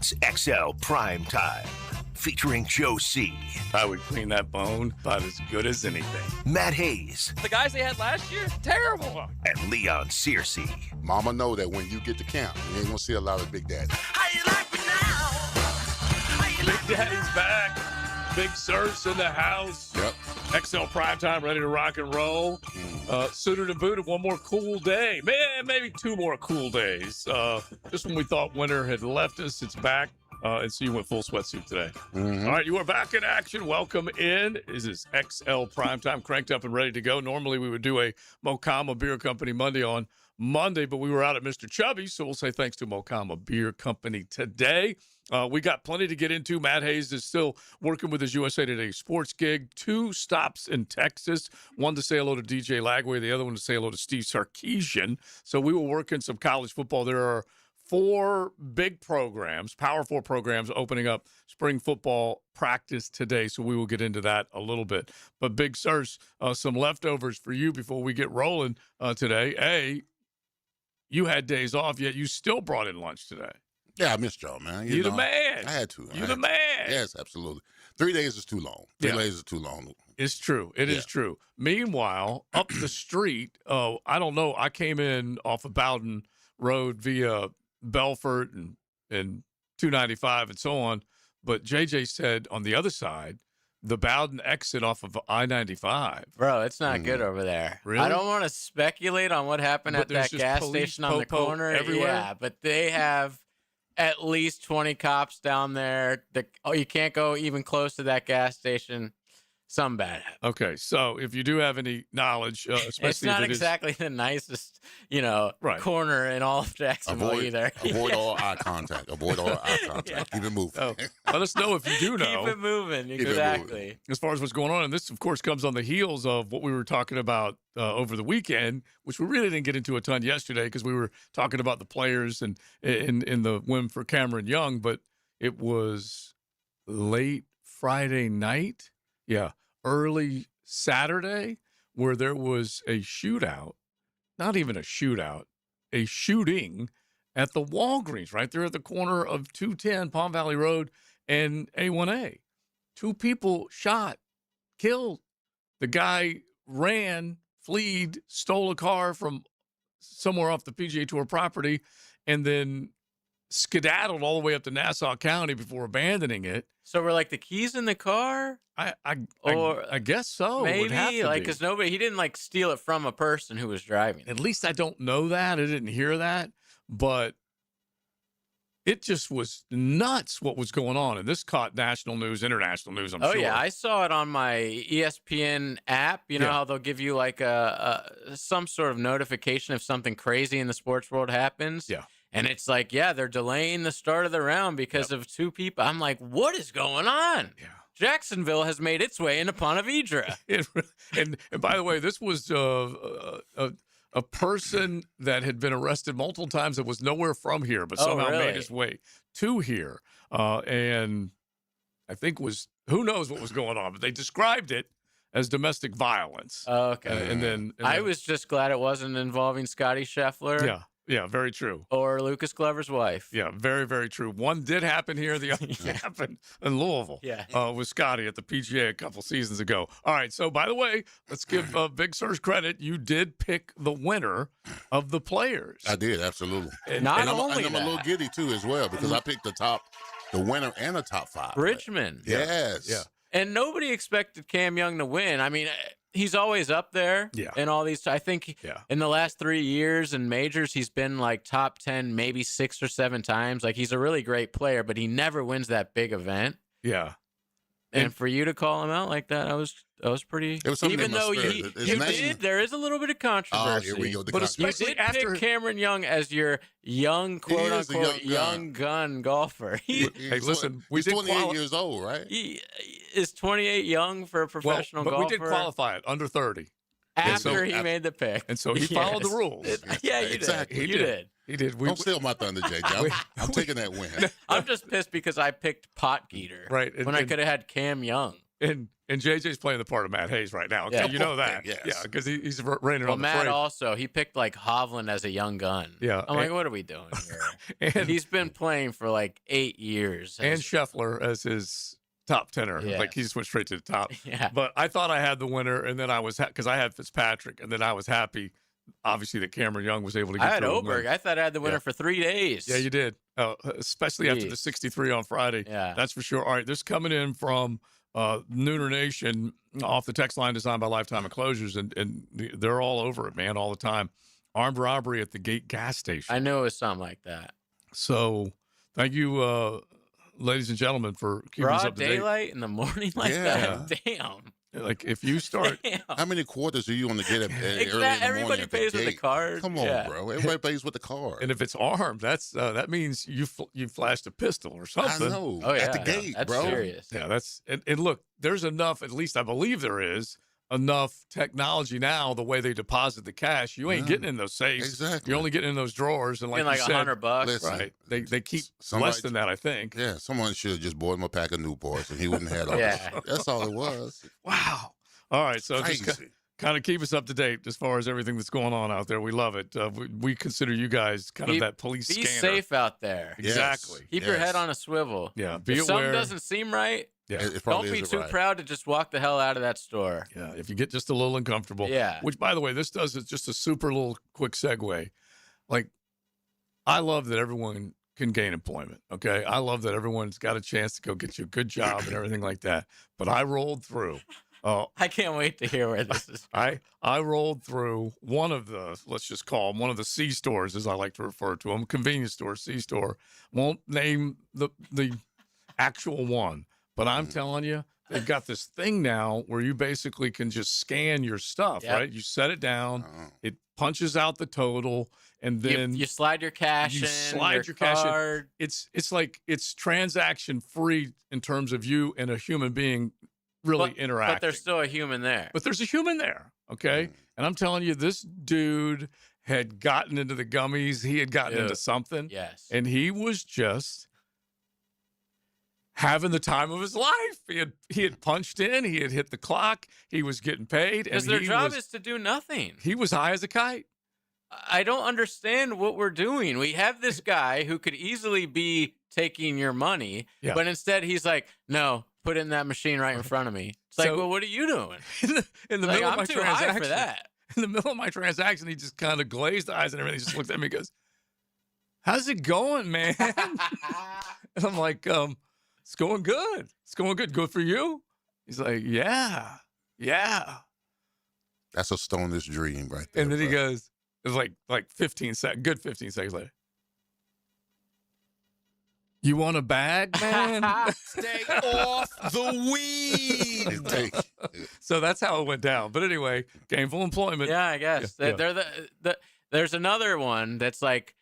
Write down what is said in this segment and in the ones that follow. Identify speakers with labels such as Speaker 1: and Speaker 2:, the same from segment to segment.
Speaker 1: It's XL Primetime, featuring Joe C.,
Speaker 2: I would clean that bone about as good as anything.
Speaker 1: Matt Hayes,
Speaker 3: The guys they had last year, terrible.
Speaker 1: and Leon Searcy.
Speaker 4: Mama know that when you get to camp, you ain't gonna see a lot of Big Daddy.
Speaker 1: How you like me now?
Speaker 2: Big Daddy's back. Big Surf's in the house.
Speaker 4: Yep.
Speaker 2: XL Primetime ready to rock and roll. Sooner to boot of one more cool day. Man, maybe two more cool days. Just when we thought winter had left us, it's back. And so you went full sweatsuit today.
Speaker 4: Mm-hmm.
Speaker 2: All right, you are back in action. Welcome in. This is XL Primetime, cranked up and ready to go. Normally we would do a Mokama Beer Company Monday on Monday, but we were out at Mr. Chubby's, so we'll say thanks to Mokama Beer Company today. We got plenty to get into. Matt Hayes is still working with his USA Today sports gig. 2 stops in Texas. One to say hello to DJ Lagway, the other one to say hello to Steve Sarkisian. So we will work in some college football. There are 4 big programs, Power 4 programs, opening up spring football practice today, so we will get into that a little bit. But Big Sirs, some leftovers for you before we get rolling today. You had days off, yet you still brought in lunch today.
Speaker 4: Yeah, I missed y'all, man.
Speaker 2: You the man.
Speaker 4: I had to.
Speaker 2: You the man.
Speaker 4: Yes, absolutely. 3 days is too long. 3 days is too long.
Speaker 2: It's true. It is true. Meanwhile, up the street, I don't know, I came in off of Bowden Road via Belfort and 295 and so on, but JJ said on the other side, the Bowden exit off of I-95.
Speaker 3: Bro, it's not good over there.
Speaker 2: Really?
Speaker 3: I don't want to speculate on what happened
Speaker 2: But
Speaker 3: at
Speaker 2: there's
Speaker 3: that
Speaker 2: just
Speaker 3: gas
Speaker 2: police
Speaker 3: station on the
Speaker 2: po-po
Speaker 3: corner.
Speaker 2: everywhere?
Speaker 3: Yeah, but they have at least 20 cops down there. You can't go even close to that gas station. Something bad.
Speaker 2: Okay, so if you do have any knowledge, especially
Speaker 3: It's not
Speaker 2: if it is-
Speaker 3: exactly the nicest,
Speaker 2: Right.
Speaker 3: corner in all of Jacksonville either.
Speaker 4: Avoid all eye contact. Avoid all eye contact. Keep it moving.
Speaker 2: Oh, let us know if you do know.
Speaker 3: Keep it moving.
Speaker 4: Keep it
Speaker 3: Exactly.
Speaker 4: moving.
Speaker 2: As far as what's going on, and this, of course, comes on the heels of what we were talking about over the weekend, which we really didn't get into a ton yesterday because we were talking about the players and in the win for Cameron Young, but it was late Friday night, early Saturday, where there was a shootout, not even a shootout, a shooting at the Walgreens right there at the corner of 210 Palm Valley Road and A1A. 2 people shot, killed. The guy ran, fled, stole a car from somewhere off the PGA Tour property, and then skedaddled all the way up to Nassau County before abandoning it.
Speaker 3: So were like the keys in the car?
Speaker 2: I guess so. It would have
Speaker 3: Maybe
Speaker 2: to
Speaker 3: like
Speaker 2: be.
Speaker 3: because he didn't steal it from a person who was driving.
Speaker 2: At least I don't know that. I didn't hear that, but it just was nuts what was going on. And this caught national news, international news, I'm sure.
Speaker 3: Oh yeah, I saw it on my ESPN app. You know how they'll give you like some sort of notification if something crazy in the sports world happens.
Speaker 2: Yeah.
Speaker 3: And it's like, they're delaying the start of the round because of 2 people. I'm like, what is going on?
Speaker 2: Yeah.
Speaker 3: Jacksonville has made its way into Ponte Vedra.
Speaker 2: and by the way, this was a person that had been arrested multiple times that was nowhere from here, but somehow made his way to here. And I think who knows what was going on, but they described it as domestic violence.
Speaker 3: Okay.
Speaker 2: And then
Speaker 3: I was just glad it wasn't involving Scotty Scheffler.
Speaker 2: Yeah, very true.
Speaker 3: Or Lucas Glover's wife.
Speaker 2: Yeah, very, very true. One did happen here. The other happened in Louisville with Scotty at the PGA a couple seasons ago. All right, so by the way, let's give Big Sur's credit. You did pick the winner of the players.
Speaker 4: I did, absolutely.
Speaker 2: And
Speaker 4: I'm a little giddy, too, as well, because I picked the winner and the top 5.
Speaker 3: Richmond.
Speaker 4: Yes.
Speaker 2: Yeah.
Speaker 3: And nobody expected Cam Young to win. I mean, he's always up there in all these. I think in the last 3 years in majors, he's been like top 10, maybe 6 or 7 times. Like he's a really great player, but he never wins that big event.
Speaker 2: Yeah.
Speaker 3: And for you to call him out like that, I was pretty.
Speaker 4: It was something
Speaker 3: even
Speaker 4: in my
Speaker 3: though
Speaker 4: spirit.
Speaker 3: there is a little bit of controversy.
Speaker 4: Here we go.
Speaker 2: But especially
Speaker 3: you did
Speaker 2: after
Speaker 3: pick Cameron Young as your young, quote unquote, young gun golfer.
Speaker 2: Hey, listen,
Speaker 4: he's 28 years old, right?
Speaker 3: He is 28 young for a professional
Speaker 2: but
Speaker 3: golfer.
Speaker 2: we did qualify it under 30.
Speaker 3: After he made the pick.
Speaker 2: And so he followed the rules.
Speaker 3: Yeah, you
Speaker 4: Exactly.
Speaker 3: did. You did.
Speaker 2: He did.
Speaker 4: Don't steal my thunder, JJ. I'm taking that win.
Speaker 3: I'm just pissed because I picked Pot Geeter.
Speaker 2: Right.
Speaker 3: When I could have had Cam Young.
Speaker 2: And JJ's playing the part of Matt Hayes right now. Okay,
Speaker 3: Yeah.
Speaker 2: you know that.
Speaker 4: Yes.
Speaker 2: Yeah, because he's raining
Speaker 3: Well,
Speaker 2: on the
Speaker 3: Matt
Speaker 2: parade.
Speaker 3: also, he picked like Hovland as a young gun.
Speaker 2: Yeah.
Speaker 3: I'm like, what are we doing here?
Speaker 2: And
Speaker 3: He's been playing for like 8 years.
Speaker 2: and Scheffler as his top tenor.
Speaker 3: Yes.
Speaker 2: Like he just went straight to the top.
Speaker 3: Yeah.
Speaker 2: But I thought I had the winner, and then I was because I had Fitzpatrick, and then I was happy, obviously, that Cameron Young was able to get
Speaker 3: I had
Speaker 2: through and
Speaker 3: Oberg.
Speaker 2: win.
Speaker 3: I thought I had the winner
Speaker 2: Yeah.
Speaker 3: for 3 days.
Speaker 2: Yeah, you did. Especially after the
Speaker 3: Jeez.
Speaker 2: 63 on Friday.
Speaker 3: Yeah.
Speaker 2: That's for sure. All right, this coming in from Nooner Nation off the text line designed by Lifetime Enclosures, and they're all over it, man, all the time. Armed robbery at the Gate gas station.
Speaker 3: I knew it was something like that.
Speaker 2: So thank you, ladies and gentlemen, for keeping us
Speaker 3: Broad
Speaker 2: up to date.
Speaker 3: daylight in the morning like that? Damn.
Speaker 2: Like if you start,
Speaker 3: Damn.
Speaker 4: How many quarters are you on to get at early in the morning?
Speaker 3: Everybody
Speaker 4: at the
Speaker 3: pays with the
Speaker 4: gate?
Speaker 3: card.
Speaker 4: Come on,
Speaker 3: Yeah.
Speaker 4: bro. Everybody pays with the card.
Speaker 2: and if it's armed, that's that means you flashed a pistol or
Speaker 4: I
Speaker 2: something.
Speaker 4: know.
Speaker 3: Oh,
Speaker 4: At the
Speaker 3: yeah.
Speaker 4: gate,
Speaker 3: That's
Speaker 4: bro.
Speaker 3: serious.
Speaker 2: Yeah, that's and look, there's enough. At least I believe there is enough technology now. The way they deposit the cash, you ain't
Speaker 4: Yeah.
Speaker 2: getting in those safes.
Speaker 4: Exactly.
Speaker 2: You're only getting in those drawers, and like
Speaker 3: In like
Speaker 2: you said,
Speaker 3: $100.
Speaker 4: Listen,
Speaker 2: right? They keep
Speaker 4: somebody-
Speaker 2: less than that, I think.
Speaker 4: Yeah, someone should have just bought him a pack of Newports and he wouldn't have had all
Speaker 3: Yeah.
Speaker 4: this. That's all it was.
Speaker 2: Wow. All right, so just
Speaker 4: Crazy.
Speaker 2: kind of keep us up to date as far as everything that's going on out there. We love it. We consider you guys kind of that police
Speaker 3: Be
Speaker 2: scanner.
Speaker 3: safe out there.
Speaker 2: Exactly.
Speaker 3: Keep your
Speaker 4: Yes.
Speaker 3: head on a swivel.
Speaker 2: Yeah. Be
Speaker 3: If something
Speaker 2: aware.
Speaker 3: doesn't seem right,
Speaker 2: Yeah.
Speaker 4: It
Speaker 3: don't
Speaker 4: probably
Speaker 3: be
Speaker 4: isn't
Speaker 3: too
Speaker 4: right.
Speaker 3: proud to just walk the hell out of that store.
Speaker 2: Yeah, if you get just a little uncomfortable.
Speaker 3: Yeah.
Speaker 2: Which, by the way, this does is just a super little quick segue. Like, I love that everyone can gain employment. Okay, I love that everyone's got a chance to go get you a good job and everything like that. But I rolled through.
Speaker 3: I can't wait to hear where this is.
Speaker 2: I rolled through one of the, let's just call them one of the C stores, as I like to refer to them, convenience store, C store. Won't name the actual one, but I'm telling you, they've got this thing now where you basically can just scan your stuff,
Speaker 3: Yep.
Speaker 2: right? You set it down,
Speaker 4: Oh.
Speaker 2: it punches out the total, and then
Speaker 3: You slide your cash
Speaker 2: you
Speaker 3: in,
Speaker 2: slide your cash in. It's like it's transaction free in terms of you and a human being really interacting.
Speaker 3: But there's still a human there.
Speaker 2: But there's a human there, okay? And I'm telling you, this dude had gotten into the gummies. He had gotten into
Speaker 3: Dude.
Speaker 2: something.
Speaker 3: Yes.
Speaker 2: And he was just having the time of his life. He had punched in. He had hit the clock. He was getting paid.
Speaker 3: Because
Speaker 2: And
Speaker 3: their
Speaker 2: he
Speaker 3: job
Speaker 2: was,
Speaker 3: is to do nothing.
Speaker 2: he was high as a kite.
Speaker 3: I don't understand what we're doing. We have this guy who could easily be taking your money,
Speaker 2: Yeah.
Speaker 3: but instead he's like, no, put in that machine right in front of me. It's like,
Speaker 2: So-
Speaker 3: well, what are you doing?
Speaker 2: In the
Speaker 3: Like,
Speaker 2: middle of
Speaker 3: I'm
Speaker 2: my
Speaker 3: too high
Speaker 2: transaction.
Speaker 3: for that.
Speaker 2: In the middle of my transaction, he just kind of glazed eyes and everything. He just looked at me and goes, how's it going, man? And I'm like, it's going good. It's going good. Good for you? He's like, yeah.
Speaker 4: That's a stoner's dream right there.
Speaker 2: And then he
Speaker 4: bro.
Speaker 2: goes, it was like 15 seconds, good 15 seconds later. You want a bag, man?
Speaker 1: Stay off the weed.
Speaker 4: Take-
Speaker 2: So that's how it went down. But anyway, gainful employment.
Speaker 3: Yeah, I guess.
Speaker 2: Yeah,
Speaker 3: They're there's another one that's like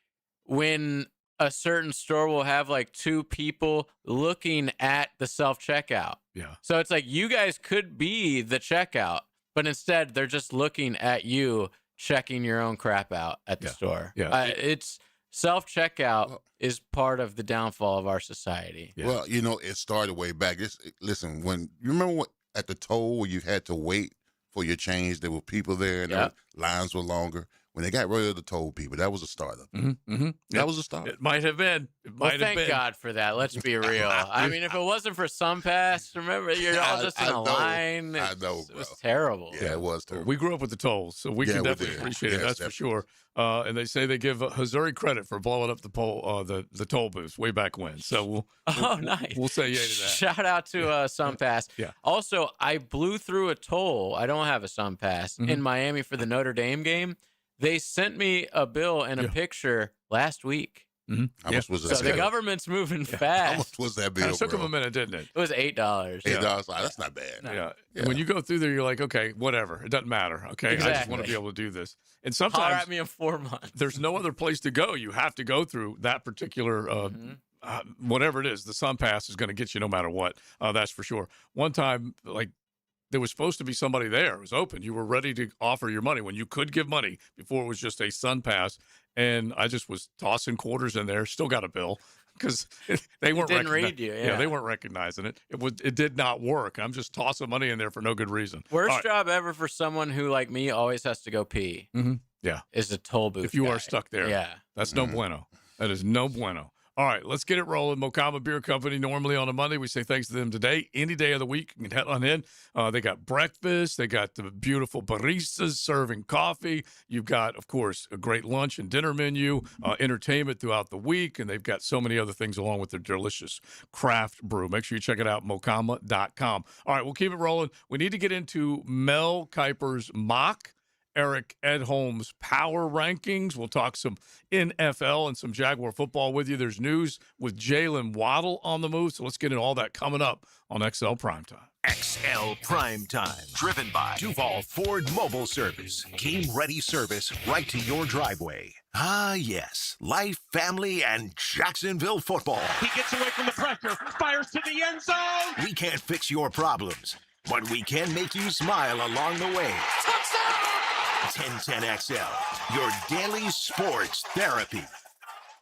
Speaker 3: when a certain store will have like two people looking at the self-checkout.
Speaker 2: Yeah.
Speaker 3: So it's like you guys could be the checkout, but instead they're just looking at you checking your own crap out at the
Speaker 2: Yeah.
Speaker 3: store.
Speaker 2: Yeah.
Speaker 3: It's self-checkout is part of the downfall of our society.
Speaker 2: Yeah.
Speaker 4: Well, you know, it started way back. Listen, when you remember what at the toll where you had to wait for your change, there were people there and
Speaker 3: Yeah.
Speaker 4: lines were longer. When they got rid of the toll people, that was a startup. That was a startup.
Speaker 2: It might have been. It
Speaker 3: Well,
Speaker 2: might have
Speaker 3: thank
Speaker 2: been.
Speaker 3: God for that. Let's be real. I mean, if it wasn't for SunPass, remember, you're all just in
Speaker 4: I
Speaker 3: a
Speaker 4: know.
Speaker 3: line.
Speaker 4: I know,
Speaker 3: It was
Speaker 4: bro.
Speaker 3: terrible.
Speaker 4: Yeah, it was terrible.
Speaker 2: We grew up with the tolls, so we
Speaker 4: Yeah,
Speaker 2: can
Speaker 4: we
Speaker 2: definitely
Speaker 4: did.
Speaker 2: appreciate it.
Speaker 4: Yes,
Speaker 2: That's for sure. And they say they give Missouri credit for blowing up the the toll booths way back when. So
Speaker 3: Oh, nice.
Speaker 2: we'll say yay to that.
Speaker 3: Shout out to SunPass.
Speaker 2: Yeah.
Speaker 3: Also, I blew through a toll. I don't have a SunPass
Speaker 2: Mm-hmm.
Speaker 3: in Miami for the Notre Dame game. They sent me a bill and a
Speaker 2: Yeah.
Speaker 3: picture last week.
Speaker 4: How much was
Speaker 3: So
Speaker 4: that?
Speaker 3: the
Speaker 4: bill?
Speaker 3: government's moving
Speaker 4: How
Speaker 3: fast.
Speaker 4: much was that
Speaker 2: Kind
Speaker 4: bill,
Speaker 2: of took them
Speaker 4: bro?
Speaker 2: a minute, didn't it?
Speaker 3: It was $8.
Speaker 4: $8. That's not bad.
Speaker 2: Yeah.
Speaker 4: Yeah.
Speaker 2: When you go through there, you're like, okay, whatever. It doesn't matter. Okay. I just want to
Speaker 3: Exactly.
Speaker 2: be able to do this. And
Speaker 3: Holler
Speaker 2: sometimes
Speaker 3: at me in 4 months.
Speaker 2: there's no other place to go. You have to go through that particular, whatever it is. The Sun Pass is going to get you no matter what. That's for sure. One time, like, there was supposed to be somebody there. It was open. You were ready to offer your money when you could give money before it was just a Sun Pass. And I just was tossing quarters in there. Still got a bill. because they weren't
Speaker 3: didn't read you. Yeah.
Speaker 2: they weren't recognizing it. It did not work. I'm just tossing money in there for no good reason.
Speaker 3: Worst job ever for someone who, like me, always has to go pee.
Speaker 2: Mm-hmm. Yeah,
Speaker 3: is a toll booth.
Speaker 2: If you
Speaker 3: guy.
Speaker 2: are stuck there,
Speaker 3: yeah,
Speaker 2: that's no bueno. That is no bueno. All right, let's get it rolling. Mocama Beer Company, normally on a Monday. We say thanks to them today. Any day of the week, you can head on in. They got breakfast. They got the beautiful baristas serving coffee. You've got, of course, a great lunch and dinner menu, entertainment throughout the week, and they've got so many other things along with their delicious craft brew. Make sure you check it out, mocama.com. All right, we'll keep it rolling. We need to get into Mel Kiper's mock Eric Edholm's power rankings. We'll talk some NFL and some Jaguar football with you. There's news with Jalen Waddle on the move, so let's get into all that coming up on XL Primetime.
Speaker 1: XL Primetime, driven by Duval Ford Mobile Service. Game-ready service right to your driveway. Ah, yes. Life, family, and Jacksonville football.
Speaker 5: He gets away from the pressure, fires to the end zone.
Speaker 1: We can't fix your problems, but we can make you smile along the way.
Speaker 5: Touchdown!
Speaker 1: 1010XL, your daily sports therapy.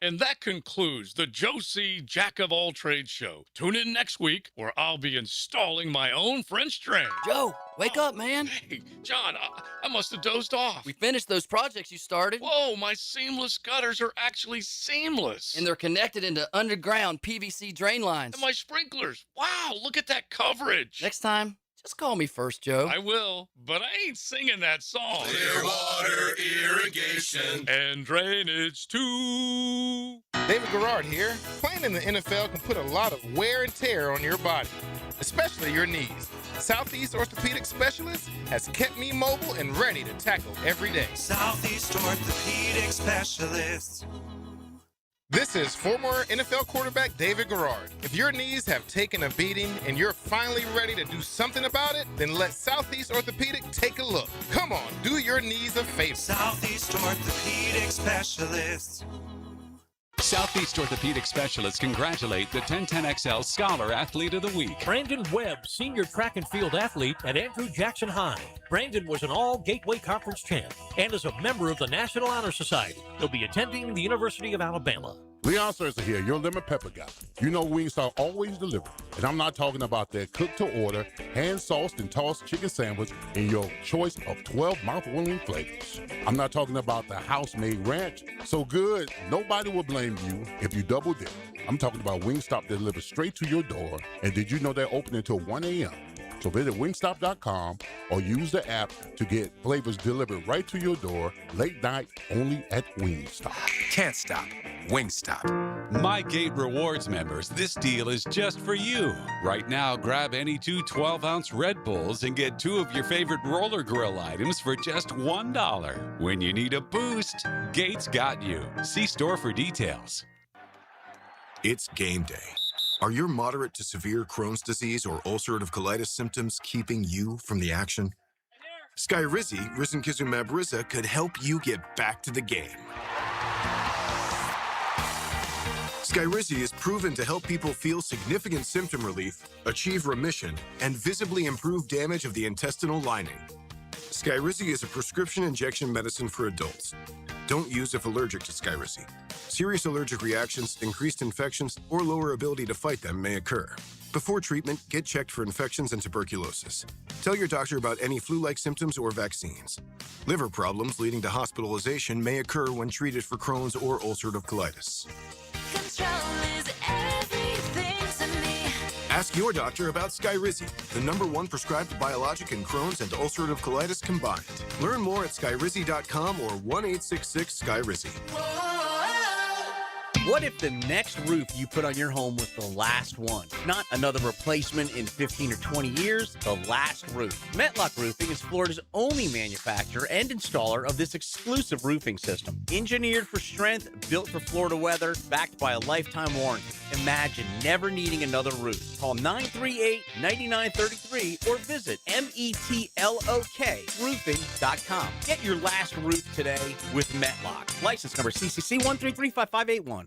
Speaker 2: And that concludes the Josie Jack of All Trades show. Tune in next week where I'll be installing my own French train.
Speaker 6: Joe, wake up, man.
Speaker 2: Hey, John, I must have dozed off.
Speaker 6: We finished those projects you started.
Speaker 2: Whoa, my seamless gutters are actually seamless.
Speaker 6: And they're connected into underground PVC drain lines.
Speaker 2: And my sprinklers. Wow, look at that coverage.
Speaker 6: Next time, just call me first, Joe.
Speaker 2: I will, but I ain't singing that song.
Speaker 7: Clearwater irrigation
Speaker 2: and drainage too.
Speaker 8: David Garrard here. Playing in the NFL can put a lot of wear and tear on your body, especially your knees. Southeast Orthopedic Specialist has kept me mobile and ready to tackle every day.
Speaker 7: Southeast Orthopedic Specialist.
Speaker 8: This is former NFL quarterback David Garrard. If your knees have taken a beating and you're finally ready to do something about it, then let Southeast Orthopedic take a look. Come on, do your knees a favor.
Speaker 7: Southeast Orthopedic Specialists.
Speaker 9: Southeast Orthopedic Specialists congratulate the 1010XL Scholar Athlete of the Week.
Speaker 10: Brandon Webb, senior track and field athlete at Andrew Jackson High. Brandon was an all-Gateway Conference champ and is a member of the National Honor Society. He'll be attending the University of Alabama.
Speaker 11: Leon Serza here, your lemon pepper guy. You know Wingstop always delivers, and I'm not talking about their cooked-to-order, hand-sauced and tossed chicken sandwich in your choice of 12 mouth-watering flavors. I'm not talking about the house-made ranch, so good nobody will blame you if you double dip. I'm talking about Wingstop that delivers straight to your door, and did you know they're open until 1 a.m.? So visit wingstop.com or use the app to get flavors delivered right to your door, late night, only at Wingstop.
Speaker 12: Can't stop. Wingstop.
Speaker 9: MyGate Rewards members, this deal is just for you. Right now, grab any two 12-ounce Red Bulls and get 2 of your favorite roller grill items for just $1. When you need a boost, Gate's got you. See store for details.
Speaker 13: It's game day. Are your moderate to severe Crohn's disease or ulcerative colitis symptoms keeping you from the action? Skyrizi, risankizumab Riza, could help you get back to the game. Skyrizi is proven to help people feel significant symptom relief, achieve remission, and visibly improve damage of the intestinal lining. Skyrizi is a prescription injection medicine for adults. Don't use if allergic to Skyrizi. Serious allergic reactions, increased infections, or lower ability to fight them may occur. Before treatment, get checked for infections and tuberculosis. Tell your doctor about any flu-like symptoms or vaccines. Liver problems leading to hospitalization may occur when treated for Crohn's or ulcerative colitis.
Speaker 14: Control is everything to me.
Speaker 13: Ask your doctor about Skyrizi, the #1 prescribed biologic in Crohn's and ulcerative colitis combined. Learn more at skyrizi.com or 1-866-SKYRIZI.
Speaker 15: What if the next roof you put on your home was the last one? Not another replacement in 15 or 20 years, the last roof. Metlock Roofing is Florida's only manufacturer and installer of this exclusive roofing system. Engineered for strength, built for Florida weather, backed by a lifetime warranty. Imagine never needing another roof. Call 938-9933 or visit metlokroofing.com. Get your last roof today with Metlock. License number CCC 1335581.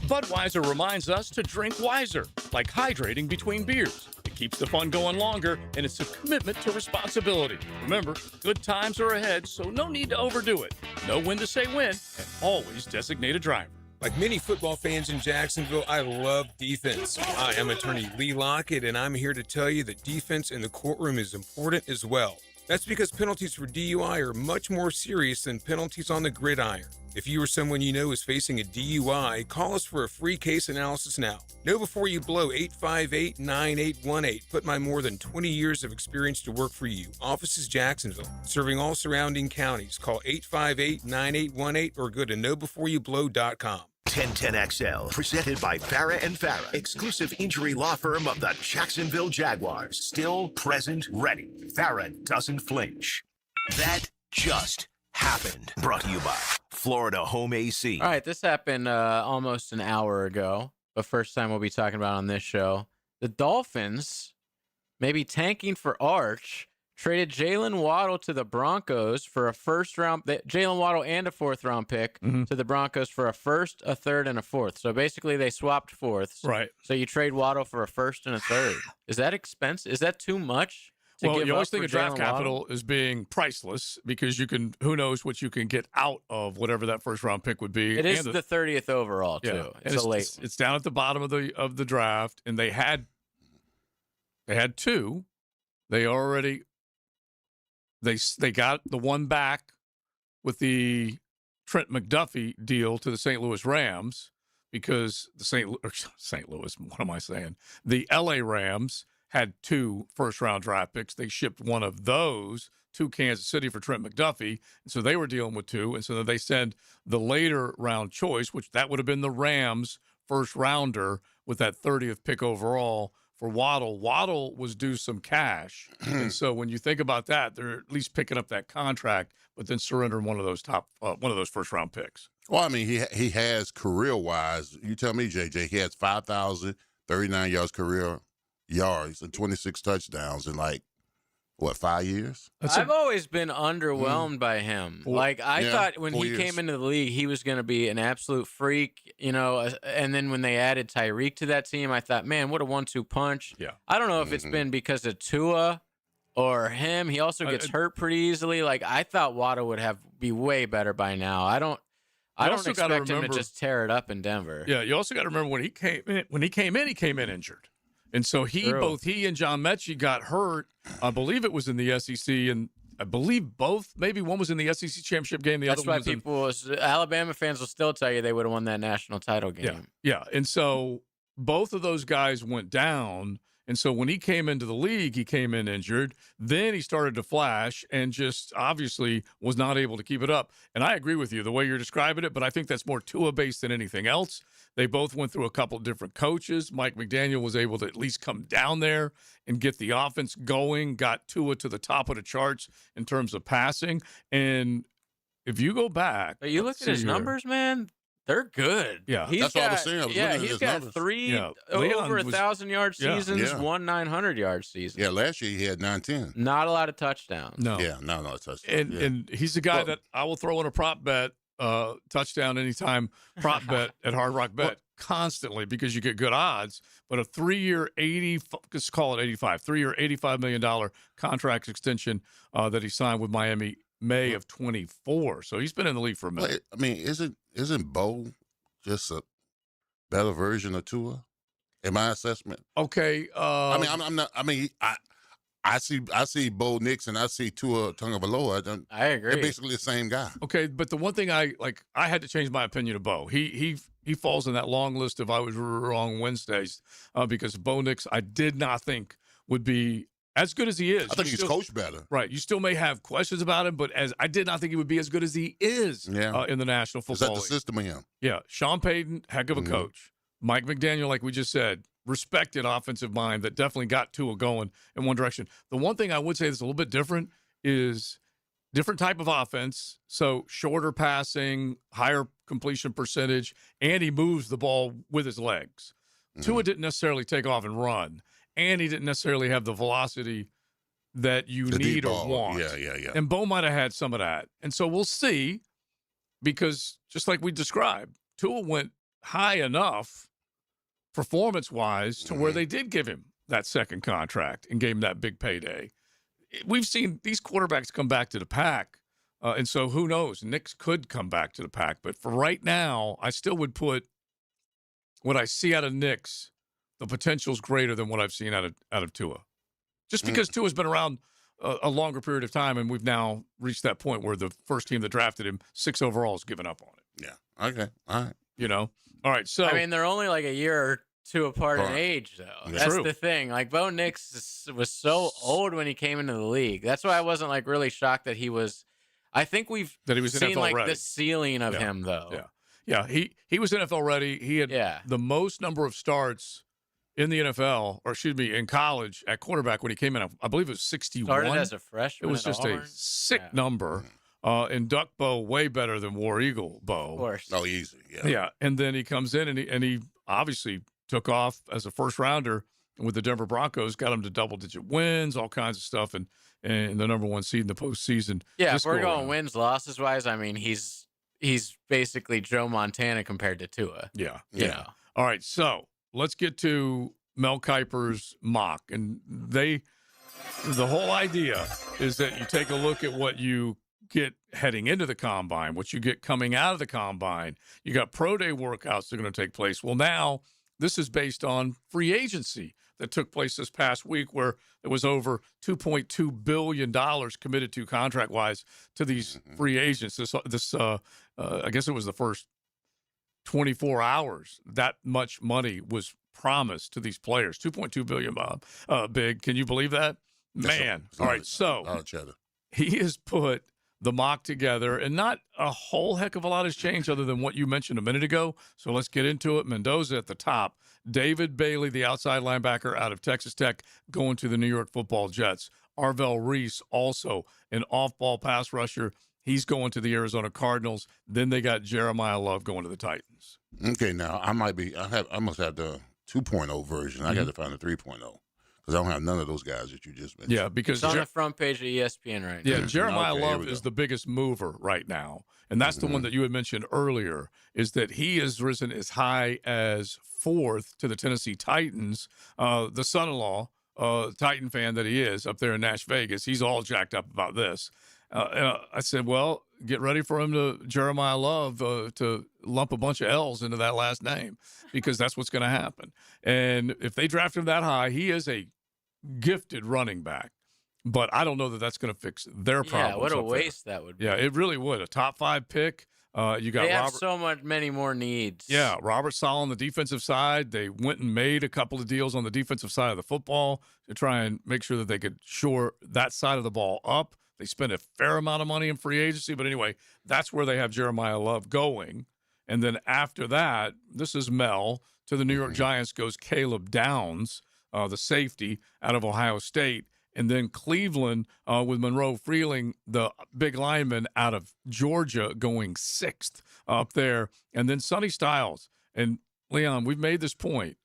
Speaker 2: Budweiser reminds us to drink wiser, like hydrating between beers. It keeps the fun going longer, and it's a commitment to responsibility. Remember, good times are ahead, so no need to overdo it. Know when to say when, and always designate a driver.
Speaker 16: Like many football fans in Jacksonville, I love defense. Hi, I'm attorney Lee Lockett, and I'm here to tell you that defense in the courtroom is important as well. That's because penalties for DUI are much more serious than penalties on the gridiron. If you or someone you know is facing a DUI, call us for a free case analysis now. Know before you blow 858-9818. Put my more than 20 years of experience to work for you. Office is Jacksonville, serving all surrounding counties. Call 858-9818 or go to knowbeforeyoublow.com.
Speaker 1: 1010XL, presented by Farah and Farah, exclusive injury law firm of the Jacksonville Jaguars. Still present, ready. Farah doesn't flinch. That just happened. Brought to you by Florida Home AC.
Speaker 3: All right, this happened almost an hour ago. The first time we'll be talking about on this show. The Dolphins, maybe tanking for Arch, traded Jalen Waddle to the Broncos for a first-round. Jalen Waddle and a fourth-round pick to the Broncos for a first, a third, and a fourth. So basically, they swapped fourths.
Speaker 2: Right.
Speaker 3: So you trade Waddle for a first and a third. Is that expensive? Is that too much?
Speaker 2: Well, you always think of draft capital as being priceless because you can, who knows what you can get out of whatever that first round pick would be.
Speaker 3: It is the 30th overall too.
Speaker 2: Yeah.
Speaker 3: It's a late.
Speaker 2: It's down at the bottom of the draft, and they had two. They already they got the one back with the Trent McDuffie deal to the St. Louis Rams because the St. Louis. What am I saying? The L.A. Rams had two first-round draft picks. They shipped one of those to Kansas City for Trent McDuffie, and so they were dealing with two. And so they send the later round choice, which that would have been the Rams' first-rounder with that 30th pick overall for Waddle. Waddle was due some cash, and so when you think about that, they're at least picking up that contract, but then surrendering one of those first-round picks.
Speaker 11: Well, I mean, he has career-wise. You tell me, JJ, he has 5,039 yards career yards and 26 touchdowns in 5 years?
Speaker 3: I've always been underwhelmed by him. I thought when he came into the league, he was going to be an absolute freak, and then when they added Tyreek to that team, I thought, man, what a 1-2 punch.
Speaker 2: Yeah.
Speaker 3: I don't know if it's been because of Tua or him. He also gets hurt pretty easily. I thought Waddle would be way better by now. I don't expect him to just tear it up in Denver.
Speaker 2: Yeah, you also got to remember when he came in injured. And so both he and John Mechie got hurt. I believe it was in the SEC, and I believe both. Maybe one was in the SEC championship game.
Speaker 3: That's why Alabama fans will still tell you they would have won that national title game.
Speaker 2: Yeah. And so both of those guys went down. And so when he came into the league, he came in injured. Then he started to flash and just obviously was not able to keep it up. And I agree with you the way you're describing it, but I think that's more Tua-based than anything else. They both went through a couple of different coaches. Mike McDaniel was able to at least come down there and get the offense going, got Tua to the top of the charts in terms of passing. And if you go back.
Speaker 3: But you look at his numbers, man. They're good.
Speaker 2: Yeah,
Speaker 11: that's what I was saying.
Speaker 3: He's got three over 1,000-yard seasons, 1 900-yard season.
Speaker 11: Yeah, last year he had 910.
Speaker 3: Not a lot of touchdowns.
Speaker 2: No.
Speaker 11: Yeah, not a lot of touchdowns.
Speaker 2: And he's the guy that I will throw in a prop bet, touchdown anytime prop bet at Hard Rock Bet constantly because you get good odds. But a 3-year let's call it 85, 3-year $85 million contract extension that he signed with Miami May of 24. So he's been in the league for a minute.
Speaker 11: I mean, isn't Bo just a better version of Tua? In my assessment.
Speaker 2: Okay.
Speaker 11: I'm not. I mean, I see Bo Nix and I see Tua Tagovailoa.
Speaker 3: I agree.
Speaker 11: They're basically the same guy.
Speaker 2: Okay, but the one thing I had to change my opinion of Bo. He falls in that long list of I was wrong Wednesdays because Bo Nix I did not think would be as good as he is.
Speaker 11: I think he's coached better.
Speaker 2: Right. You still may have questions about him, but I did not think he would be as good as he is in the National Football League.
Speaker 11: Is that the system of him?
Speaker 2: Yeah. Sean Payton, heck of a coach. Mike McDaniel, like we just said, respected offensive mind that definitely got Tua going in one direction. The one thing I would say that's a little bit different is different type of offense. So shorter passing, higher completion percentage, and he moves the ball with his legs. Tua didn't necessarily take off and run. And he didn't necessarily have the velocity that you need or want.
Speaker 11: Yeah.
Speaker 2: And Bo might have had some of that. And so we'll see because just like we described, Tua went high enough performance-wise to where they did give him that second contract and gave him that big payday. We've seen these quarterbacks come back to the pack And so who knows? Nix could come back to the pack. But for right now, I still would put what I see out of Nix, the potential is greater than what I've seen out of Tua. Just because Tua's been around a longer period of time, and we've now reached that point where the first team that drafted him, 6 overall, has given up on it.
Speaker 4: Yeah. Okay. All right.
Speaker 2: You know? All right. So
Speaker 3: I mean, they're only like a year or two apart in age, though.
Speaker 2: Yeah.
Speaker 3: That's
Speaker 2: True.
Speaker 3: the thing. Like, Bo Nix was so old when he came into the league. That's why I wasn't like really shocked that he was. I think we've
Speaker 2: that he was
Speaker 3: seen
Speaker 2: NFL
Speaker 3: like
Speaker 2: ready.
Speaker 3: the ceiling of him, though.
Speaker 2: Yeah. He was NFL ready. He had the most number of starts in the NFL, or excuse me, in college at quarterback when he came in. I believe it was 61.
Speaker 3: Started as a freshman.
Speaker 2: It was
Speaker 3: at
Speaker 2: just
Speaker 3: Auburn.
Speaker 2: a sick number. And Duck Bo way better than War Eagle Bo.
Speaker 3: Of course.
Speaker 4: Oh, easy. Yeah.
Speaker 2: Yeah. And then he comes in and he obviously took off as a first rounder with the Denver Broncos, got him to double-digit wins, all kinds of stuff, and the number one seed in the postseason.
Speaker 3: Yeah,
Speaker 2: this
Speaker 3: if we're
Speaker 2: go
Speaker 3: going
Speaker 2: around.
Speaker 3: wins losses wise, I mean he's basically Joe Montana compared to Tua.
Speaker 2: Yeah.
Speaker 3: You know.
Speaker 2: All right, so let's get to Mel Kiper's mock. And the whole idea is that you take a look at what you get heading into the combine, what you get coming out of the combine. You got pro day workouts that are going to take place. Well, now this is based on free agency that took place this past week, where there was over $2.2 billion committed to contract-wise to these free agents. I guess it was the first 24 hours. That much money was promised to these players. $2.2 billion, Bob. Big. Can you believe that? Man. All right, so he has put the mock together, and not a whole heck of a lot has changed other than what you mentioned a minute ago. So let's get into it. Mendoza at the top. David Bailey, the outside linebacker out of Texas Tech, going to the New York Football Jets. Arvell Reese, also an off-ball pass rusher. He's going to the Arizona Cardinals. Then they got Jeremiah Love going to the Titans.
Speaker 11: Okay, now I must have the 2.0 version. I got to find the 3.0. Because I don't have none of those guys that you just mentioned.
Speaker 2: Yeah, because
Speaker 3: it's on the front page of ESPN right now.
Speaker 2: Yeah, Jeremiah Love is the biggest mover right now. And that's the one that you had mentioned earlier, is that he has risen as high as 4th to the Tennessee Titans. The son-in-law, Titan fan that he is up there in Nash Vegas, he's all jacked up about this. And I said, well, get ready for him Jeremiah Love, to lump a bunch of L's into that last name, because that's what's going to happen. And if they draft him that high, he is a gifted running back. But I don't know that that's going to fix their problems.
Speaker 3: Yeah, what a waste that would be.
Speaker 2: Yeah, it really would. A top 5 pick. You got
Speaker 3: they have
Speaker 2: Robert,
Speaker 3: many more needs.
Speaker 2: Yeah, Robert Sala on the defensive side. They went and made a couple of deals on the defensive side of the football to try and make sure that they could shore that side of the ball up. They spent a fair amount of money in free agency. But anyway, that's where they have Jeremiah Love going. And then after that, this is Mel. To the New York Giants goes Caleb Downs, the safety out of Ohio State. And then Cleveland with Monroe Freeling, the big lineman out of Georgia, going 6th up there. And then Sonny Styles. And, Leon, we've made this point.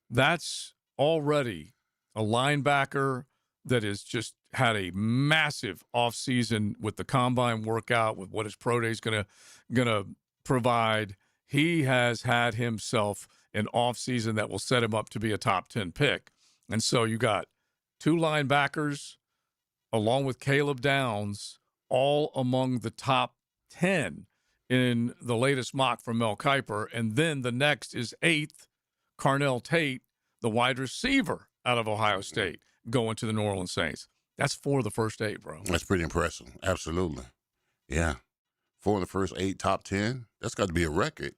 Speaker 2: That's already a linebacker that has just had a massive offseason with the combine workout, with what his pro day is gonna provide. He has had himself an offseason that will set him up to be a top 10 pick. And so you got 2 linebackers along with Caleb Downs, all among the top 10 in the latest mock from Mel Kiper. And then the next is 8th, Carnell Tate, the wide receiver out of Ohio State, going to the New Orleans Saints. That's 4 of the first 8, bro.
Speaker 11: That's pretty impressive. Absolutely. Yeah. 4 of the first 8 top 10. That's got to be a record.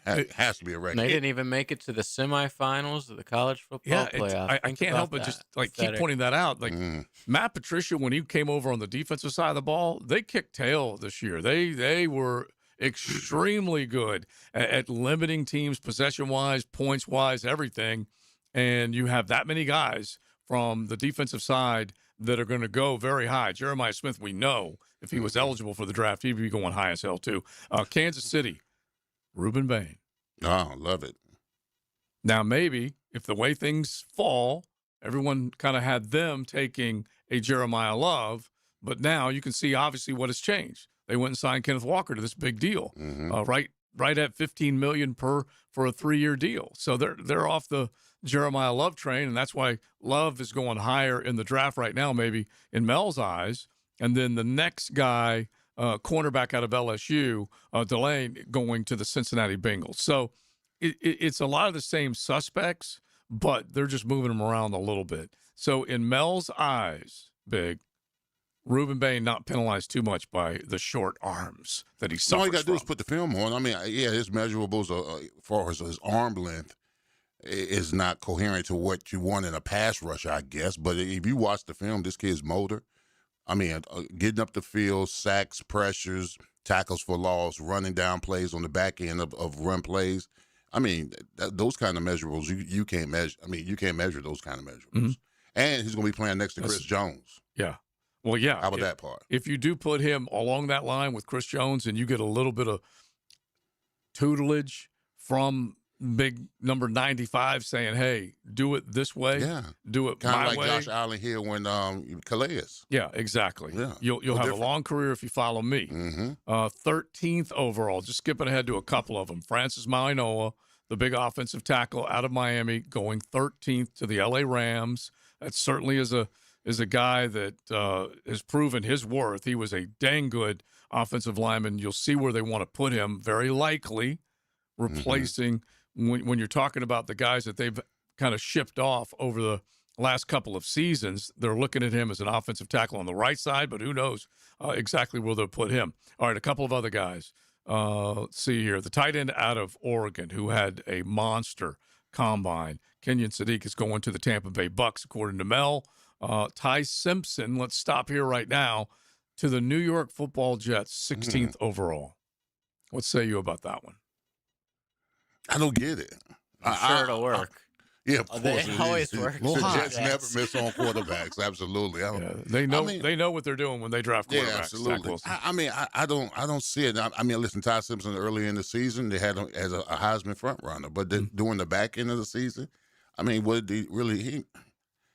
Speaker 11: It has to be a record.
Speaker 3: They didn't even make it to the semifinals of the college football playoff.
Speaker 2: I can't help but just keep pointing that out. Like Matt Patricia, when he came over on the defensive side of the ball, they kicked tail this year. They were extremely good at limiting teams possession-wise, points-wise, everything. And you have that many guys from the defensive side that are going to go very high. Jeremiah Smith, we know, if he was eligible for the draft, he'd be going high as hell too. Kansas City, Reuben Bain.
Speaker 11: Oh, love it.
Speaker 2: Now, maybe if the way things fall, everyone kind of had them taking a Jeremiah Love, but now you can see obviously what has changed. They went and signed Kenneth Walker to this big deal, right at $15 million for a 3-year deal. So they're off the Jeremiah Love train, and that's why Love is going higher in the draft right now, maybe in Mel's eyes. And then the next guy cornerback out of LSU, Delane, going to the Cincinnati Bengals. So it's a lot of the same suspects, but they're just moving them around a little bit. So in Mel's eyes, Big, Ruben Bain not penalized too much by the short arms that he suffers
Speaker 11: All you got to do
Speaker 2: from.
Speaker 11: is put the film on. I mean, yeah, his measurables as far as his arm length is not coherent to what you want in a pass rusher, I guess. But if you watch the film, this kid's motor, I mean, getting up the field, sacks, pressures, tackles for loss, running down plays on the back end of run plays. I mean, those kind of measurables you can't measure. I mean, you can't measure those kind of measurables. Mm-hmm. And he's going to be playing next to Chris Jones.
Speaker 2: Yeah. Well, yeah.
Speaker 11: How about that part?
Speaker 2: If you do put him along that line with Chris Jones and you get a little bit of tutelage from big number 95 saying, hey, do it this way.
Speaker 11: Yeah.
Speaker 2: Do it
Speaker 11: kind
Speaker 2: my
Speaker 11: of like
Speaker 2: way.
Speaker 11: Josh Allen here when Calais.
Speaker 2: Yeah, exactly.
Speaker 11: Yeah.
Speaker 2: You'll have a long career if you follow me.
Speaker 11: Mm-hmm.
Speaker 2: 13th overall, just skipping ahead to a couple of them. Francis Malinois, the big offensive tackle out of Miami, going 13th to the LA Rams. That certainly is a guy that has proven his worth. He was a dang good offensive lineman. You'll see where they want to put him, very likely replacing when you're talking about the guys that they've kind of shipped off over the last couple of seasons. They're looking at him as an offensive tackle on the right side, but who knows exactly where they'll put him. All right, a couple of other guys. Let's see here. The tight end out of Oregon who had a monster combine. Kenyon Sadiq is going to the Tampa Bay Bucks, according to Mel. Ty Simpson, let's stop here right now, to the New York Football Jets, 16th overall. What say you about that one?
Speaker 11: I don't get it.
Speaker 3: I'm sure it'll work.
Speaker 11: Yeah, of course.
Speaker 3: They always work.
Speaker 11: The Jets never miss on quarterbacks. Absolutely.
Speaker 2: They know what they're doing when they draft quarterbacks.
Speaker 11: Yeah, absolutely. I don't see it. I mean, listen, Ty Simpson early in the season, they had him as a Heisman front runner, but then during the back end of the season, I mean, what did he really?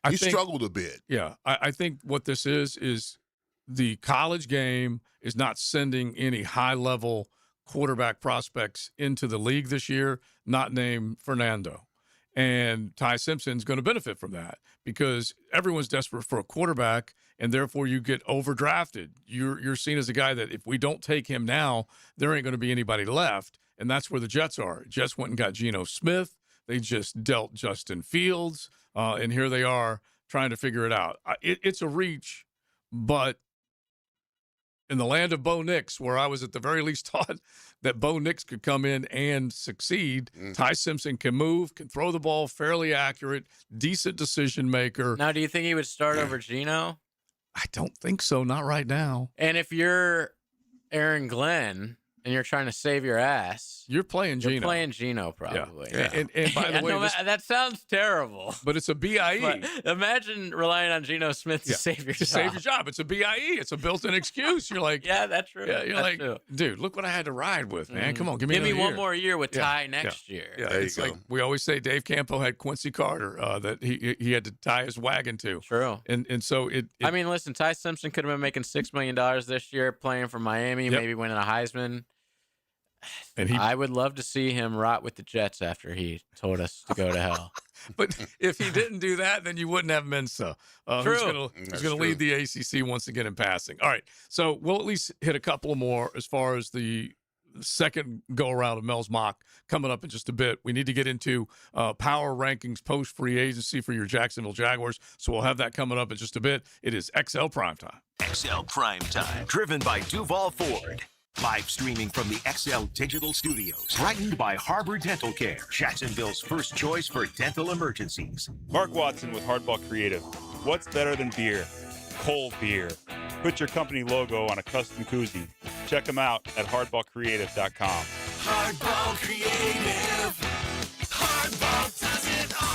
Speaker 11: He struggled a bit.
Speaker 2: Yeah, I think what this is the college game is not sending any high-level quarterback prospects into the league this year, not named Fernando. And Ty Simpson's going to benefit from that because everyone's desperate for a quarterback, and therefore you get overdrafted. You're seen as a guy that if we don't take him now, there ain't going to be anybody left, and that's where the Jets are. Jets went and got Geno Smith. They just dealt Justin Fields, and here they are trying to figure it out. It's a reach, but in the land of Bo Nix, where I was at the very least taught that Bo Nix could come in and succeed, Ty Simpson can move, can throw the ball, fairly accurate, decent decision maker.
Speaker 3: Now, do you think he would start over Geno?
Speaker 2: I don't think so, not right now.
Speaker 3: And if you're Aaron Glenn and you're trying to save your ass,
Speaker 2: you're playing Geno.
Speaker 3: You're playing Geno, probably.
Speaker 2: Yeah. And by the way,
Speaker 3: that sounds terrible.
Speaker 2: But it's a BIE.
Speaker 3: But imagine relying on Geno Smith to save your job.
Speaker 2: Save your job. It's a BIE. It's a built-in excuse. You're like,
Speaker 3: yeah, that's true.
Speaker 2: Yeah, you're
Speaker 3: that's
Speaker 2: like,
Speaker 3: true.
Speaker 2: Dude, look what I had to ride with, man. Come on, give me
Speaker 3: one
Speaker 2: year.
Speaker 3: more year with Ty next year.
Speaker 2: Yeah,
Speaker 11: there
Speaker 2: it's
Speaker 11: you go.
Speaker 2: like we always say Dave Campo had Quincy Carter that he had to tie his wagon to.
Speaker 3: True.
Speaker 2: And so it
Speaker 3: I mean, listen, Ty Simpson could have been making $6 million this year playing for Miami, maybe winning a Heisman. And I would love to see him rot with the Jets after he told us to go to hell.
Speaker 2: But if he didn't do that, then you wouldn't have Mensah. Who's going to lead the ACC once again in passing. All right, so we'll at least hit a couple more as far as the second go-around of Mel's mock coming up in just a bit. We need to get into power rankings post-free agency for your Jacksonville Jaguars, so we'll have that coming up in just a bit. It is XL Primetime.
Speaker 1: XL Primetime, driven by Duval Ford. Live streaming from the XL Digital Studios. Brightened by Harbor Dental Care, Jacksonville's first choice for dental emergencies.
Speaker 17: Mark Watson with Hardball Creative. What's better than beer? Cold beer. Put your company logo on a custom koozie. Check them out at hardballcreative.com.
Speaker 7: Hardball Creative. Hardball does it all.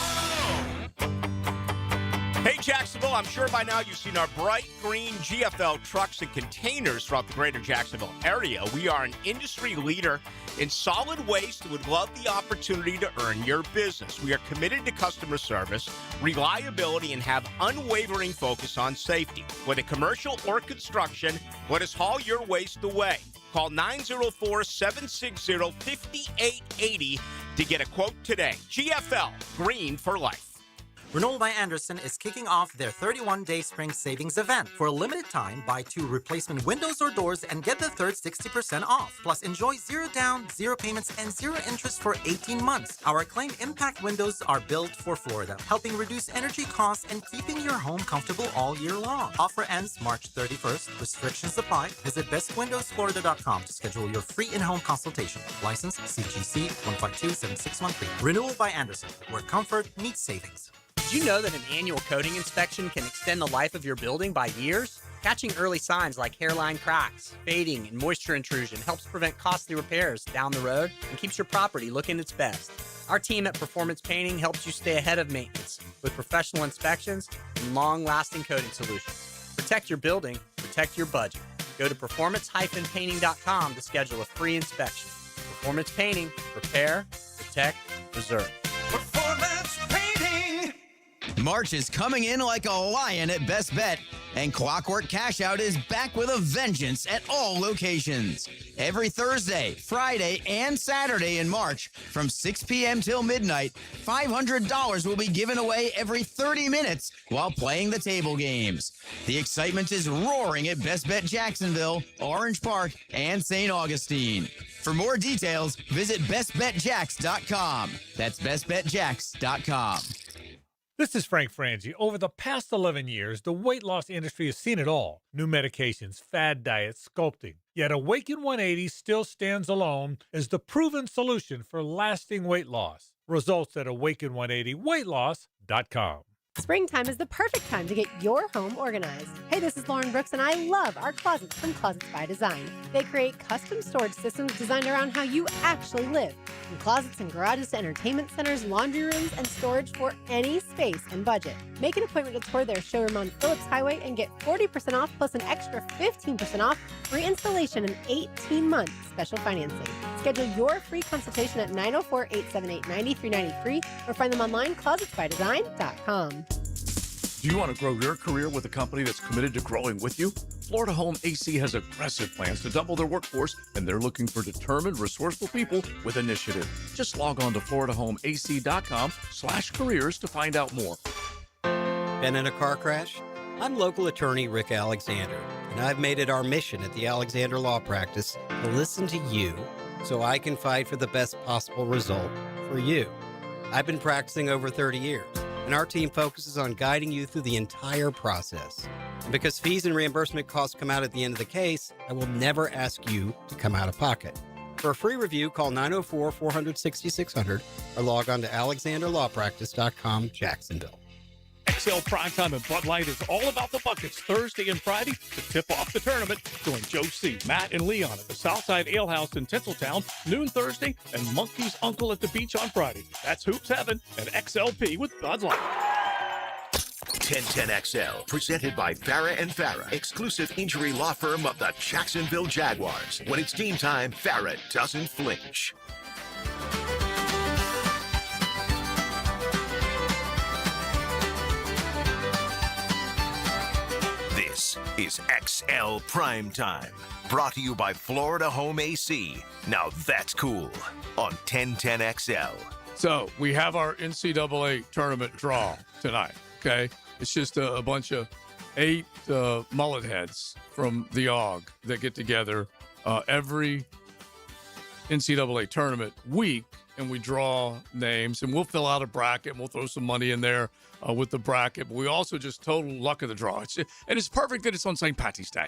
Speaker 18: Hey, Jacksonville, I'm sure by now you've seen our bright green GFL trucks and containers throughout the greater Jacksonville area. We are an industry leader in solid waste and would love the opportunity to earn your business. We are committed to customer service, reliability, and have unwavering focus on safety. Whether commercial or construction, let us haul your waste away. Call 904-760-5880 to get a quote today. GFL, green for life.
Speaker 19: Renewal by Andersen is kicking off their 31-day spring savings event. For a limited time, buy 2 replacement windows or doors and get the third 60% off. Plus, enjoy 0 down, 0 payments, and 0 interest for 18 months. Our acclaimed impact windows are built for Florida, helping reduce energy costs and keeping your home comfortable all year long. Offer ends March 31st. Restrictions apply. Visit bestwindowsflorida.com to schedule your free in-home consultation. License CGC 1527613. Renewal by Andersen, where comfort meets savings.
Speaker 15: Did you know that an annual coating inspection can extend the life of your building by years? Catching early signs like hairline cracks, fading, and moisture intrusion helps prevent costly repairs down the road and keeps your property looking its best. Our team at Performance Painting helps you stay ahead of maintenance with professional inspections and long-lasting coating solutions. Protect your building, protect your budget. Go to performance-painting.com to schedule a free inspection. Performance Painting, repair, protect, preserve.
Speaker 7: Performance Painting.
Speaker 20: March is coming in like a lion at Best Bet, and Clockwork Cash Out is back with a vengeance at all locations. Every Thursday, Friday, and Saturday in March, from 6 p.m. till midnight, $500 will be given away every 30 minutes while playing the table games. The excitement is roaring at Best Bet Jacksonville, Orange Park, and St. Augustine. For more details, visit bestbetjacks.com. That's bestbetjacks.com.
Speaker 21: This is Frank Frangie. Over the past 11 years, the weight loss industry has seen it all. New medications, fad diets, sculpting. Yet Awaken 180 still stands alone as the proven solution for lasting weight loss. Results at awaken180weightloss.com.
Speaker 22: Springtime is the perfect time to get your home organized. Hey, this is Lauren Brooks, and I love our closets from Closets by Design. They create custom storage systems designed around how you actually live. From closets and garages to entertainment centers, laundry rooms, and storage for any space and budget. Make an appointment to tour their showroom on Phillips Highway and get 40% off plus an extra 15% off free installation and 18 months special financing. Schedule your free consultation at 904-878-9393 or find them online, closetsbydesign.com.
Speaker 2: Do you want to grow your career with a company that's committed to growing with you? Florida Home AC has aggressive plans to double their workforce, and they're looking for determined, resourceful people with initiative. Just log on to floridahomeac.com/careers to find out more.
Speaker 23: Been in a car crash? I'm local attorney Rick Alexander, and I've made it our mission at the Alexander Law Practice to listen to you so I can fight for the best possible result for you. I've been practicing over 30 years, and our team focuses on guiding you through the entire process. And because fees and reimbursement costs come out at the end of the case, I will never ask you to come out of pocket. For a free review, call 904-400-6600 or log on to alexanderlawpractice.com, Jacksonville.
Speaker 10: XL Primetime and Bud Light is all about the buckets Thursday and Friday to tip off the tournament. Join Joe C., Matt, and Leon at the Southside Ale House in Tinseltown, noon Thursday, and Monkey's Uncle at the beach on Friday. That's Hoops Heaven and XLP with Bud Light.
Speaker 1: 1010XL, presented by Farah and Farah, exclusive injury law firm of the Jacksonville Jaguars. When it's game time, Farah doesn't flinch. This is XL Primetime, brought to you by Florida Home AC. Now that's cool on 1010XL.
Speaker 2: So we have our NCAA tournament draw tonight, okay? It's just a bunch of 8 mullet heads from the AUG that get together every NCAA tournament week, and we draw names, and we'll fill out a bracket, and we'll throw some money in there with the bracket. But we also just total luck of the draw. And it's perfect that it's on St. Patty's Day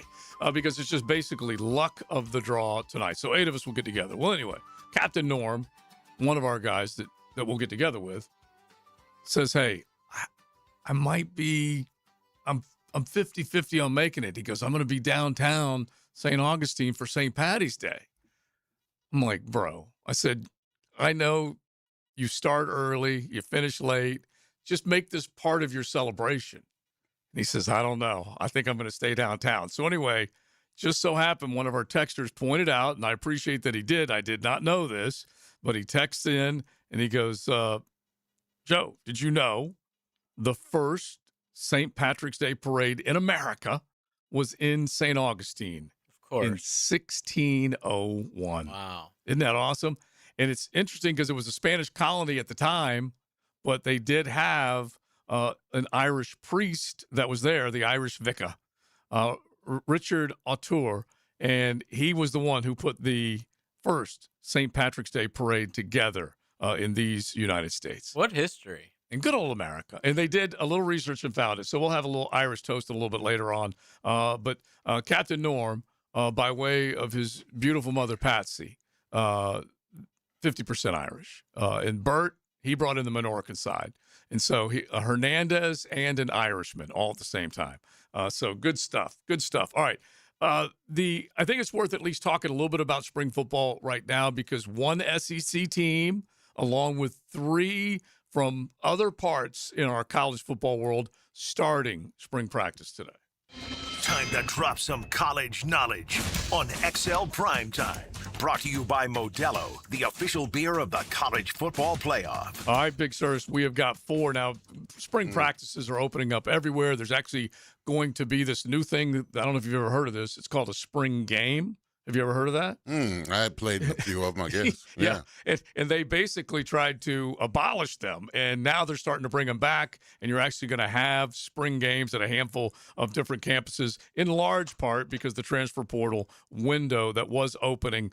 Speaker 2: because it's just basically luck of the draw tonight. So 8 of us will get together. Well, anyway, Captain Norm, one of our guys that we'll get together with, says, hey, I might be, I'm 50-50 on making it. He goes, I'm going to be downtown St. Augustine for St. Patty's Day. I'm like, bro, I said, I know you start early, you finish late. Just make this part of your celebration. And he says, I don't know. I think I'm going to stay downtown. So anyway, just so happened one of our texters pointed out, and I appreciate that he did. I did not know this, but he texts in and he goes, Joe, did you know the first St. Patrick's Day parade in America was in St. Augustine?
Speaker 3: Of course.
Speaker 2: In 1601.
Speaker 3: Wow.
Speaker 2: Isn't that awesome? And it's interesting because it was a Spanish colony at the time, but they did have an Irish priest that was there, the Irish vicar, Richard O'Toole, and he was the one who put the first St. Patrick's Day parade together in these United States.
Speaker 3: What history?
Speaker 2: In good old America. And they did a little research and found it. So we'll have a little Irish toast a little bit later on. But Captain Norm, by way of his beautiful mother, Patsy, 50% Irish. And Bert, he brought in the Menorcan side. And so Hernandez and an Irishman all at the same time. So good stuff. Good stuff. All right. I think it's worth at least talking a little bit about spring football right now because one SEC team, along with 3 from other parts in our college football world, starting spring practice today.
Speaker 1: Time to drop some college knowledge on XL Primetime. Brought to you by Modelo, the official beer of the College Football Playoff.
Speaker 2: All right, Big Sirs, we have got 4 now. Spring practices are opening up everywhere. There's actually going to be this new thing. I don't know if you've ever heard of this. It's called a spring game. Have you ever heard of that?
Speaker 4: I played a few of them, I guess.
Speaker 2: Yeah. And they basically tried to abolish them, and now they're starting to bring them back, and you're actually going to have spring games at a handful of different campuses, in large part because the transfer portal window that was opening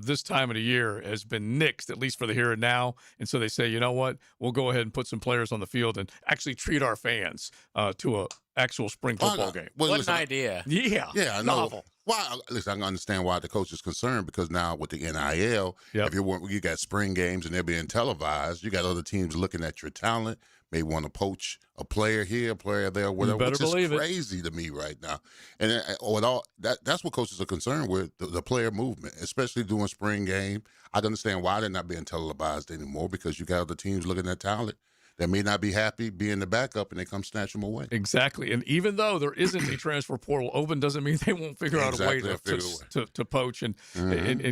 Speaker 2: this time of the year has been nixed, at least for the here and now. And so they say, you know what, we'll go ahead and put some players on the field and actually treat our fans to a actual spring football game.
Speaker 3: Well, what an idea.
Speaker 2: Yeah.
Speaker 4: Yeah, I know.
Speaker 2: Novel.
Speaker 4: Why? Listen, I can understand why the coach is concerned because now with the NIL, if you got spring games and they're being televised, you got other teams looking at your talent, may want to poach a player here, a player there, whatever, which is crazy to me right now. And that's what coaches are concerned with, the player movement, especially during spring game. I can understand why they're not being televised anymore because you got other teams looking at talent that may not be happy being the backup, and they come snatch them away.
Speaker 2: Exactly. And even though there isn't a transfer portal open, doesn't mean they won't figure out a way to poach and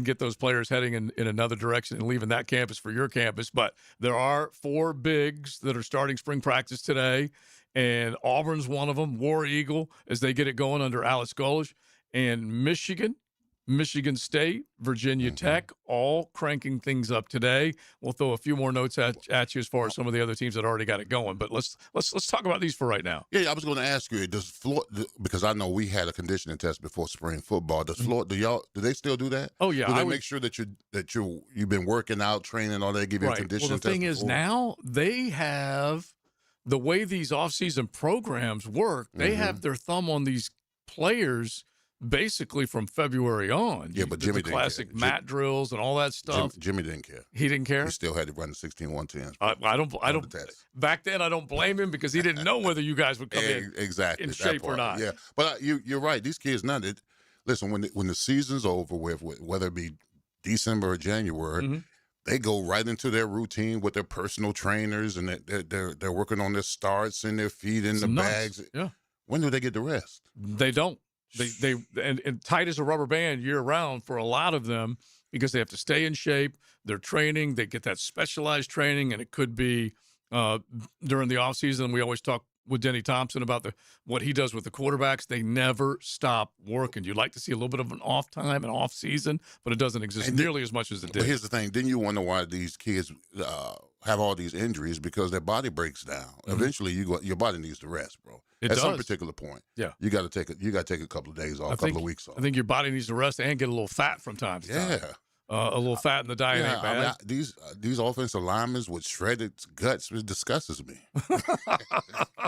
Speaker 2: get those players heading in another direction and leaving that campus for your campus. But there are 4 bigs that are starting spring practice today, and Auburn's one of them, War Eagle, as they get it going under Alex Golesh, and Michigan State, Virginia Tech, all cranking things up today. We'll throw a few more notes at you as far as some of the other teams that already got it going. But let's talk about these for right now.
Speaker 4: Yeah, I was going to ask you, does Florida, because I know we had a conditioning test before spring football. Does Florida, do they still do that?
Speaker 2: Oh yeah,
Speaker 4: do they make sure that you've been working out, training, all that, give you a conditioning test?
Speaker 2: Well, the thing is now they have the way these off-season programs work. They have their thumb on these players basically from February on.
Speaker 4: Yeah, but Jimmy
Speaker 2: the classic mat drills and all that stuff.
Speaker 4: Jimmy didn't care.
Speaker 2: He didn't care.
Speaker 4: He still had to run the 16-110.
Speaker 2: I don't. Back then, I don't blame him because he didn't know whether you guys would come in in shape or not.
Speaker 4: Yeah, but you're right. These kids now. Listen, when the season's over, with whether it be December or January. They go right into their routine with their personal trainers, and they're working on their starts and their feet in the bags.
Speaker 2: Yeah.
Speaker 4: When do they get the rest?
Speaker 2: They don't. They tight as a rubber band year round for a lot of them because they have to stay in shape. They're training. They get that specialized training, and it could be during the offseason. We always talk with Denny Thompson about what he does with the quarterbacks. They never stop working. You'd like to see a little bit of an off time and off season, but it doesn't exist nearly as much as it did.
Speaker 4: But here's the thing. Then you wonder why these kids have all these injuries because their body breaks down. Eventually, your body needs to rest, bro. At some particular point, you got to take a couple of days off, a couple of weeks off.
Speaker 2: I think your body needs to rest and get a little fat from time to time. A little fat in the diet ain't bad.
Speaker 4: I mean, these offensive linemen with shredded guts, it disgusts me.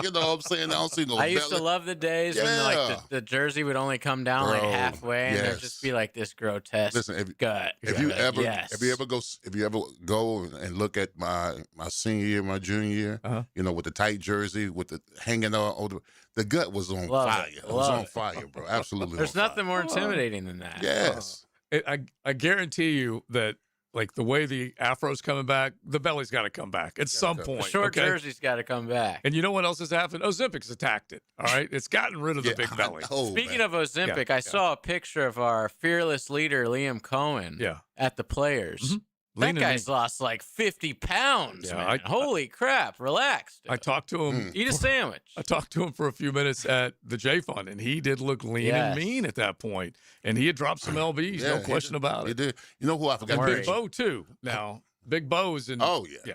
Speaker 4: You know what I'm saying? I don't see no
Speaker 3: I used to love the days when the jersey would only come down like halfway and there'd just be like this grotesque gut.
Speaker 4: If you ever go and look at my senior year, my junior year, you know, with the tight jersey, with the hanging on, the gut was on fire. It was on fire, bro. Absolutely.
Speaker 3: There's nothing more intimidating than that.
Speaker 4: Yes.
Speaker 2: I guarantee you that, like, the way the afro's coming back, the belly's got to come back at some point.
Speaker 3: The short jersey's got to come back.
Speaker 2: And you know what else has happened? Ozempic's attacked it, all right? It's gotten rid of the big belly.
Speaker 3: Speaking of Ozempic, I saw a picture of our fearless leader, Liam Cohen, at the Players. That guy's lost like 50 pounds, man. Holy crap. Relax.
Speaker 2: I talked to him.
Speaker 3: Eat a sandwich.
Speaker 2: I talked to him for a few minutes at the J Fund, and he did look lean and mean at that point. And he had dropped some LBs, no question about it.
Speaker 4: He did. You know who I forgot?
Speaker 2: And Big Bo, too. Now, Big Bo's in.
Speaker 4: Oh, yeah.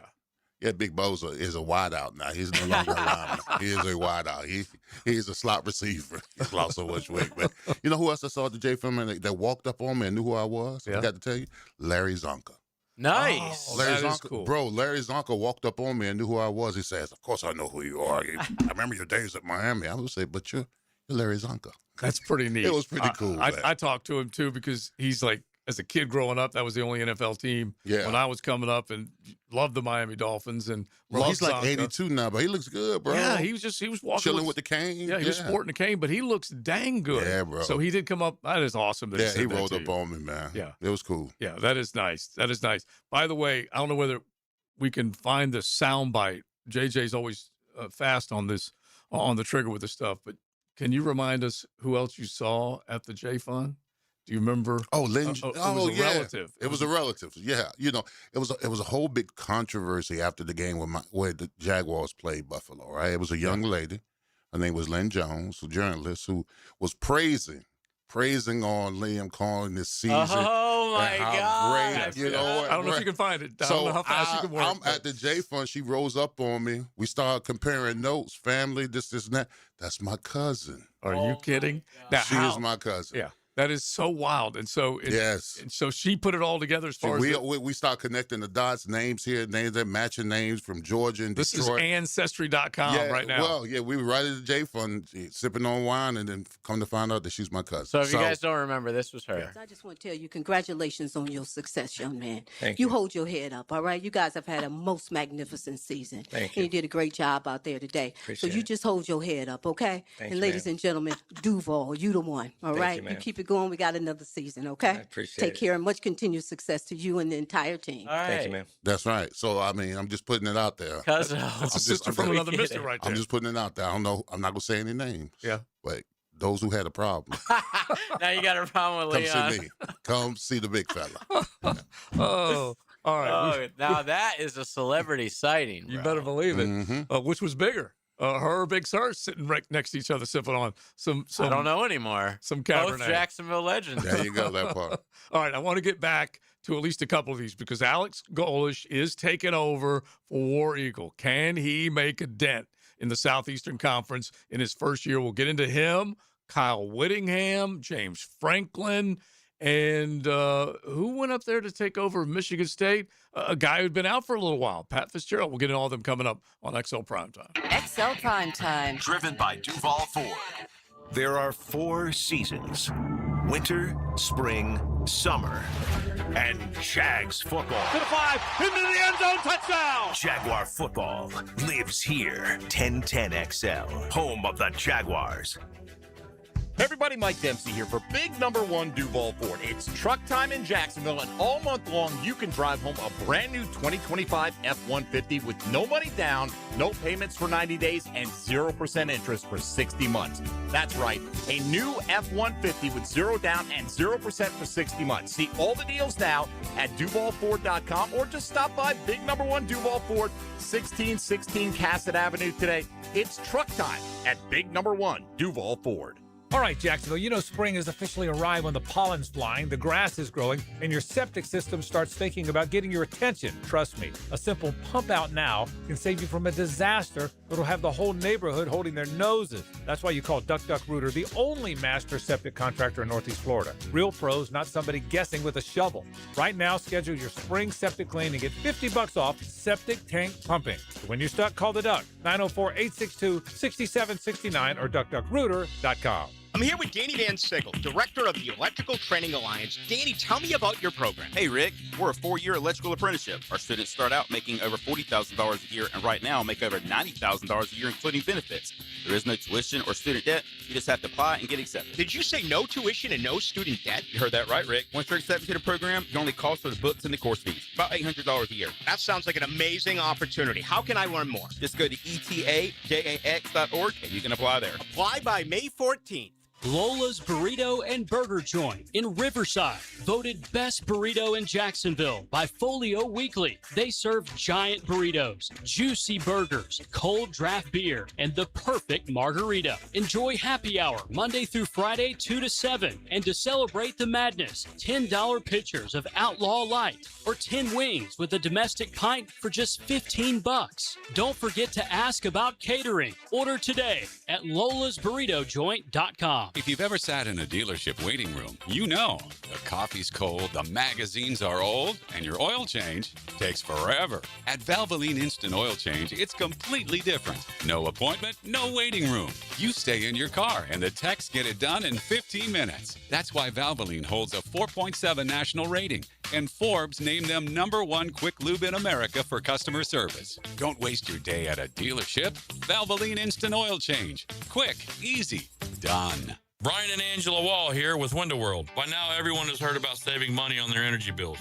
Speaker 4: Yeah, Big Boza is a wideout now. He's no longer a lineman. He is a wideout. He's a slot receiver. He's lost so much weight. But you know who else I saw at the J Film that walked up on me and knew who I was?
Speaker 2: Yeah.
Speaker 4: I got to tell you, Larry Zonka.
Speaker 3: Nice.
Speaker 2: Oh,
Speaker 4: Larry
Speaker 2: that is
Speaker 4: Zonka,
Speaker 2: cool.
Speaker 4: bro. Larry Zonka walked up on me and knew who I was. He says, "Of course I know who you are. I remember your days at Miami." I would say, "But you're Larry Zonka."
Speaker 2: That's pretty neat.
Speaker 4: It was pretty cool.
Speaker 2: I talked to him too because he's like, as a kid growing up, that was the only NFL team when I was coming up, and loved the Miami Dolphins. And
Speaker 4: Bro,
Speaker 2: loved
Speaker 4: he's like
Speaker 2: Zonka.
Speaker 4: 82 now, but he looks good, bro.
Speaker 2: Yeah, he was walking
Speaker 4: chilling with the cane.
Speaker 2: Yeah, he was sporting the cane, but he looks dang good.
Speaker 4: Yeah, bro.
Speaker 2: So he did come up. That is awesome. That
Speaker 4: Yeah,
Speaker 2: said
Speaker 4: he
Speaker 2: that
Speaker 4: rolled
Speaker 2: to
Speaker 4: up
Speaker 2: you.
Speaker 4: on me, man.
Speaker 2: Yeah,
Speaker 4: it was cool.
Speaker 2: Yeah, that is nice. That is nice. By the way, I don't know whether we can find the sound bite. JJ's always fast on this, on the trigger with this stuff. But can you remind us who else you saw at the J Fun? Do you remember?
Speaker 4: Oh, Lynn.
Speaker 2: It was a
Speaker 4: yeah.
Speaker 2: relative.
Speaker 4: It was a relative. Yeah, you know, it was a whole big controversy after the game where the Jaguars played Buffalo. Right? It was a young lady. Her name was Lynn Jones, a journalist who was praising on Liam Cohen this season.
Speaker 3: Oh my
Speaker 4: and how
Speaker 3: God!
Speaker 4: Great, you know what?
Speaker 2: I don't know if you can find it. I don't know how fast you can work.
Speaker 4: I'm at the J Fund. She rose up on me. We started comparing notes, family, this, and that. That's my cousin.
Speaker 2: Are you kidding? Now,
Speaker 4: She is my cousin.
Speaker 2: Yeah. That is so wild. And so
Speaker 4: Yes.
Speaker 2: And so she put it all together as far as
Speaker 4: we start connecting the dots, names here, names that matching names from Georgia and
Speaker 2: this
Speaker 4: Detroit.
Speaker 2: is Ancestry.com right now.
Speaker 4: Well, yeah, we were right at the J Fund sipping on wine and then come to find out that she's my cousin.
Speaker 3: So if you guys don't remember, this was her.
Speaker 5: I just want to tell you, congratulations on your success, young man.
Speaker 3: Thank
Speaker 5: you. Hold your head up, all right? You guys have had a most magnificent season.
Speaker 3: Thank
Speaker 5: And you did a great job out there today.
Speaker 3: Appreciate
Speaker 5: so you
Speaker 3: it.
Speaker 5: just hold your head up, okay?
Speaker 3: Thank
Speaker 5: and
Speaker 3: you,
Speaker 5: ladies
Speaker 3: ma'am.
Speaker 5: and gentlemen, Duval, you the one, all
Speaker 3: Thank
Speaker 5: right?
Speaker 3: you, ma'am.
Speaker 5: keep it going. We got another season, okay?
Speaker 3: I appreciate
Speaker 5: Take
Speaker 3: it.
Speaker 5: care and much continued success to you and the entire team.
Speaker 3: All right.
Speaker 4: Thank you, ma'am. That's right. So I mean, I'm just putting it out there.
Speaker 3: Cousin.
Speaker 2: That's a sister from another mister right there.
Speaker 4: I'm just putting it out there. I don't know. I'm not gonna say any names.
Speaker 2: Yeah.
Speaker 4: But those who had a problem,
Speaker 3: Now you got a problem with
Speaker 4: come
Speaker 3: Leon.
Speaker 4: see me. Come see the big fella.
Speaker 2: Oh, all right.
Speaker 3: Oh, now that is a celebrity sighting.
Speaker 2: You
Speaker 3: bro.
Speaker 2: better believe it.
Speaker 4: Mm-hmm.
Speaker 2: Which was bigger? Her or Big Sur sitting right next to each other, sipping on some
Speaker 3: I don't know anymore.
Speaker 2: Some
Speaker 3: Both
Speaker 2: Cabernet.
Speaker 3: Jacksonville legends.
Speaker 4: There you go. That part.
Speaker 2: All right, I want to get back to at least a couple of these because Alex Golesh is taking over for War Eagle. Can he make a dent in the Southeastern Conference in his first year? We'll get into him, Kyle Whittingham, James Franklin, and who went up there to take over Michigan State? A guy who'd been out for a little while, Pat Fitzgerald. We'll get into all of them coming up on XL Primetime.
Speaker 1: XL Primetime. Driven by Duval Ford. There are 4 seasons: winter, spring, summer, and Jags football.
Speaker 10: To the 5, into the end zone, touchdown!
Speaker 1: Jaguar football lives here. 1010XL, home of the Jaguars.
Speaker 6: Hey everybody, Mike Dempsey here for big number 1 Duval Ford. It's truck time in Jacksonville, and all month long you can drive home a brand new 2025 F-150 with no money down, no payments for 90 days, and 0% interest for 60 months. That's right, a new F-150 with 0 down and 0% for 60 months. See all the deals now at DuvalFord.com or just stop by big number 1 Duval Ford, 1616 Cassett Avenue today. It's truck time at big number 1 Duval Ford.
Speaker 21: All right, Jacksonville, you know spring has officially arrived when the pollen's flying, the grass is growing, and your septic system starts thinking about getting your attention. Trust me, a simple pump out now can save you from a disaster that'll have the whole neighborhood holding their noses. That's why you call Duck Rooter the only master septic contractor in Northeast Florida. Real pros, not somebody guessing with a shovel. Right now, schedule your spring septic clean and get $50 off septic tank pumping. So when you're stuck, call the Duck, 904-862-6769 or duckduckrooter.com.
Speaker 18: I'm here with Danny Van Sickle, director of the Electrical Training Alliance. Danny, tell me about your program.
Speaker 8: Hey, Rick. We're a 4-year electrical apprenticeship. Our students start out making over $40,000 a year, and right now make over $90,000 a year, including benefits. There is no tuition or student debt. You just have to apply and get accepted.
Speaker 18: Did you say no tuition and no student debt?
Speaker 8: You heard that right, Rick. Once you're accepted to the program, you only cost for the books and the course fees. About $800 a year.
Speaker 18: That sounds like an amazing opportunity. How can I learn more?
Speaker 8: Just go to etajax.org, and you can apply there.
Speaker 18: Apply by May 14th.
Speaker 9: Lola's Burrito and Burger Joint in Riverside, voted best burrito in Jacksonville by Folio Weekly. They serve giant burritos, juicy burgers, cold draft beer, and the perfect margarita. Enjoy happy hour Monday through Friday 2 to 7. And to celebrate the madness, $10 pitchers of Outlaw Light or 10 wings with a domestic pint for just $15. Don't forget to ask about catering. Order today at lolasburritojoint.com.
Speaker 12: If you've ever sat in a dealership waiting room, you know the coffee's cold, the magazines are old, and your oil change takes forever. At Valvoline Instant Oil Change, it's completely different. No appointment, no waiting room. You stay in your car, and the techs get it done in 15 minutes. That's why Valvoline holds a 4.7 national rating, and Forbes named them #1 quick lube in America for customer service. Don't waste your day at a dealership. Valvoline Instant Oil Change. Quick, easy, done.
Speaker 14: Brian and Angela Wall here with Window World. By now, everyone has heard about saving money on their energy bills.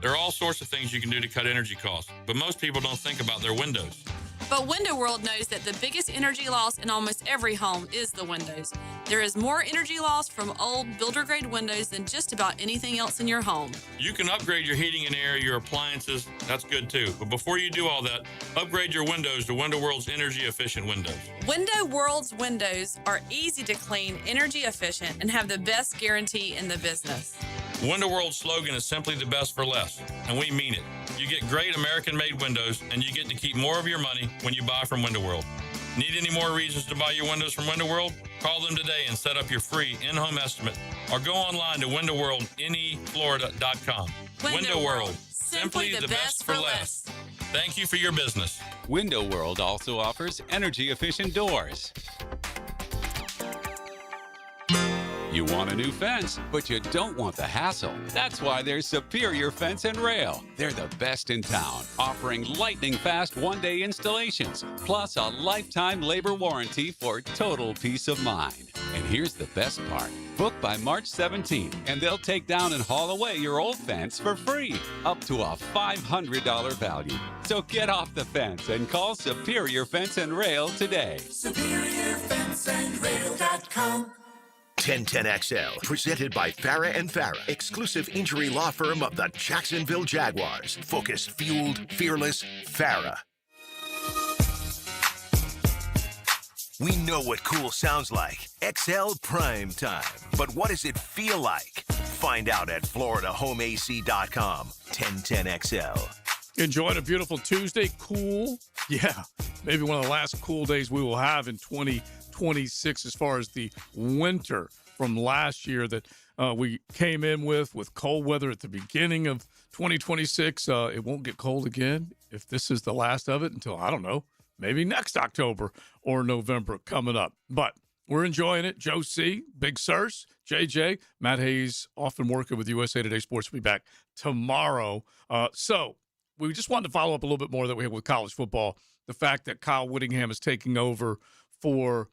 Speaker 14: There are all sorts of things you can do to cut energy costs, but most people don't think about their windows.
Speaker 24: But Window World knows that the biggest energy loss in almost every home is the windows. There is more energy loss from old builder-grade windows than just about anything else in your home.
Speaker 14: You can upgrade your heating and air, your appliances. That's good too. But before you do all that, upgrade your windows to Window World's energy-efficient windows.
Speaker 24: Window World's windows are easy to clean, energy efficient, and have the best guarantee in the business.
Speaker 14: Window World's slogan is simply the best for less, and we mean it. You get great American-made windows, and you get to keep more of your money when you buy from Window World. Need any more reasons to buy your windows from Window World? Call them today and set up your free in-home estimate, or go online to windowworldneflorida.com.
Speaker 24: Window World, simply the best for less.
Speaker 14: Thank you for your business.
Speaker 12: Window World also offers energy-efficient doors. You want a new fence, but you don't want the hassle. That's why there's Superior Fence and Rail. They're the best in town, offering lightning-fast one-day installations, plus a lifetime labor warranty for total peace of mind. And here's the best part. Book by March 17th, and they'll take down and haul away your old fence for free, up to a $500 value. So get off the fence and call Superior Fence and Rail today.
Speaker 1: SuperiorFenceandRail.com. 1010XL, presented by Farah and Farah, exclusive injury law firm of the Jacksonville Jaguars. Focused, fueled, fearless, Farah. We know what cool sounds like. XL Primetime. But what does it feel like? Find out at FloridaHomeAC.com. 1010XL.
Speaker 2: Enjoying a beautiful Tuesday. Cool. Yeah. Maybe one of the last cool days we will have in 2026 as far as the winter from last year that we came in with cold weather at the beginning of 2026. It won't get cold again if this is the last of it until, I don't know, maybe next October or November coming up. But we're enjoying it. Joe C., Big Sirs, JJ, Matt Hayes, often working with USA Today Sports, will be back tomorrow. So we just wanted to follow up a little bit more that we have with college football. The fact that Kyle Whittingham is taking over for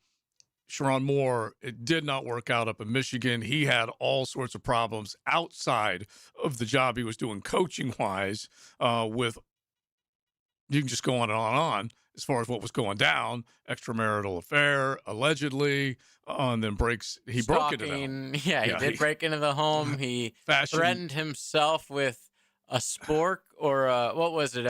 Speaker 2: Sharon Moore, it did not work out up in Michigan. He had all sorts of problems outside of the job he was doing coaching-wise with – you can just go on and on as far as what was going down, extramarital affair, allegedly, and then he broke into them.
Speaker 3: Yeah, he did break into the home. He threatened himself with a spork or what was it?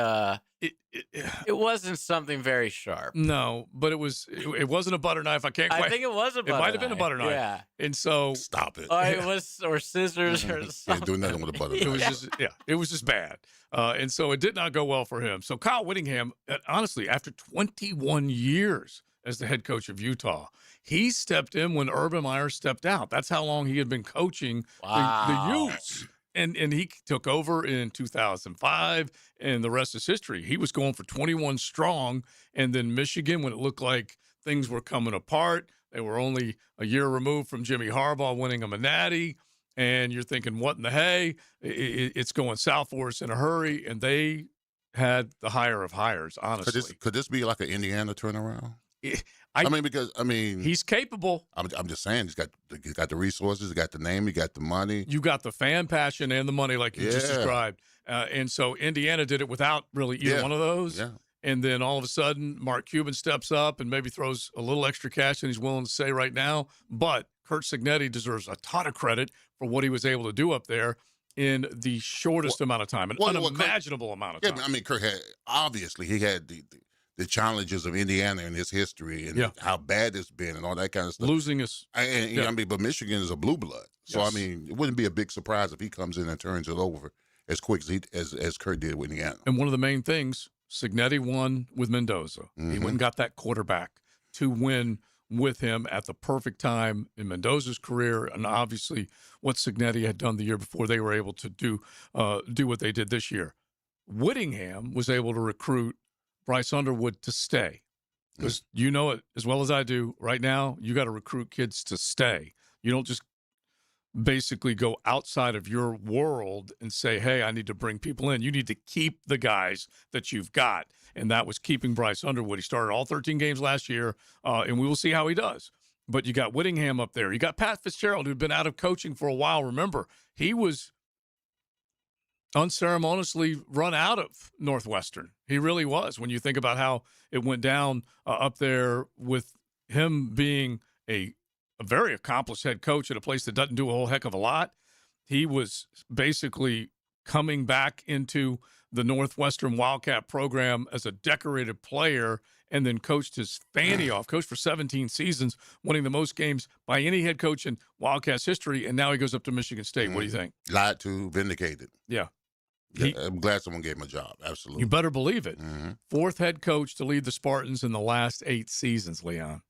Speaker 3: It wasn't something very sharp.
Speaker 2: No, but it wasn't a butter knife. I think
Speaker 3: it was a butter knife.
Speaker 2: It might have been a butter knife.
Speaker 3: Yeah.
Speaker 2: And so
Speaker 4: stop it.
Speaker 3: It was or scissors or something.
Speaker 4: Can't do nothing with a butter knife.
Speaker 2: It was just bad. And so it did not go well for him. So Kyle Whittingham, honestly, after 21 years as the head coach of Utah, he stepped in when Urban Meyer stepped out. That's how long he had been coaching the Utes. And he took over in 2005, and the rest is history. He was going for 21 strong, and then Michigan, when it looked like things were coming apart, they were only a year removed from Jimmy Harbaugh winning them a natty, and you're thinking, what in the hay? It's going south for us in a hurry, and they had the higher of hires, honestly.
Speaker 4: Could this be like an Indiana turnaround?
Speaker 2: He's capable.
Speaker 4: I'm just saying, he's got the resources, he's got the name, he got the money.
Speaker 2: You got the fan passion and the money, like you just described. And so Indiana did it without really either one of those.
Speaker 4: Yeah.
Speaker 2: And then all of a sudden, Mark Cuban steps up and maybe throws a little extra cash than he's willing to say right now. But Curt Cignetti deserves a ton of credit for what he was able to do up there in the shortest amount of time, an unimaginable amount of time.
Speaker 4: Yeah, I mean, Kurt had he had the challenges of Indiana in his history and how bad it's been and all that kind of stuff.
Speaker 2: Losing us.
Speaker 4: I mean, but Michigan is a blue blood. So,
Speaker 2: Yes.
Speaker 4: I mean, it wouldn't be a big surprise if he comes in and turns it over as quick as Kurt did with Indiana.
Speaker 2: And one of the main things, Cignetti won with Mendoza.
Speaker 4: Mm-hmm.
Speaker 2: He went and got that quarterback to win with him at the perfect time in Mendoza's career, and obviously what Cignetti had done the year before, they were able to do what they did this year. Whittingham was able to recruit Bryce Underwood to stay, because you know it as well as I do. Right now, you got to recruit kids to stay. You don't just basically go outside of your world and say, hey, I need to bring people in. You need to keep the guys that you've got. And that was keeping Bryce Underwood. He started all 13 games last year, and we will see how he does. But you got Whittingham up there. You got Pat Fitzgerald, who'd been out of coaching for a while. Remember, he was unceremoniously run out of Northwestern. He really was, when you think about how it went down up there with him being a very accomplished head coach at a place that doesn't do a whole heck of a lot. He was basically coming back into the Northwestern Wildcat program as a decorated player, and then coached his fanny off, coached for 17 seasons, winning the most games by any head coach in Wildcats history, and now he goes up to Michigan State. What do you think?
Speaker 4: Lied to, vindicated.
Speaker 2: Yeah.
Speaker 4: I'm glad someone gave him a job. Absolutely.
Speaker 2: You better believe it. Fourth head coach to lead the Spartans in the last 8 seasons, Leon.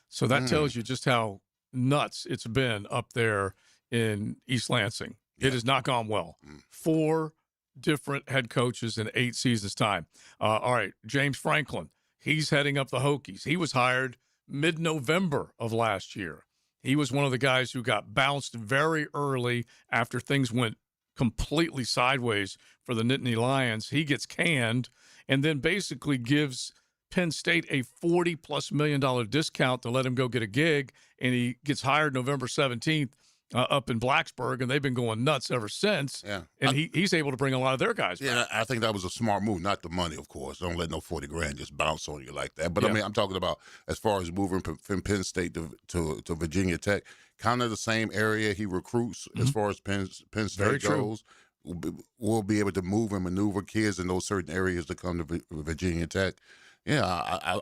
Speaker 2: So that tells you just how nuts it's been up there in East Lansing. It has not gone well. 4 different head coaches in 8 seasons' time. All right, James Franklin, he's heading up the Hokies. He was hired mid-November of last year. He was one of the guys who got bounced very early after things went completely sideways for the Nittany Lions. He gets canned and then basically gives Penn State a $40+ million discount to let him go get a gig, and he gets hired November 17th up in Blacksburg, and they've been going nuts ever since.
Speaker 4: Yeah.
Speaker 2: And he's able to bring a lot of their guys back.
Speaker 4: Yeah, I think that was a smart move, not the money, of course. Don't let no 40 grand just bounce on you like that. But I mean, I'm talking about as far as moving from Penn State to Virginia Tech, kind of the same area he recruits as far as Penn State goes. We'll be able to move and maneuver kids in those certain areas to come to Virginia Tech. Yeah,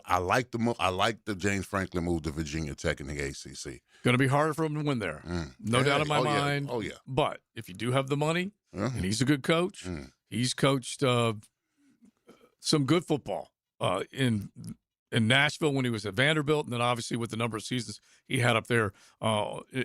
Speaker 4: I like the move. I like the James Franklin move to Virginia Tech in the ACC.
Speaker 2: Going to be harder for him to win there. No doubt in my mind.
Speaker 4: Oh, yeah.
Speaker 2: But if you do have the money, and he's a good coach, he's coached some good football in Nashville when he was at Vanderbilt, and then obviously with the number of seasons he had up there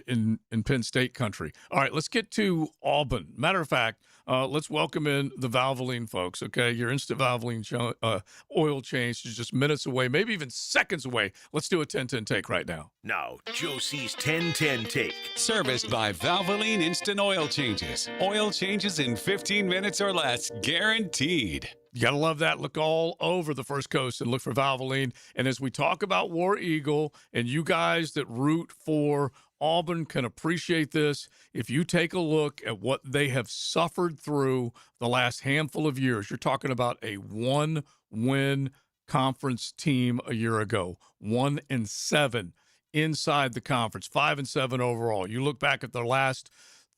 Speaker 2: in Penn State country. All right, let's get to Auburn. Matter of fact, let's welcome in the Valvoline folks, okay? Your instant Valvoline oil change is just minutes away, maybe even seconds away. Let's do a 10-10 take right now.
Speaker 1: Now, Joe C's 10-10 take.
Speaker 12: Serviced by Valvoline Instant Oil Changes. Oil changes in 15 minutes or less, guaranteed.
Speaker 2: You got to love that. Look all over the First Coast and look for Valvoline. And as we talk about War Eagle, and you guys that root for Auburn can appreciate this, if you take a look at what they have suffered through the last handful of years, you're talking about a 1-win conference team a year ago, 1-7 inside the conference, 5-7 overall. You look back at their last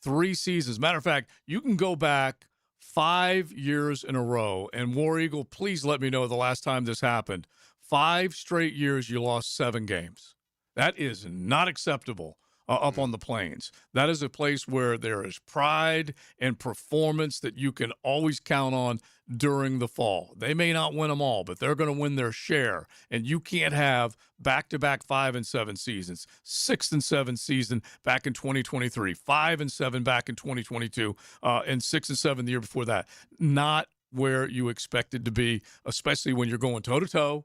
Speaker 2: 3 seasons. Matter of fact, you can go back 5 years in a row. And War Eagle, please let me know the last time this happened. 5 straight years you lost 7 games. That is not acceptable up on the Plains. That is a place where there is pride and performance that you can always count on during the fall. They may not win them all, but they're going to win their share. And you can't have back-to-back 5-7 seasons, 6-7 season back in 2023, 5-7 back in 2022, and 6-7 the year before that. Not where you expected to be, especially when you're going toe-to-toe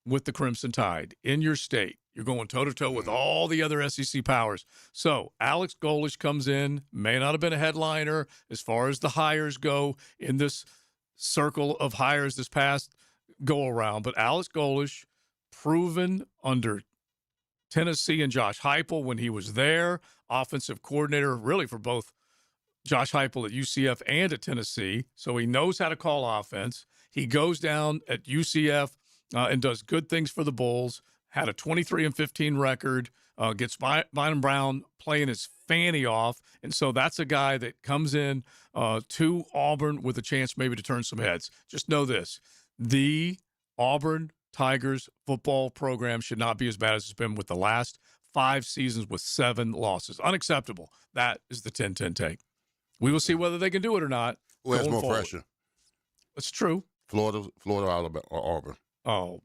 Speaker 2: with the Crimson Tide in your state. You're going toe-to-toe with all the other SEC powers. So Alex Golish comes in, may not have been a headliner as far as the hires go in this circle of hires this past go-around, but Alex Golish, proven under Tennessee and Josh Heupel when he was there, offensive coordinator really for both Josh Heupel at UCF and at Tennessee, so he knows how to call offense. He goes down at UCF and does good things for the Bulls. had a 23-15 record, gets Bynum Brown playing his fanny off. And so that's a guy that comes in to Auburn with a chance maybe to turn some heads. Just know this. The Auburn Tigers football program should not be as bad as it's been with the last 5 seasons with 7 losses. Unacceptable. That is the 10-10 take. We will see whether they can do it or not.
Speaker 4: Well, there's more pressure.
Speaker 2: That's true.
Speaker 4: Florida, Alabama, or Auburn.
Speaker 2: Oh,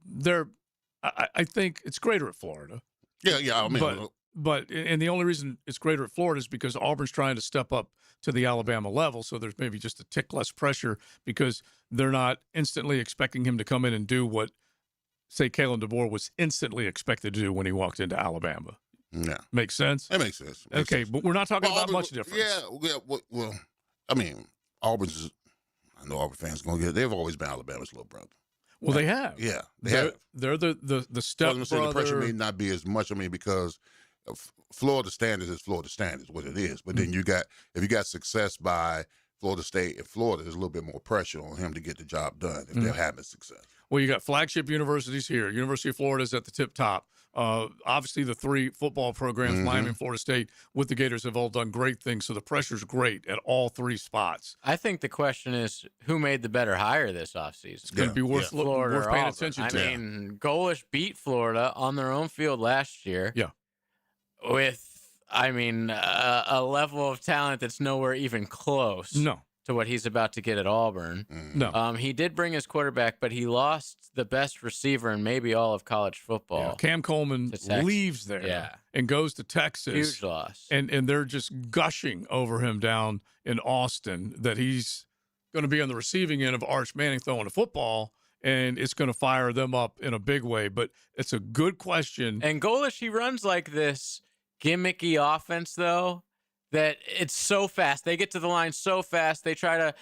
Speaker 2: I think it's greater at Florida.
Speaker 4: Yeah. I mean,
Speaker 2: but the only reason it's greater at Florida is because Auburn's trying to step up to the Alabama level, so there's maybe just a tick less pressure because they're not instantly expecting him to come in and do what, say, Kalen DeBoer was instantly expected to do when he walked into Alabama.
Speaker 4: Yeah.
Speaker 2: Makes sense?
Speaker 4: That makes sense.
Speaker 2: Okay, but we're not talking about much difference.
Speaker 4: Yeah, well, I mean, Auburn's, I know Auburn fans going to get it. They've always been Alabama's little brother.
Speaker 2: Well, they have.
Speaker 4: Yeah,
Speaker 2: they're the step brother.
Speaker 4: The pressure may not be as much. I mean, because Florida standards is Florida standards, what it is. But then if you got success by Florida State and Florida, there's a little bit more pressure on him to get the job done if they're having success.
Speaker 2: Well, you got flagship universities here. University of Florida is at the tip top. Obviously, the 3 football programs, Miami and Florida State, with the Gators have all done great things. So the pressure's great at all 3 spots.
Speaker 3: I think the question is who made the better hire this offseason.
Speaker 2: It's going to be worth paying attention to.
Speaker 3: I mean, Golish beat Florida on their own field last year.
Speaker 2: Yeah.
Speaker 3: With, a level of talent that's nowhere even close.
Speaker 2: No.
Speaker 3: To what he's about to get at Auburn.
Speaker 2: No.
Speaker 3: He did bring his quarterback, but he lost the best receiver in maybe all of college football.
Speaker 2: Yeah. Cam Coleman leaves there and goes to Texas.
Speaker 3: Huge loss.
Speaker 2: And they're just gushing over him down in Austin that he's going to be on the receiving end of Arch Manning throwing a football, and it's going to fire them up in a big way. But it's a good question.
Speaker 3: And Golish, he runs like this gimmicky offense, though, that it's so fast. They get to the line so fast. They try to,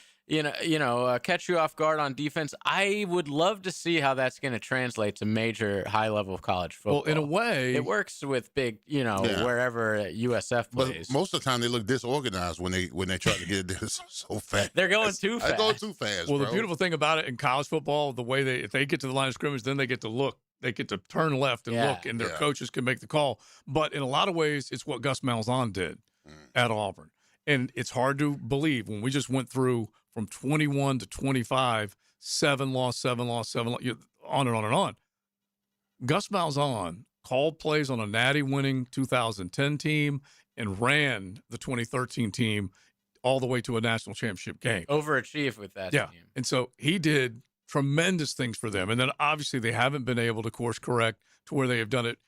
Speaker 3: catch you off guard on defense. I would love to see how that's going to translate to major high-level college football.
Speaker 2: Well, in a way,
Speaker 3: it works with big, wherever USF plays.
Speaker 4: But most of the time, they look disorganized when they try to get there so fast.
Speaker 3: They're going too fast.
Speaker 4: They're going too fast.
Speaker 2: Well,
Speaker 4: bro.
Speaker 2: The beautiful thing about it in college football, the way if they get to the line of scrimmage, then they get to look. They get to turn left and look, and their coaches can make the call. But in a lot of ways, it's what Gus Malzahn did at Auburn. And it's hard to believe when we just went through from 21 to 25, 7 loss, on and on and on. Gus Malzahn called plays on a Natty-winning 2010 team and ran the 2013 team all the way to a national championship game.
Speaker 3: Overachieved with that team.
Speaker 2: And so he did tremendous things for them. And then obviously they haven't been able to course correct to where they have done it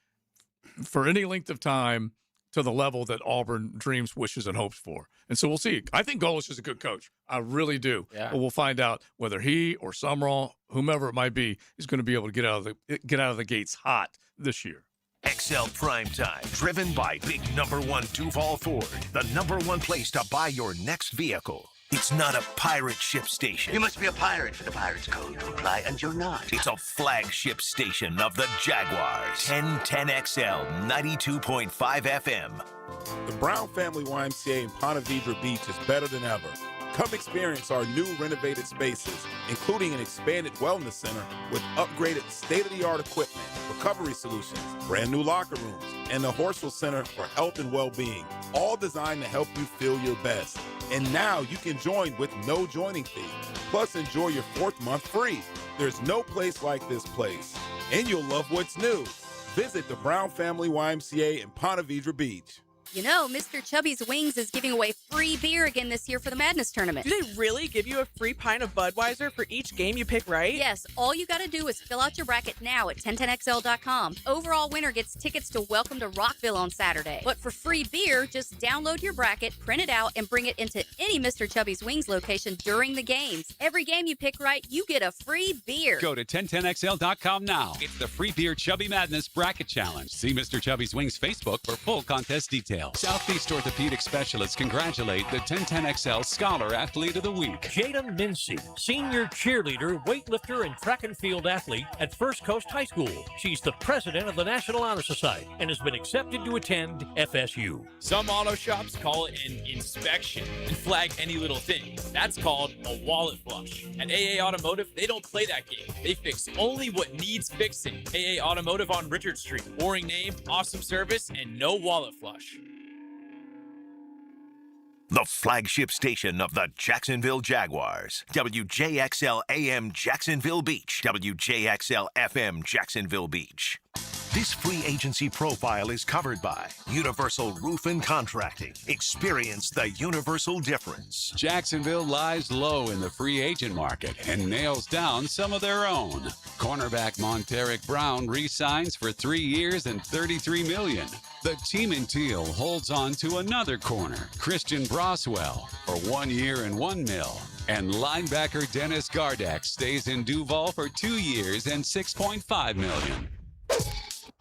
Speaker 2: for any length of time to the level that Auburn dreams, wishes, and hopes for. And so we'll see. I think Golish is a good coach. I really do.
Speaker 3: Yeah.
Speaker 2: But we'll find out whether he or Sumrall, whomever it might be, is going to be able to get out of the gates hot this year.
Speaker 1: XL Primetime, driven by big #1 Duval Ford, the #1 place to buy your next vehicle. It's not a pirate ship station.
Speaker 11: You must be a pirate for the Pirates Code to apply, and you're not.
Speaker 1: It's a flagship station of the Jaguars. 1010XL 92.5 FM.
Speaker 13: The Brown Family YMCA in Ponte Vedra Beach is better than ever. Come experience our new renovated spaces, including an expanded wellness center with upgraded state-of-the-art equipment, recovery solutions, brand new locker rooms, and the Horsell Center for Health and Well-Being, all designed to help you feel your best. And now you can join with no joining fee. Plus, enjoy your 4th month free. There's no place like this place. And you'll love what's new. Visit the Brown Family YMCA in Ponte Vedra Beach.
Speaker 16: You know, Mr. Chubby's Wings is giving away free beer again this year for the Madness Tournament.
Speaker 17: Do they really give you a free pint of Budweiser for each game you pick right?
Speaker 16: Yes, all you gotta do is fill out your bracket now at 1010XL.com. Overall winner gets tickets to Welcome to Rockville on Saturday. But for free beer, just download your bracket, print it out, and bring it into any Mr. Chubby's Wings location during the games. Every game you pick right, you get a free beer.
Speaker 12: Go to 1010XL.com now. It's the free beer Chubby Madness Bracket Challenge. See Mr. Chubby's Wings Facebook for full contest details. details. Southeast Orthopedic Specialists congratulate the 1010XL Scholar Athlete of the Week.
Speaker 7: Jada Mincy, senior cheerleader, weightlifter, and track and field athlete at First Coast High School. She's the president of the National Honor Society and has been accepted to attend FSU.
Speaker 15: Some auto shops call it an inspection and flag any little thing. That's called a wallet flush. At AA Automotive, they don't play that game. They fix only what needs fixing. AA Automotive on Richard Street. Boring name, awesome service, and no wallet flush.
Speaker 1: The flagship station of the Jacksonville Jaguars. WJXL AM Jacksonville Beach. WJXL FM Jacksonville Beach. This free agency profile is covered by Universal Roof and Contracting. Experience the universal difference.
Speaker 12: Jacksonville lies low in the free agent market and nails down some of their own. Cornerback Monteric Brown re-signs for 3 years and $33 million. The team in teal holds on to another corner, Christian Broswell, for 1 year and $1 million. And linebacker Dennis Gardeck stays in Duval for 2 years and $6.5 million.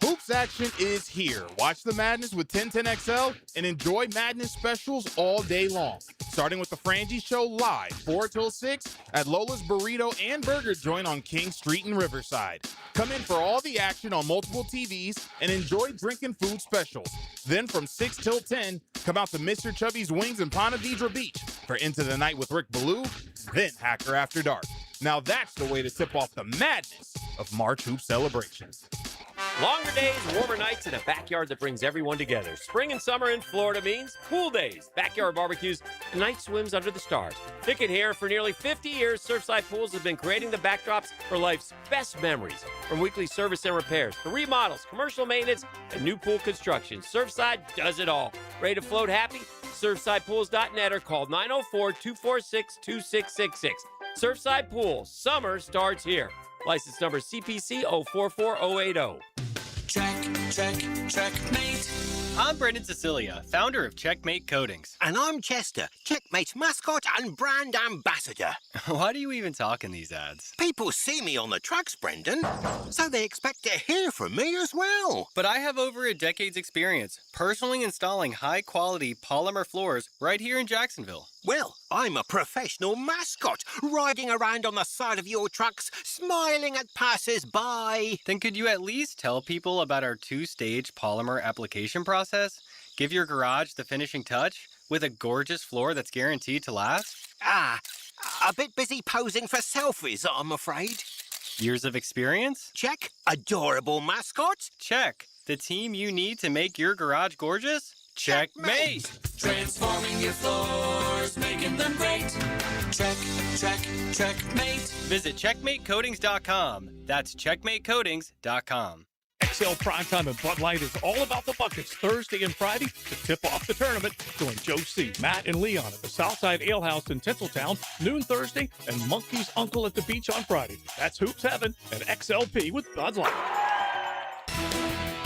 Speaker 6: Hoops action is here. Watch the madness with 1010XL and enjoy madness specials all day long. Starting with the Frangie Show live 4 till 6 at Lola's Burrito and Burger Joint on King Street in Riverside. Come in for all the action on multiple TVs and enjoy drink and food specials. Then from 6 till 10, come out to Mr. Chubby's Wings in Ponte Vedra Beach for Into the Night with Rick Ballou, then Hacker After Dark. Now that's the way to tip off the madness of March Hoop celebrations.
Speaker 19: Longer days, warmer nights, and a backyard that brings everyone together. Spring and summer in Florida means pool days, backyard barbecues, and night swims under the stars. Pick it here. For nearly 50 years, Surfside Pools have been creating the backdrops for life's best memories. From weekly service and repairs to remodels, commercial maintenance, and new pool construction, Surfside does it all. Ready to float happy? SurfsidePools.net or call 904-246-2666. Surfside Pools. Summer starts here. License number CPC 044080.
Speaker 20: Checkmate. I'm Brendan Cecilia, founder of Checkmate Coatings.
Speaker 11: And I'm Chester, Checkmate's mascot and brand ambassador.
Speaker 20: Why do you even talk in these ads?
Speaker 11: People see me on the trucks, Brendan, so they expect to hear from me as well.
Speaker 20: But I have over a decade's experience personally installing high-quality polymer floors right here in Jacksonville.
Speaker 11: Well, I'm a professional mascot, riding around on the side of your trucks, smiling at passers-by.
Speaker 20: Then could you at least tell people about our 2-stage polymer application process? Give your garage the finishing touch with a gorgeous floor that's guaranteed to last?
Speaker 11: A bit busy posing for selfies, I'm afraid.
Speaker 20: Years of experience?
Speaker 11: Check. Adorable mascot?
Speaker 20: Check. The team you need to make your garage gorgeous? Checkmate! Transforming your floors, making them great. Checkmate. Visit checkmatecoatings.com. That's checkmatecoatings.com.
Speaker 10: XL Primetime and Bud Light is all about the buckets Thursday and Friday to tip off the tournament. Join Joe C., Matt, and Leon at the Southside Ale House in Tinseltown, noon Thursday, and Monkey's Uncle at the beach on Friday. That's Hoops Heaven and XLP with Bud Light.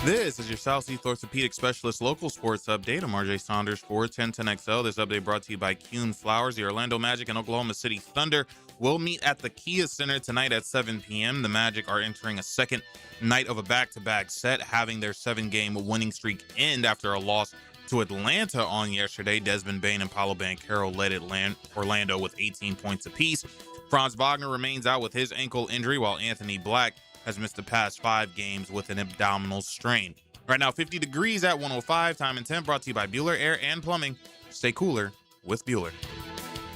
Speaker 25: This is your Southeast Orthopedic Specialist local sports update. I'm RJ Saunders for 1010XL. This update brought to you by Kuhn Flowers. The Orlando Magic and Oklahoma City Thunder will meet at the Kia Center tonight at 7 p.m. The Magic are entering a second night of a back-to-back set, having their 7-game winning streak end after a loss to Atlanta on yesterday. Desmond Bain and Paolo Banchero led Orlando with 18 points apiece. Franz Wagner remains out with his ankle injury, while Anthony Black has missed the past 5 games with an abdominal strain. Right now, 50 degrees at 105. Time and temp brought to you by Bueller Air and Plumbing. Stay cooler with Bueller.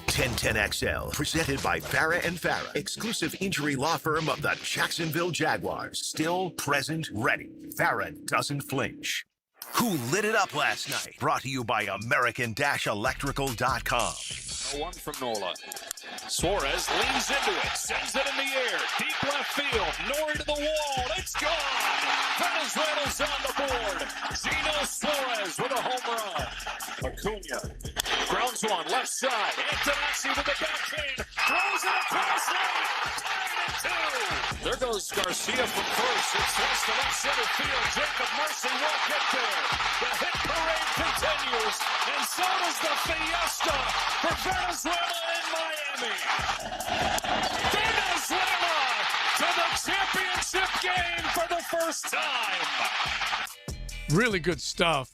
Speaker 1: 1010XL, presented by Farah and Farah, exclusive injury law firm of the Jacksonville Jaguars. Still present, ready. Farah doesn't flinch. Who lit it up last night? Brought to you by American-Electrical.com.
Speaker 26: No one from Nola. Suarez leans into it, sends it in the air, deep left field, Nori to the wall, it's gone! Venezuela's on the board. Zeno Suarez with a home run. Acuna grounds one, left side, Antonacci with the backhand, throws it across lane, 9-2. There goes Garcia from first, it's sliced to left center field, Jacob Mercy won't get there. The hit parade continues, and so does the fiesta for Venezuela in Miami. Venezuela to the championship game for the first time.
Speaker 2: Really good stuff.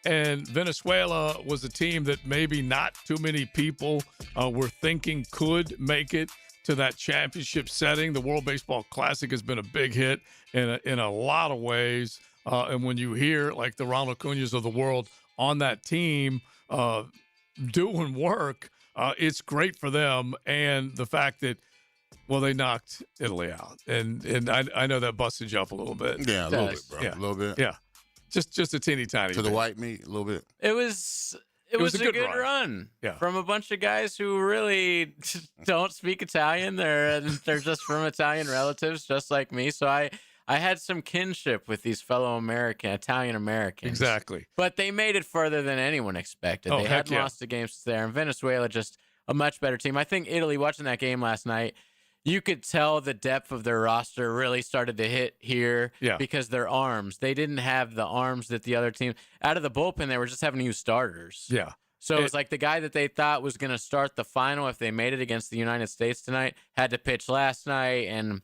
Speaker 2: And Venezuela was a team that maybe not too many people were thinking could make it to that championship setting. The World Baseball Classic has been a big hit in a lot of ways. And when you hear like the Ronald Acuñas of the world on that team doing work, it's great for them. And the fact that, well, they knocked Italy out. And I know that busted you up a little bit.
Speaker 4: Yeah, a little bit, bro.
Speaker 2: Yeah.
Speaker 4: A little bit.
Speaker 2: Yeah. Just a teeny tiny
Speaker 4: to the
Speaker 2: bit.
Speaker 4: white meat, a little bit.
Speaker 3: It was a good run from a bunch of guys who really don't speak Italian. They're just from Italian relatives, just like me. So I had some kinship with these fellow Italian Americans.
Speaker 2: Exactly.
Speaker 3: But they made it further than anyone expected.
Speaker 2: Oh,
Speaker 3: they
Speaker 2: heck
Speaker 3: hadn't lost the games there, and Venezuela just a much better team. I think Italy, watching that game last night, you could tell the depth of their roster really started to hit here because their arms. They didn't have the arms that the other team. Out of the bullpen, they were just having to use starters.
Speaker 2: Yeah.
Speaker 3: So it's like the guy that they thought was going to start the final if they made it against the United States tonight had to pitch last night, and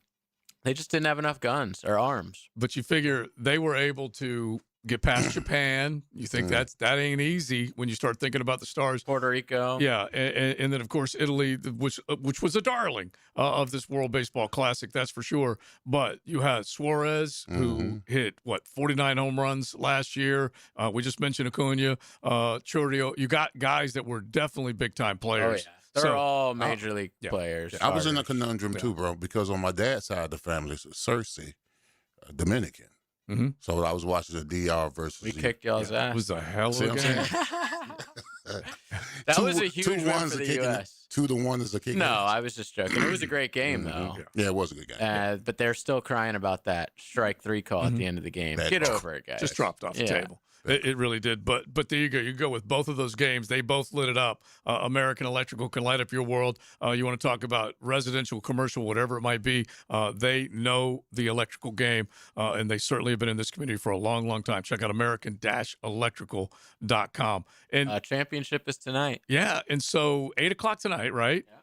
Speaker 3: they just didn't have enough guns or arms.
Speaker 2: But you figure they were able to get past Japan. You think that ain't easy when you start thinking about the stars.
Speaker 3: Puerto Rico.
Speaker 2: Yeah, and then, of course, Italy, which was a darling of this World Baseball Classic, that's for sure. But you had Suarez, who hit, 49 home runs last year. We just mentioned Acuña, Chorrio. You got guys that were definitely big-time players.
Speaker 3: Oh, yeah. They're all major league players.
Speaker 4: I was in a conundrum, too, bro, because on my dad's side of the family, Cersei, Dominican.
Speaker 2: Mm-hmm.
Speaker 4: So I was watching the DR versus.
Speaker 3: We kicked y'all's ass.
Speaker 2: It was a hell of a game.
Speaker 3: That was a huge win for the U.S.
Speaker 4: 2-1 is a kick.
Speaker 3: No, I was just joking. It was a great game, though.
Speaker 4: Yeah, it was a good game.
Speaker 3: But they're still crying about that strike 3 call at the end of the game. Get over it, guys.
Speaker 2: Just dropped off the table. It really did. But there you go. You go with both of those games. They both lit it up. American Electrical can light up your world. You want to talk about residential, commercial, whatever it might be. They know the electrical game, and they certainly have been in this community for a long, long time. Check out American-electrical.com. And
Speaker 3: championship is tonight.
Speaker 2: Yeah, and so 8 o'clock tonight, right? Yeah.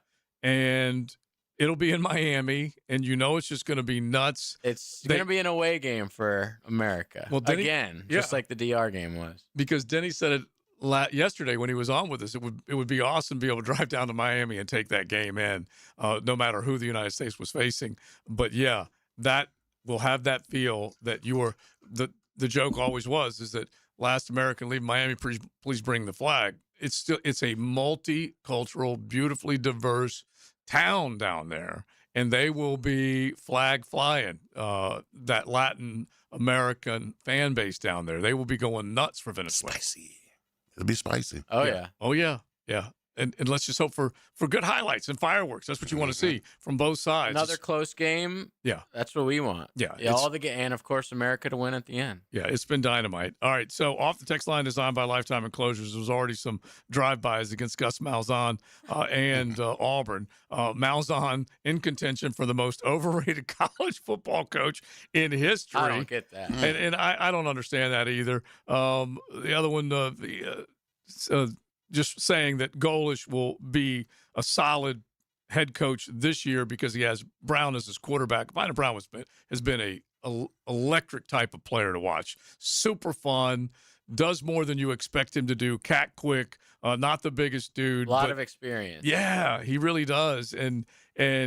Speaker 2: And it'll be in Miami, and it's just going to be nuts.
Speaker 3: It's going to be an away game for America. Well, Denny, just like the DR game was.
Speaker 2: Because Denny said it yesterday when he was on with us. It would be awesome to be able to drive down to Miami and take that game in, no matter who the United States was facing. But, yeah, that will have that feel that you were – the joke always is that last American leave Miami, please bring the flag. It's a multicultural, beautifully diverse town down there, and they will be flag flying that Latin American fan base down there. They will be going nuts for Venezuela.
Speaker 4: Spicy. It'll be spicy.
Speaker 3: Oh yeah.
Speaker 2: Oh yeah. And let's just hope for good highlights and fireworks. That's what you want to see from both sides.
Speaker 3: Another close game.
Speaker 2: Yeah.
Speaker 3: That's what we want.
Speaker 2: Yeah.
Speaker 3: And of course America to win at the end.
Speaker 2: Yeah, it's been dynamite. All right, so off the text line designed by Lifetime Enclosures, there was already some drive-bys against Gus Malzahn and Auburn. Malzahn in contention for the most overrated college football coach in history.
Speaker 3: I don't get that.
Speaker 2: And I don't understand that either. The other one, just saying that Golish will be a solid head coach this year because he has Brown as his quarterback. Vina Brown has been a electric type of player to watch. Super fun, does more than you expect him to do. Cat quick, not the biggest dude.
Speaker 3: A lot of experience.
Speaker 2: Yeah, he really does. And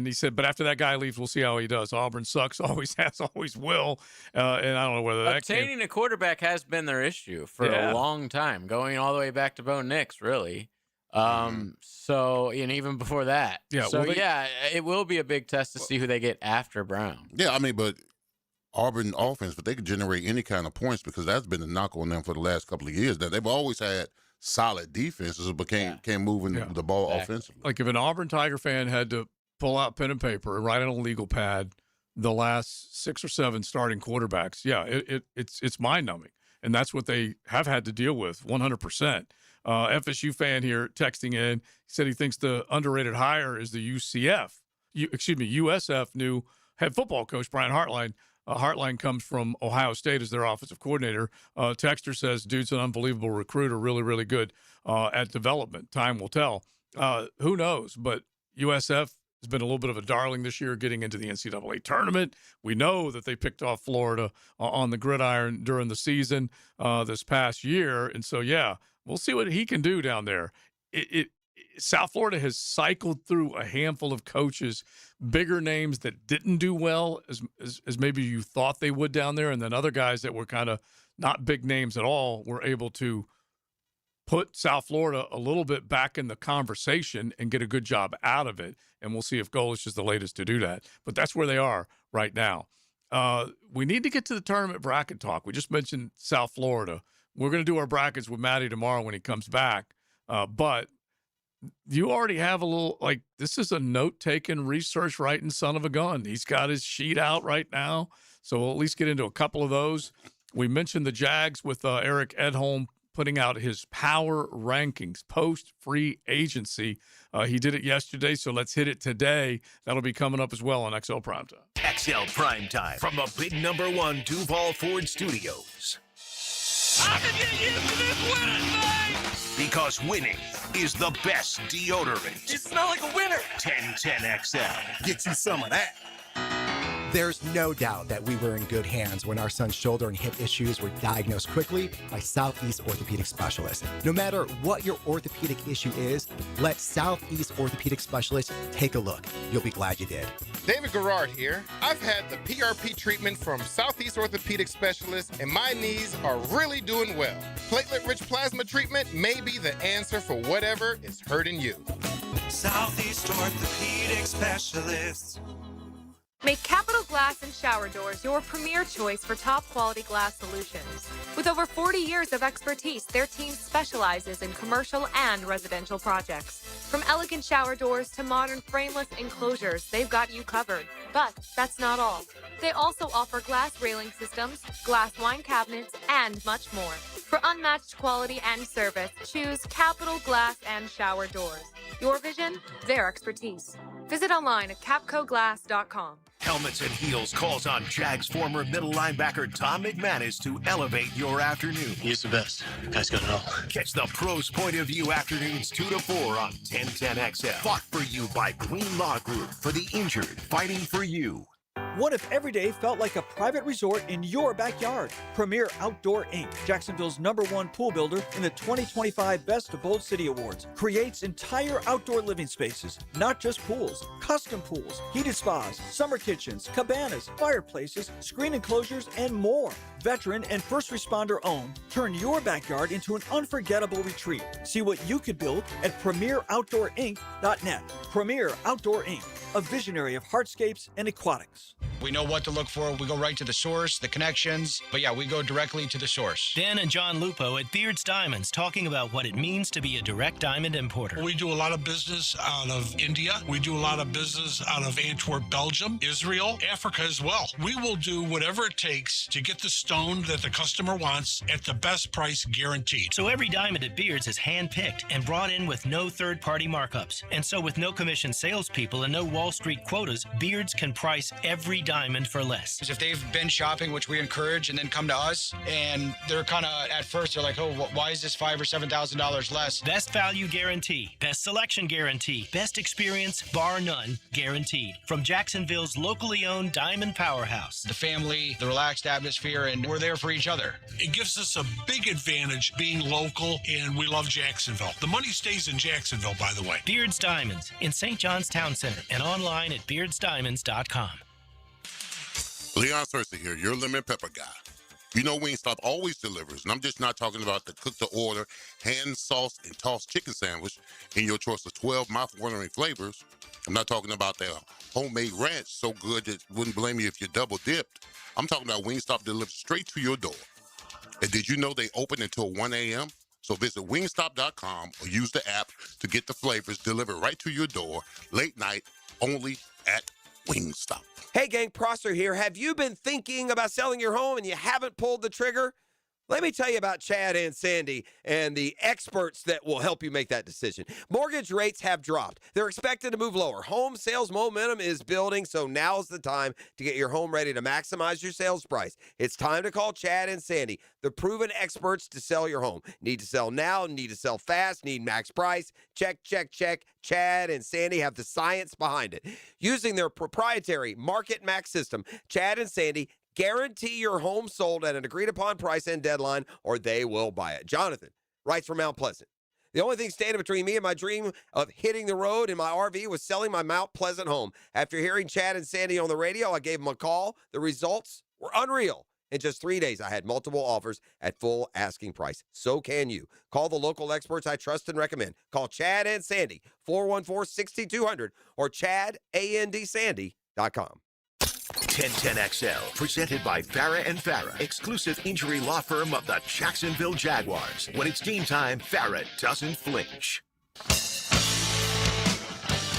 Speaker 2: he said, but after that guy leaves, we'll see how he does. Auburn sucks, always has, always will. And I don't know whether that
Speaker 3: obtaining a quarterback has been their issue for a long time, going all the way back to Bo Nix, really. So, and even before that.
Speaker 2: Yeah.
Speaker 3: So, it will be a big test to see who they get after Brown.
Speaker 4: Yeah, I mean, but Auburn offense, but they could generate any kind of points because that's been a knock on them for the last couple of years. That they've always had solid defenses, but can't move the ball offensively.
Speaker 2: Like if an Auburn Tiger fan had to pull out pen and paper and write on a legal pad the last 6 or 7 starting quarterbacks, it's mind-numbing. And that's what they have had to deal with 100%. FSU fan here texting in, he said he thinks the underrated hire is the USF new head football coach, Brian Hartline. Hartline comes from Ohio State as their offensive coordinator. Texter says, dude's an unbelievable recruiter, really, really good at development. Time will tell. Who knows? But USF has been a little bit of a darling this year getting into the NCAA tournament. We know that they picked off Florida on the gridiron during the season this past year. And so, yeah, we'll see what he can do down there. South Florida has cycled through a handful of coaches, bigger names that didn't do well as maybe you thought they would down there, and then other guys that were kind of not big names at all were able to put South Florida a little bit back in the conversation and get a good job out of it. And we'll see if Golesh is the latest to do that. But that's where they are right now. We need to get to the tournament bracket talk. We just mentioned South Florida. We're going to do our brackets with Matty tomorrow when he comes back. But you already have a little, like, this is a note-taking, research-writing son of a gun. He's got his sheet out right now, so we'll at least get into a couple of those. We mentioned the Jags with Eric Edholm putting out his power rankings, post-free agency. He did it yesterday, so let's hit it today. That'll be coming up as well on XL Primetime.
Speaker 1: XL Primetime from the big #1 Duval Ford Studios.
Speaker 26: I can get used to this winning thing!
Speaker 1: Because winning is the best deodorant.
Speaker 11: You smell like a winner.
Speaker 1: 1010XL.
Speaker 11: Get you some of that. There's no doubt that we were in good hands when our son's shoulder and hip issues were diagnosed quickly by Southeast Orthopedic Specialists. No matter what your orthopedic issue is, let Southeast Orthopedic Specialists take a look. You'll be glad you did.
Speaker 5: David Garrard here. I've had the PRP treatment from Southeast Orthopedic Specialists, and my knees are really doing well. Platelet-rich plasma treatment may be the answer for whatever is hurting you.
Speaker 8: Southeast Orthopedic Specialists.
Speaker 18: Make Capital Glass and Shower Doors your premier choice for top-quality glass solutions. With over 40 years of expertise, their team specializes in commercial and residential projects. From elegant shower doors to modern frameless enclosures, they've got you covered. But that's not all. They also offer glass railing systems, glass wine cabinets, and much more. For unmatched quality and service, choose Capital Glass and Shower Doors. Your vision, their expertise. Visit online at capcoglass.com.
Speaker 1: Helmets and Heels calls on Jags former middle linebacker Tom McManus to elevate your afternoon.
Speaker 21: He's the best. Guy's got it all.
Speaker 1: Catch the pros' point of view afternoons 2 to 4 on 1010XL. Fought for you by Green Law Group, for the injured, fighting for you.
Speaker 22: What if every day felt like a private resort in your backyard? Premier Outdoor Inc., Jacksonville's #1 pool builder in the 2025 Best of Bold City Awards, creates entire outdoor living spaces, not just pools, custom pools, heated spas, summer kitchens, cabanas, fireplaces, screen enclosures, and more. Veteran and first responder owned, turn your backyard into an unforgettable retreat. See what you could build at premieroutdoorinc.net. Premier Outdoor Inc., a visionary of hardscapes and aquatics.
Speaker 23: We know what to look for. We go right to the source, the connections. But yeah, we go directly to the source.
Speaker 27: Dan and John Lupo at Beards Diamonds talking about what it means to be a direct diamond importer.
Speaker 28: We do a lot of business out of India. We do a lot of business out of Antwerp, Belgium, Israel, Africa as well. We will do whatever it takes to get the stone that the customer wants at the best price guaranteed.
Speaker 27: So every diamond at Beards is hand-picked and brought in with no third-party markups. And so with no commission salespeople and no Wall Street quotas, Beards can price every diamond for less.
Speaker 23: If they've been shopping, which we encourage, and then come to us, and they're kind of, at first, they're like, oh, why is this $5,000 or $7,000 less?
Speaker 27: Best value guarantee, best selection guarantee, best experience, bar none, guaranteed. From Jacksonville's locally owned Diamond Powerhouse.
Speaker 23: The family, the relaxed atmosphere, and we're there for each other.
Speaker 28: It gives us a big advantage being local, and we love Jacksonville. The money stays in Jacksonville, by the way.
Speaker 27: Beards Diamonds in St. John's Town Center and online at beardsdiamonds.com.
Speaker 4: Leon Cersei here, your lemon pepper guy. You know Wingstop always delivers, and I'm just not talking about the cook-to-order, hand-sauced, and tossed chicken sandwich in your choice of 12 mouth-watering flavors. I'm not talking about their homemade ranch so good that wouldn't blame you if you double-dipped. I'm talking about Wingstop delivers straight to your door. And did you know they open until 1 a.m.? So visit wingstop.com or use the app to get the flavors delivered right to your door, late night, only at Wingstop.
Speaker 11: Hey gang, Prosser here. Have you been thinking about selling your home and you haven't pulled the trigger?
Speaker 7: Let me tell you about Chad and Sandy and the experts that will help you make that decision. Mortgage rates have dropped. They're expected to move lower. Home sales momentum is building, so now's the time to get your home ready to maximize your sales price. It's time to call Chad and Sandy, the proven experts to sell your home. Need to sell now, need to sell fast, need max price. Check, check, check. Chad and Sandy have the science behind it. Using their proprietary Market Max system, Chad and Sandy guarantee your home sold at an agreed-upon price and deadline, or they will buy it. Jonathan writes from Mount Pleasant. The only thing standing between me and my dream of hitting the road in my RV was selling my Mount Pleasant home. After hearing Chad and Sandy on the radio, I gave them a call. The results were unreal. In just 3 days, I had multiple offers at full asking price. So can you. Call the local experts I trust and recommend. Call Chad and Sandy, 414-6200 or chadandsandy.com.
Speaker 1: 1010XL, presented by Farrah and Farrah, exclusive injury law firm of the Jacksonville Jaguars. When it's game time, Farrah doesn't flinch.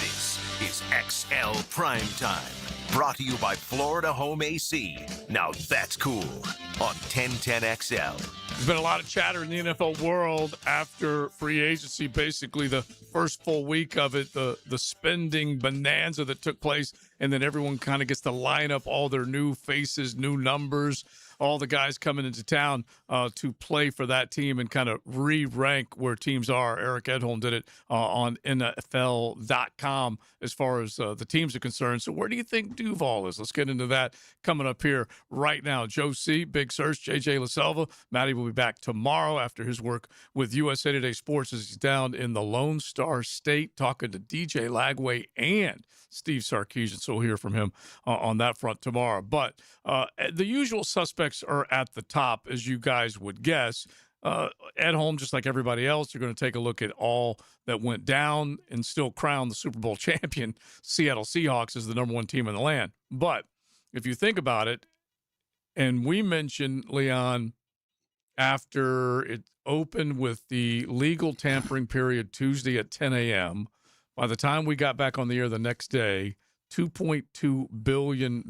Speaker 1: This is XL Primetime, brought to you by Florida Home AC. Now that's cool on 1010XL.
Speaker 2: There's been a lot of chatter in the NFL world after free agency, basically the first full week of it, the spending bonanza that took place, and then everyone kind of gets to line up all their new faces, new numbers, all the guys coming into town to play for that team and kind of re-rank where teams are. Eric Edholm did it on NFL.com as far as the teams are concerned. So where do you think Duval is? Let's get into that coming up here right now. Joe C., Big Search, JJ LaSelva. Matty will be back tomorrow after his work with USA Today Sports as he's down in the Lone Star State talking to DJ Lagway and Steve Sarkisian. So we'll hear from him on that front tomorrow. But the usual suspects are at the top, as you guys would guess. At home, just like everybody else, you're going to take a look at all that went down and still crown the Super Bowl champion Seattle Seahawks as the number one team in the land. But if you think about it, and we mentioned, Leon, after it opened with the legal tampering period Tuesday at 10 a.m., by the time we got back on the air the next day, $2.2 billion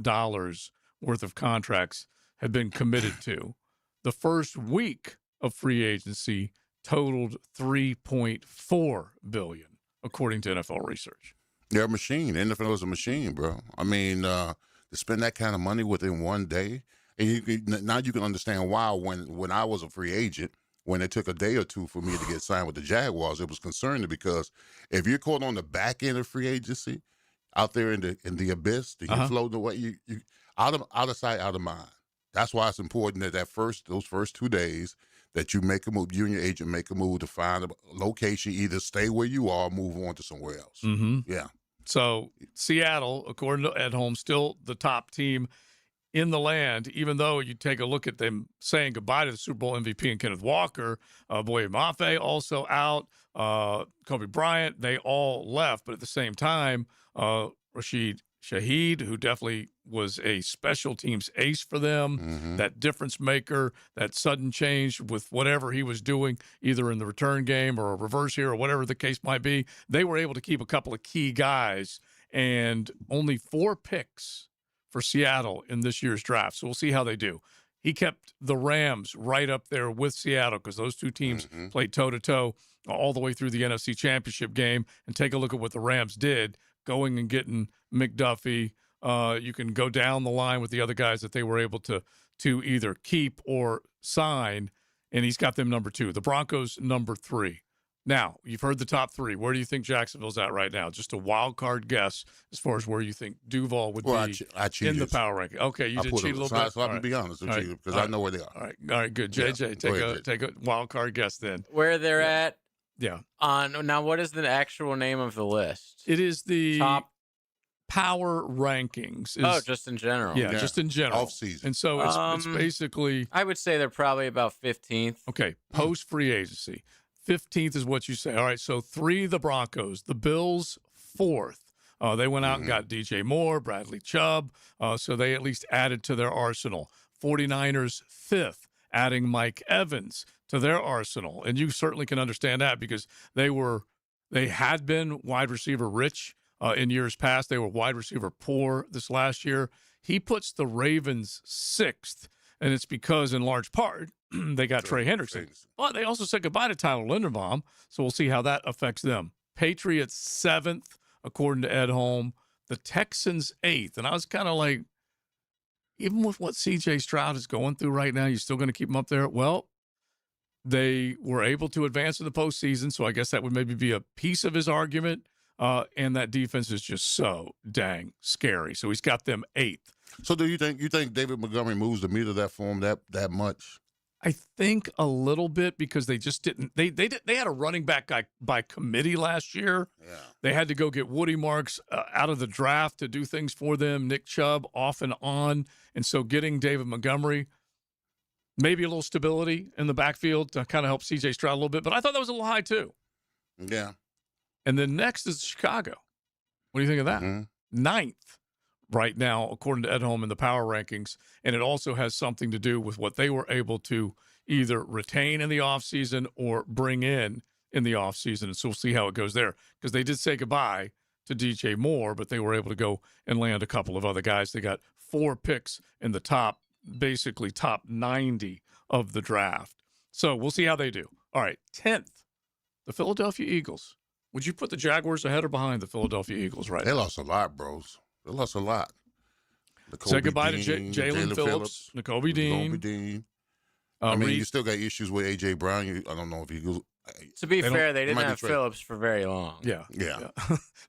Speaker 2: worth of contracts had been committed to. The first week of free agency totaled $3.4 billion, according to NFL research.
Speaker 4: They're a machine. NFL is a machine, bro. I mean, to spend that kind of money within 1 day, and now you can understand why when I was a free agent, when it took a day or two for me to get signed with the Jaguars, it was concerning because if you're caught on the back end of free agency, out there in the abyss, you're floating away, you out of sight, out of mind. That's why it's important that those first 2 days that you make a move, you and your agent make a move to find a location, either stay where you are or move on to somewhere else.
Speaker 2: Mm-hmm.
Speaker 4: Yeah.
Speaker 2: So Seattle, according to Ed Holmes, still the top team in the land, even though you take a look at them saying goodbye to the Super Bowl MVP and Kenneth Walker, Boye Mafe also out, Kobe Bryant, they all left. But at the same time, Rashid Shaheed, who definitely was a special teams ace for them, that difference maker, that sudden change with whatever he was doing, either in the return game or a reverse here or whatever the case might be, they were able to keep a couple of key guys and only 4 picks for Seattle in this year's draft. So we'll see how they do. He kept the Rams right up there with Seattle because those two teams played toe-to-toe all the way through the NFC Championship game. And take a look at what the Rams did, going and getting McDuffie. You can go down the line with the other guys that they were able to either keep or sign, and he's got them number 2. The Broncos, number 3. Now, you've heard the top 3. Where do you think Jacksonville's at right now? Just a wild card guess as far as where you think Duval would be
Speaker 4: I
Speaker 2: in the power ranking. Okay, you did cheat a little bit.
Speaker 4: So I'm going to be honest with you because I know where they are.
Speaker 2: All right, good. JJ, take a wild card guess then.
Speaker 3: Where they're at?
Speaker 2: Yeah.
Speaker 3: Now, what is the actual name of the list?
Speaker 2: It is the
Speaker 3: top
Speaker 2: power rankings.
Speaker 3: Just in general.
Speaker 2: Yeah, just in general.
Speaker 4: Off season.
Speaker 2: And so it's basically.
Speaker 3: I would say they're probably about 15th.
Speaker 2: Okay, post free agency. 15th is what you say. All right, so 3, the Broncos. The Bills, 4th. They went out and got DJ Moore, Bradley Chubb, so they at least added to their arsenal. 49ers, 5th, adding Mike Evans to their arsenal. And you certainly can understand that because they had been wide receiver rich in years past. They were wide receiver poor this last year. He puts the Ravens 6th And it's because, in large part, they got Trey Hendrickson. But they also said goodbye to Tyler Linderbaum, so we'll see how that affects them. Patriots 7th, according to Ed Holm. The Texans 8th. And I was kind of like, even with what C.J. Stroud is going through right now, you're still going to keep him up there? Well, they were able to advance in the postseason, so I guess that would maybe be a piece of his argument. And that defense is just so dang scary. So he's got them 8th.
Speaker 4: So do you think David Montgomery moves the meter that for him that much?
Speaker 2: I think a little bit because they just didn't. They had a running back guy by committee last year.
Speaker 4: Yeah.
Speaker 2: They had to go get Woody Marks out of the draft to do things for them. Nick Chubb off and on, and so getting David Montgomery, maybe a little stability in the backfield to kind of help C.J. Stroud a little bit. But I thought that was a little high too.
Speaker 4: Yeah.
Speaker 2: And then next is Chicago. What do you think of that?
Speaker 4: Mm-hmm.
Speaker 2: 9th. Right now, according to Ed Holm in the power rankings, and it also has something to do with what they were able to either retain in the offseason or bring in the offseason. And so we'll see how it goes there because they did say goodbye to DJ Moore, but they were able to go and land a couple of other guys. They got 4 picks in the basically top 90 of the draft. So we'll see how they do. All right, 10th, the Philadelphia Eagles. Would you put the Jaguars ahead or behind the Philadelphia Eagles right now?
Speaker 4: They lost a lot, bros. They lost a lot.
Speaker 2: Say goodbye to Jalen Phillips, Nakobe Dean.
Speaker 4: I mean, you still got issues with A.J. Brown. I don't know if he goes.
Speaker 3: To be fair, they didn't have Phillips for very long.
Speaker 2: Yeah.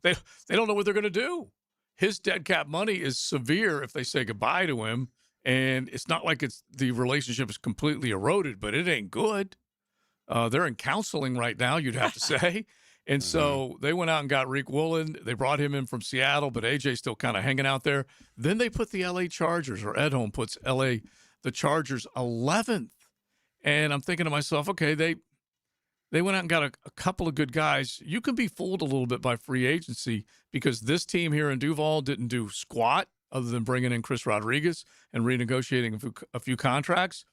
Speaker 4: they
Speaker 2: don't know what they're going to do. His dead cap money is severe if they say goodbye to him, and it's not like the relationship is completely eroded, but it ain't good. They're in counseling right now, you'd have to say. And so they went out and got Reek Woolen. They brought him in from Seattle, but AJ's still kind of hanging out there. Then they put the L.A. Chargers, or Ed Holm puts the Chargers 11th. And I'm thinking to myself, okay, they went out and got a couple of good guys. You can be fooled a little bit by free agency because this team here in Duval didn't do squat other than bringing in Chris Rodriguez and renegotiating a few contracts.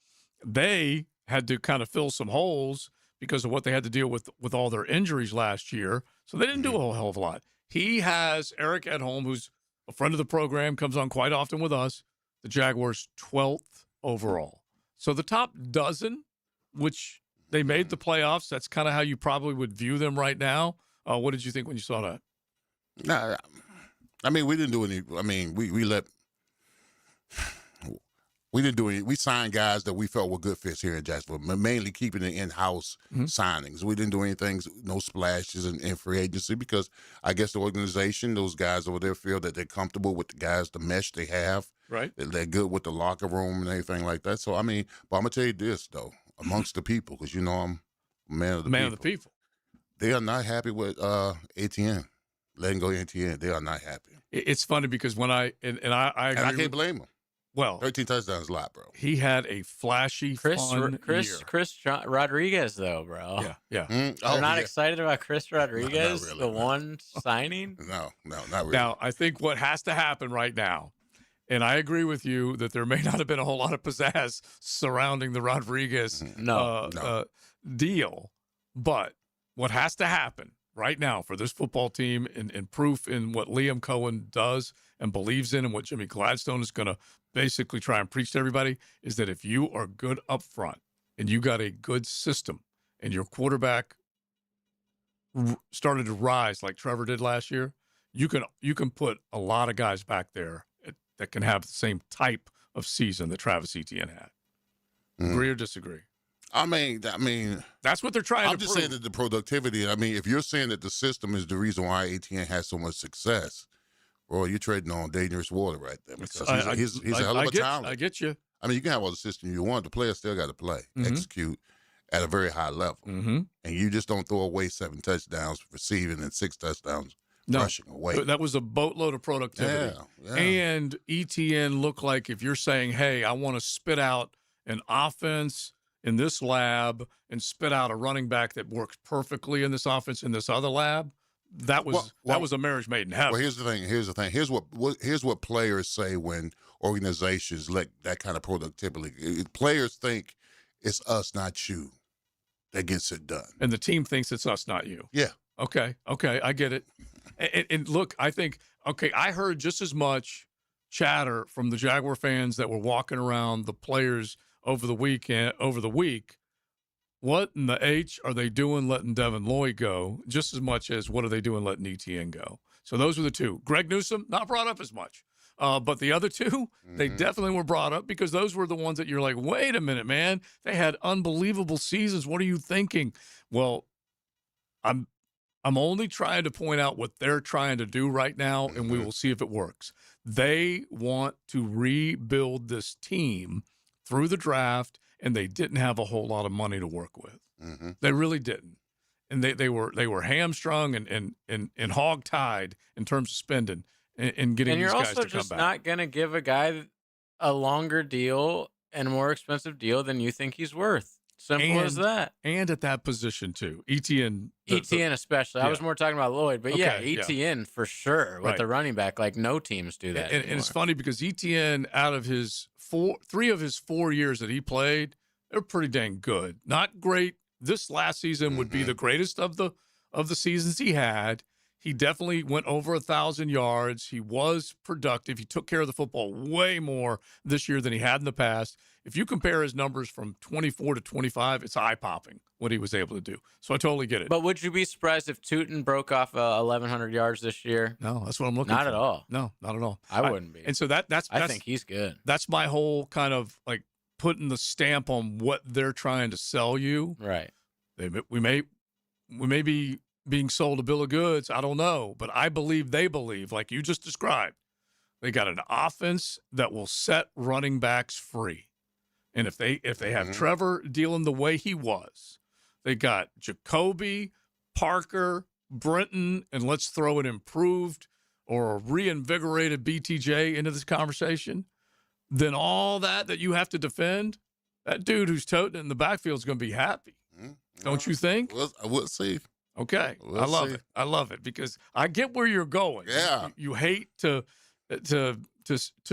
Speaker 2: They had to kind of fill some holes because of what they had to deal with all their injuries last year. So they didn't do a whole hell of a lot. He has Eric Edholm, who's a friend of the program, comes on quite often with us, the Jaguars 12th overall. So the top dozen, which they made the playoffs, that's kind of how you probably would view them right now. What did you think when you saw that?
Speaker 4: Nah, I mean, we didn't do any. I mean, we didn't do any. We signed guys that we felt were good fits here in Jacksonville, mainly keeping the in-house signings. We didn't do anything, no splashes in free agency because I guess the organization, those guys over there feel that they're comfortable with the guys, the mesh they have.
Speaker 2: Right.
Speaker 4: They're good with the locker room and everything like that. So, I mean, but I'm going to tell you this, though, amongst the people, because, I'm a man of the people.
Speaker 2: Man of the people.
Speaker 4: They are not happy with ATN. Letting go ATN. They are not happy.
Speaker 2: It's funny because when I agree.
Speaker 4: And I can't blame them.
Speaker 2: Well,
Speaker 4: 13 touchdowns is a lot, bro.
Speaker 2: He had a flashy, fun year.
Speaker 3: Chris Rodriguez, though, bro.
Speaker 2: Yeah.
Speaker 3: They're not excited about Chris Rodriguez,
Speaker 4: really,
Speaker 3: the one signing?
Speaker 4: No, not really.
Speaker 2: Now, I think what has to happen right now, and I agree with you that there may not have been a whole lot of pizzazz surrounding the Rodriguez deal, but what has to happen right now for this football team and proof in what Liam Cohen does and believes in and what Jimmy Gladstone is going to basically try and preach to everybody is that if you are good up front and you got a good system and your quarterback started to rise like Trevor did last year, you can put a lot of guys back there that can have the same type of season that Travis Etienne had. Agree or disagree?
Speaker 4: I mean,
Speaker 2: that's what they're trying to prove.
Speaker 4: I'm just saying that the productivity. I mean, if you're saying that the system is the reason why ATN has so much success, well, you're trading on dangerous water right there because he's a hell of a talent.
Speaker 2: I get you.
Speaker 4: I mean, you can have all the system you want. The player still got to play, execute at a very high level, and you just don't throw away 7 touchdowns receiving and 6 touchdowns rushing away.
Speaker 2: That was a boatload of productivity.
Speaker 4: Yeah.
Speaker 2: And ETN looked like if you're saying, hey, I want to spit out an offense in this lab and spit out a running back that works perfectly in this offense in this other lab, that was a marriage made in heaven.
Speaker 4: Well, here's the thing. Here's what players say when organizations let that kind of productivity. Players think it's us, not you, that gets it done.
Speaker 2: And the team thinks it's us, not you.
Speaker 4: Yeah.
Speaker 2: Okay, I get it. And look, I think, I heard just as much chatter from the Jaguar fans that were walking around the players over the week. What in the H are they doing letting Devin Lloyd go, just as much as what are they doing letting ETN go? So those were the two. Greg Newsome, not brought up as much. But the other two, they definitely were brought up because those were the ones that you're like, wait a minute, man. They had unbelievable seasons. What are you thinking? Well, I'm only trying to point out what they're trying to do right now, and we will see if it works. They want to rebuild this team through the draft, and they didn't have a whole lot of money to work with. They really didn't. And they were hamstrung and hog-tied in terms of spending and getting these guys to come back. And you're also just
Speaker 3: not going to give a guy a longer deal and a more expensive deal than you think he's worth. Simple as that.
Speaker 2: And at that position, too. ETN.
Speaker 3: ETN especially. Yeah. I was more talking about Lloyd. But ETN for sure with the running back. Like, no teams do that
Speaker 2: and it's funny because ETN, out of his 3 of his 4 years that he played, they're pretty dang good. Not great. This last season would be the greatest of the seasons he had. He definitely went over 1,000 yards. He was productive. He took care of the football way more this year than he had in the past. If you compare his numbers from 24 to 25, it's eye-popping what he was able to do. So I totally get it.
Speaker 3: But would you be surprised if Tootin broke off 1,100 yards this year?
Speaker 2: No, that's what I'm looking for.
Speaker 3: Not at all.
Speaker 2: No, not at all.
Speaker 3: I wouldn't be.
Speaker 2: And so that's
Speaker 3: I think he's good.
Speaker 2: That's my whole kind of like putting the stamp on what they're trying to sell you.
Speaker 3: Right.
Speaker 2: We may be being sold a bill of goods. I don't know, but I believe they believe, like you just described, they got an offense that will set running backs free. And if they have Trevor dealing the way he was, they got Jacoby, Parker, Brenton, and let's throw an improved or a reinvigorated BTJ into this conversation, then all that you have to defend, that dude who's toting it in the backfield is going to be happy. Don't you think?
Speaker 4: We'll see.
Speaker 2: Okay. I love it. I love it because I get where you're going.
Speaker 4: Yeah.
Speaker 2: You hate to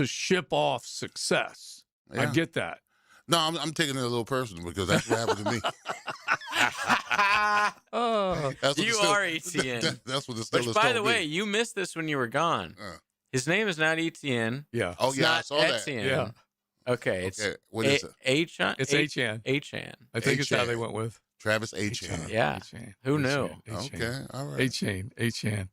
Speaker 2: ship off success.
Speaker 4: Yeah.
Speaker 2: I get that.
Speaker 4: No, I'm taking it a little personal because that's what happened to me.
Speaker 3: You are ETN.
Speaker 4: That's what the Steelers
Speaker 3: Which, by the
Speaker 4: told
Speaker 3: way,
Speaker 4: me.
Speaker 3: you missed this when you were gone. His name is not ETN.
Speaker 2: Yeah.
Speaker 4: Oh, yeah,
Speaker 3: I saw
Speaker 4: Etienne.
Speaker 3: that. Yeah. Okay. It's
Speaker 4: what is it?
Speaker 3: H-An?
Speaker 2: It's H-An.
Speaker 3: H-An.
Speaker 2: I think it's how they went with.
Speaker 4: Travis H-An.
Speaker 3: Yeah.
Speaker 2: H-An.
Speaker 3: Who knew?
Speaker 4: Okay. All right.
Speaker 2: H-An.
Speaker 4: H-An.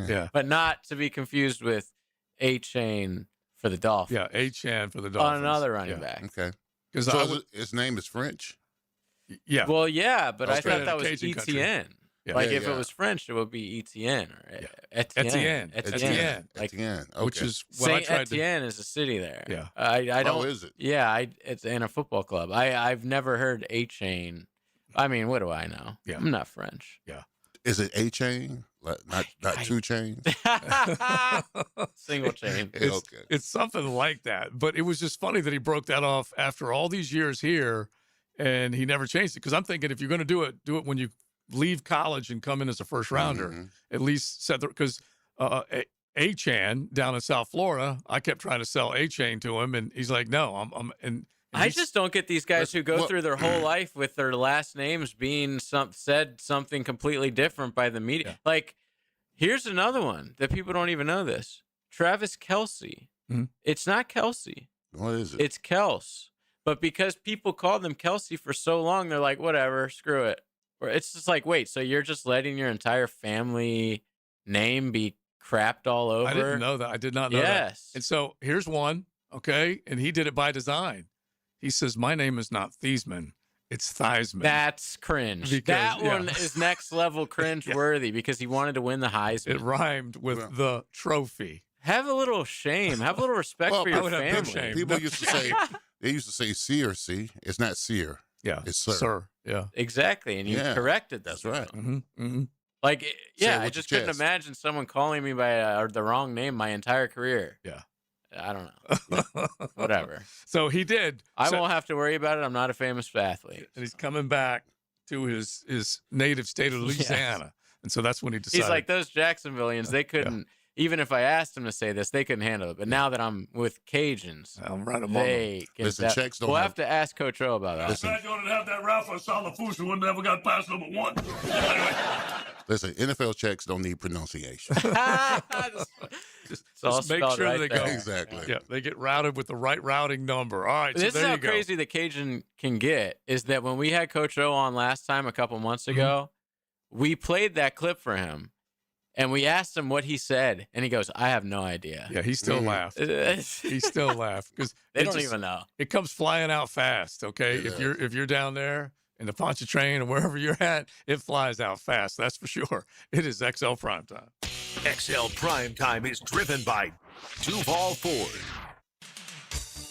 Speaker 2: Yeah.
Speaker 3: But not to be confused with H-An for the Dolphins.
Speaker 2: Yeah, H-An for the Dolphins.
Speaker 3: On another running back.
Speaker 4: Okay.
Speaker 2: So
Speaker 4: his name is French?
Speaker 2: Yeah.
Speaker 3: Well, yeah, but I thought that was
Speaker 2: Cajun country.
Speaker 3: ETN.
Speaker 2: Yeah.
Speaker 3: Like if it was French, it would be Etienne or Etienne.
Speaker 2: Etienne.
Speaker 3: Like,
Speaker 4: Etienne. Okay.
Speaker 2: Which is what I
Speaker 3: Saint
Speaker 2: tried
Speaker 3: Etienne is a city there.
Speaker 2: Yeah.
Speaker 3: I don't.
Speaker 4: Oh, is it?
Speaker 3: Yeah, it's in a football club. I've never heard A-Chain. I mean, what do I know?
Speaker 2: Yeah.
Speaker 3: I'm not French.
Speaker 2: Yeah.
Speaker 4: Is it a chain? Not 2 chains?
Speaker 3: Single chain.
Speaker 2: It's something like that. But it was just funny that he broke that off after all these years here, and he never changed it. Because I'm thinking if you're going to do it when you leave college and come in as a first rounder. At least set the because A-Chan down in South Florida, I kept trying to sell A-Chain to him, and he's like, no, and
Speaker 3: I just don't get these guys who go through their whole life with their last names being said something completely different by the media. Yeah. Like, here's another one that people don't even know this. Travis Kelce. It's not Kelsey.
Speaker 4: What is it?
Speaker 3: It's Kels. But because people called them Kelsey for so long, they're like, whatever, screw it. Or it's just like, wait, so you're just letting your entire family name be crapped all over?
Speaker 2: I didn't know that. I did not know that. And so here's one, okay? And he did it by design. He says, my name is not Thiesman. It's Theismann.
Speaker 3: That's cringe. Because, that one is next level cringe worthy because he wanted to win the Heisman.
Speaker 2: It rhymed with the trophy.
Speaker 3: Have a little shame. Have a little respect for your family.
Speaker 4: People used to say, they used to say C or C. It's not Seer.
Speaker 2: Yeah.
Speaker 4: It's Sir.
Speaker 2: Sir. Yeah.
Speaker 3: Exactly. And you corrected that.
Speaker 4: That's right.
Speaker 3: Like, I just couldn't imagine someone calling me by the wrong name my entire career.
Speaker 2: Yeah.
Speaker 3: I don't know. Whatever.
Speaker 2: So he did.
Speaker 3: I won't have to worry about it. I'm not a famous athlete.
Speaker 2: And he's coming back to his native state of Louisiana. And so that's when he decided.
Speaker 3: He's like those Jacksonvillians. They couldn't even if I asked them to say this, they couldn't handle it. But now that I'm with Cajuns,
Speaker 2: I'm right among
Speaker 3: they can.
Speaker 4: Listen, checks don't
Speaker 3: We'll
Speaker 4: have-
Speaker 3: have to ask Coach O about that.
Speaker 4: Listen.
Speaker 9: I didn't have that Rafa Salafusa would never got past number 1.
Speaker 4: Listen, NFL checks don't need pronunciation.
Speaker 2: Just make sure
Speaker 3: right
Speaker 2: they
Speaker 3: there.
Speaker 2: go.
Speaker 4: Exactly.
Speaker 2: Yeah, they get routed with the right routing number. All right,
Speaker 3: This
Speaker 2: so
Speaker 3: is
Speaker 2: there
Speaker 3: how
Speaker 2: you go.
Speaker 3: crazy the Cajun can get. Is that when we had Coach O on last time a couple months ago, we played that clip for him, and we asked him what he said, and he goes, "I have no idea."
Speaker 2: Yeah, he still laughed. He still laughed because
Speaker 3: They don't even know.
Speaker 2: It comes flying out fast. Okay, if you're down there in the Pontchartrain or wherever you're at, it flies out fast. That's for sure. It is XL Primetime.
Speaker 1: XL Primetime is driven by Duval Ford.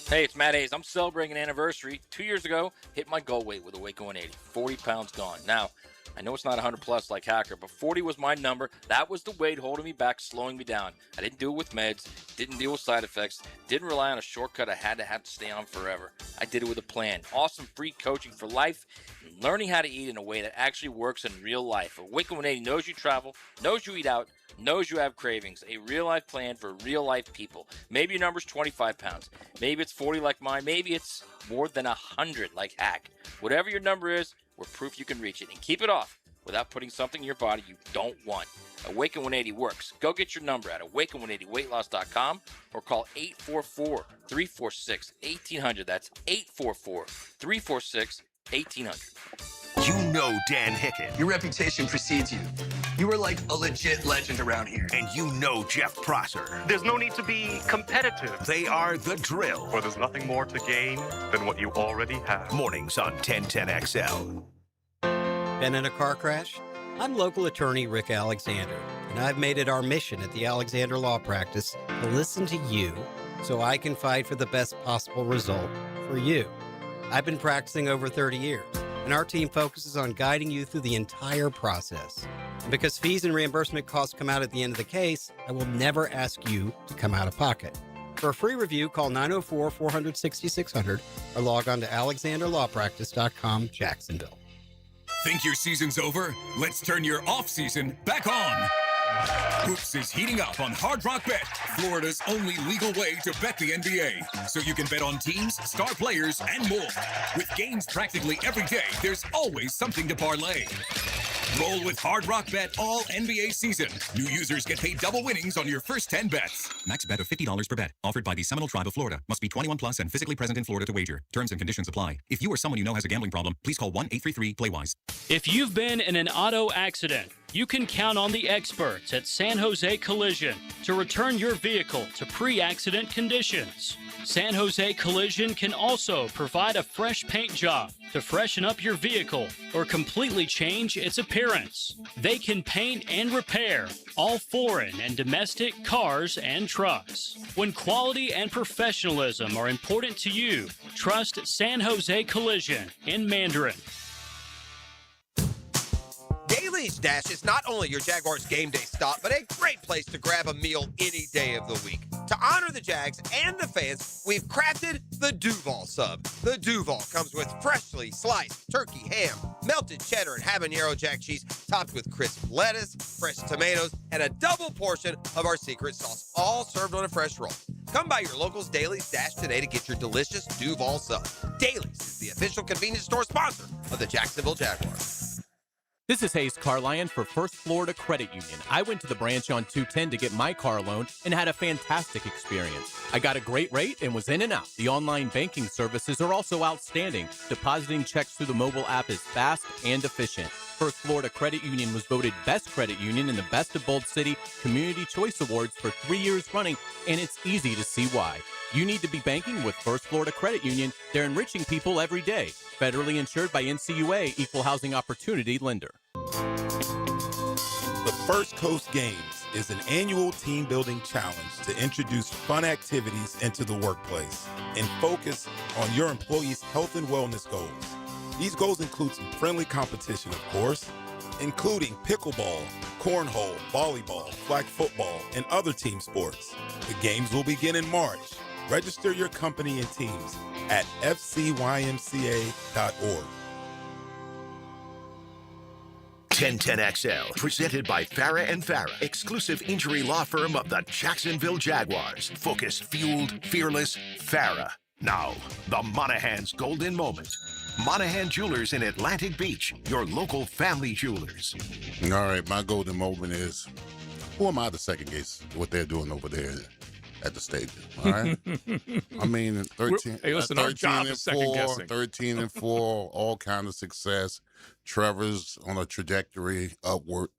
Speaker 12: Hey, it's Matt Hayes. I'm celebrating an anniversary. 2 years ago, hit my goal weight with a Waco 180. 40 pounds gone. Now, I know it's not 100 plus like Hacker, but 40 was my number. That was the weight holding me back, slowing me down. I didn't do it with meds, didn't deal with side effects, didn't rely on a shortcut I had to stay on forever. I did it with a plan. Awesome free coaching for life, and learning how to eat in a way that actually works in real life. A Waco 180 knows you travel, knows you eat out, knows you have cravings. A real life plan for real life people. Maybe your number's 25 pounds. Maybe it's 40 like mine. Maybe it's more than 100 like Hack. Whatever your number is, we're proof you can reach it and keep it off without putting something in your body you don't want. Awaken 180 works. Go get your number at awaken180weightloss.com or call 844-346-1800. That's 844-346-1800.
Speaker 1: You know Dan Hicken.
Speaker 13: Your reputation precedes you. You are like a legit legend around here.
Speaker 1: And you know Jeff Prosser.
Speaker 14: There's no need to be competitive.
Speaker 1: They are The Drill.
Speaker 14: For there's nothing more to gain than what you already have.
Speaker 1: Mornings on 1010XL.
Speaker 15: Been in a car crash? I'm local attorney Rick Alexander, and I've made it our mission at the Alexander Law Practice to listen to you so I can fight for the best possible result for you. I've been practicing over 30 years, and our team focuses on guiding you through the entire process. And because fees and reimbursement costs come out at the end of the case, I will never ask you to come out of pocket. For a free review, call 904-400-6600 or log on to alexanderlawpractice.com, Jacksonville.
Speaker 16: Think your season's over? Let's turn your off-season back on. Hoops is heating up on Hard Rock Bet, Florida's only legal way to bet the NBA. So you can bet on teams, star players, and more. With games practically every day, there's always something to parlay. Roll with Hard Rock Bet all NBA season. New users get paid double winnings on your first 10 bets.
Speaker 17: Max bet of $50 per bet. Offered by the Seminole Tribe of Florida. Must be 21 plus and physically present in Florida to wager. Terms and conditions apply. If you or someone you know has a gambling problem, please call 1-833-PLAY-WISE.
Speaker 24: If you've been in an auto accident, you can count on the experts at San Jose Collision to return your vehicle to pre-accident conditions. San Jose Collision can also provide a fresh paint job to freshen up your vehicle or completely change its appearance. They can paint and repair all foreign and domestic cars and trucks. When quality and professionalism are important to you, trust San Jose Collision in Mandarin.
Speaker 7: Daly's Dash is not only your Jaguars game day stop, but a great place to grab a meal any day of the week. To honor the Jags and the fans, we've crafted the Duval Sub. The Duval comes with freshly sliced turkey ham, melted cheddar, and habanero jack cheese, topped with crisp lettuce, fresh tomatoes, and a double portion of our secret sauce, all served on a fresh roll. Come by your local's Daly's Dash today to get your delicious Duval Sub. Daly's is the official convenience store sponsor of the Jacksonville Jaguars.
Speaker 29: This is Hayes Carlion for First Florida Credit Union. I went to the branch on 210 to get my car loan and had a fantastic experience. I got a great rate and was in and out. The online banking services are also outstanding. Depositing checks through the mobile app is fast and efficient. First Florida Credit Union was voted Best Credit Union in the Best of Bold City Community Choice Awards for 3 years running, and it's easy to see why. You need to be banking with First Florida Credit Union. They're enriching people every day. Federally insured by NCUA, Equal Housing Opportunity Lender.
Speaker 30: The First Coast Games is an annual team-building challenge to introduce fun activities into the workplace and focus on your employees' health and wellness goals. These goals include some friendly competition, of course, including pickleball, cornhole, volleyball, flag football, and other team sports. The games will begin in March. Register your company and teams at fcymca.org.
Speaker 1: 1010XL, presented by Farah and Farah, exclusive injury law firm of the Jacksonville Jaguars. Focused, fueled, fearless, Farah. Now, the Monahan's golden moment. Monahan Jewelers in Atlantic Beach, your local family jewelers.
Speaker 4: All right, my golden moment is, who am I to second guess what they're doing over there at the stadium? All right. I mean, 13.
Speaker 2: Hey, listen, our job is second guessing.
Speaker 4: 13-4, all kind of success. Trevor's on a trajectory upward.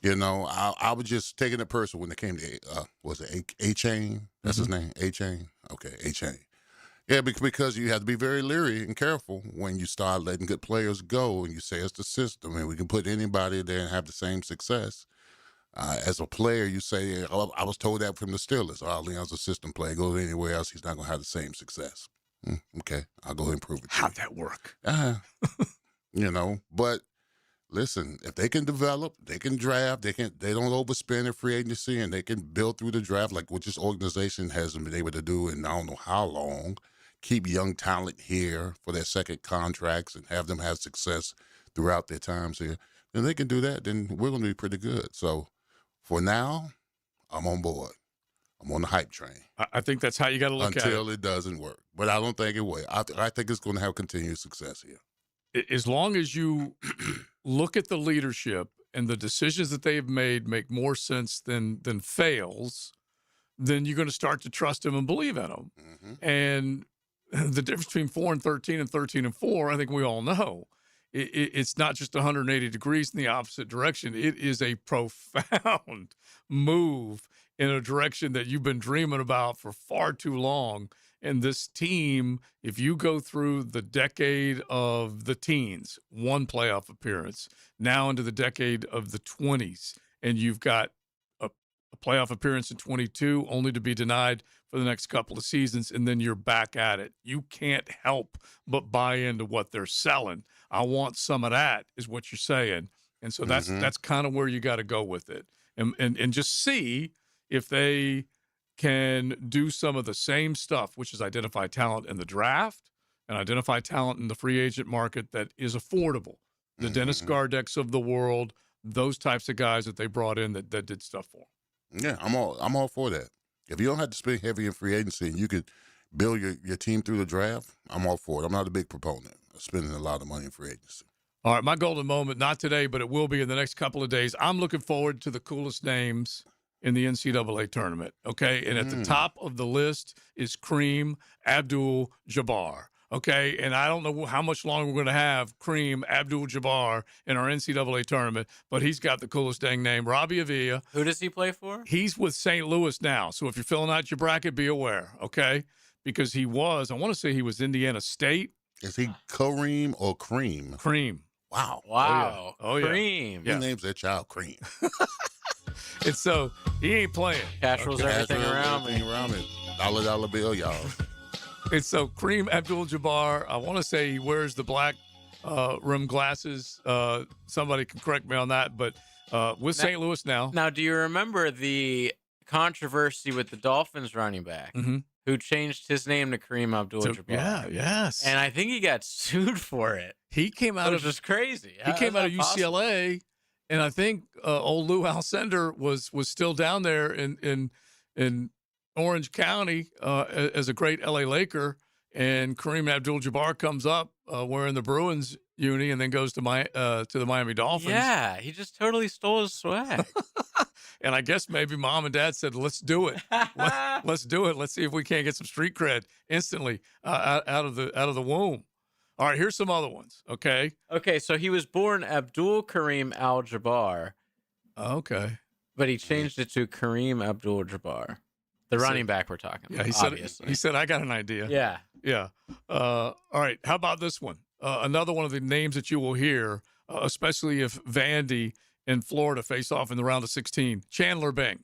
Speaker 4: You know, I was just taking it personal when it came to was it A-Chain? That's his name, A-Chain. Okay, A-Chain. Yeah, because you have to be very leery and careful when you start letting good players go and you say it's the system and we can put anybody there and have the same success. As a player, you say, oh, I was told that from the Steelers. Oh, Leon's a system player. Go anywhere else, he's not going to have the same success. Okay, I'll go ahead and prove it.
Speaker 2: How'd that work?
Speaker 4: You know, but listen, if they can develop, they can draft, they don't overspend in free agency, and they can build through the draft like what this organization hasn't been able to do in I don't know how long. Keep young talent here for their second contracts and have them have success throughout their times here. Then they can do that, then we're going to be pretty good. So for now, I'm on board. I'm on the hype train.
Speaker 2: I think that's how you got to look at it.
Speaker 4: Until it doesn't work. But I don't think it will. I think it's going to have continued success here.
Speaker 2: As long as you look at the leadership and the decisions that they've made make more sense than fails, then you're going to start to trust them and believe in them. And the difference between 4-13 and 13-4, I think we all know. It's not just 180 degrees in the opposite direction. It is a profound move in a direction that you've been dreaming about for far too long. And this team, if you go through the decade of the teens, one playoff appearance, now into the decade of the 20s, and you've got a playoff appearance in 22, only to be denied for the next couple of seasons, and then you're back at it. You can't help but buy into what they're selling. I want some of that, is what you're saying. And so that's kind of where you got to go with it. And just see if they can do some of the same stuff, which is identify talent in the draft and identify talent in the free agent market that is affordable. The Dennis Gardecks of the world, those types of guys that they brought in that did stuff for them.
Speaker 4: Yeah, I'm all for that. If you don't have to spend heavy in free agency and you could build your team through the draft, I'm all for it. I'm not a big proponent of spending a lot of money in free agency.
Speaker 2: All right, my golden moment, not today, but it will be in the next couple of days. I'm looking forward to the coolest names in the NCAA tournament, okay? And at the top of the list is Kareem Abdul-Jabbar, okay? And I don't know how much longer we're going to have Kareem Abdul-Jabbar in our NCAA tournament, but he's got the coolest dang name, Robbie Avila.
Speaker 3: Who does he play for?
Speaker 2: He's with St. Louis now. So if you're filling out your bracket, be aware, okay? Because I want to say he was Indiana State.
Speaker 4: Is he Kareem or Cream?
Speaker 2: Cream.
Speaker 4: Wow.
Speaker 3: Wow.
Speaker 2: Oh, yeah.
Speaker 3: Cream.
Speaker 4: Who names their child Cream?
Speaker 2: And so he ain't playing.
Speaker 3: Cash rolls everything around me.
Speaker 4: Dollar bill, y'all.
Speaker 2: And so Kareem Abdul-Jabbar, I want to say he wears the black rim glasses. Somebody can correct me on that, but with St. Louis now.
Speaker 3: Now, do you remember the controversy with the Dolphins running back who changed his name to Kareem Abdul-Jabbar?
Speaker 2: Yeah, yes.
Speaker 3: And I think he got sued for it.
Speaker 2: He came out
Speaker 3: of just crazy.
Speaker 2: He came out of UCLA, and I think old Lou Alcindor was still down there in Orange County as a great LA Laker, and Kareem Abdul-Jabbar comes up wearing the Bruins uni and then goes to the Miami Dolphins.
Speaker 3: Yeah, he just totally stole his swag.
Speaker 2: And I guess maybe mom and dad said, let's do it. Let's do it. Let's see if we can't get some street cred instantly out of the womb. All right, here's some other ones, okay?
Speaker 3: Okay, so he was born Abdul Kareem Al-Jabbar.
Speaker 2: Okay.
Speaker 3: But he changed it to Kareem Abdul-Jabbar. The running back we're talking about, obviously.
Speaker 2: He said, I got an idea.
Speaker 3: Yeah.
Speaker 2: Yeah. All right, how about this one? Another one of the names that you will hear, especially if Vandy and Florida face off in the round of 16, Chandler Bing.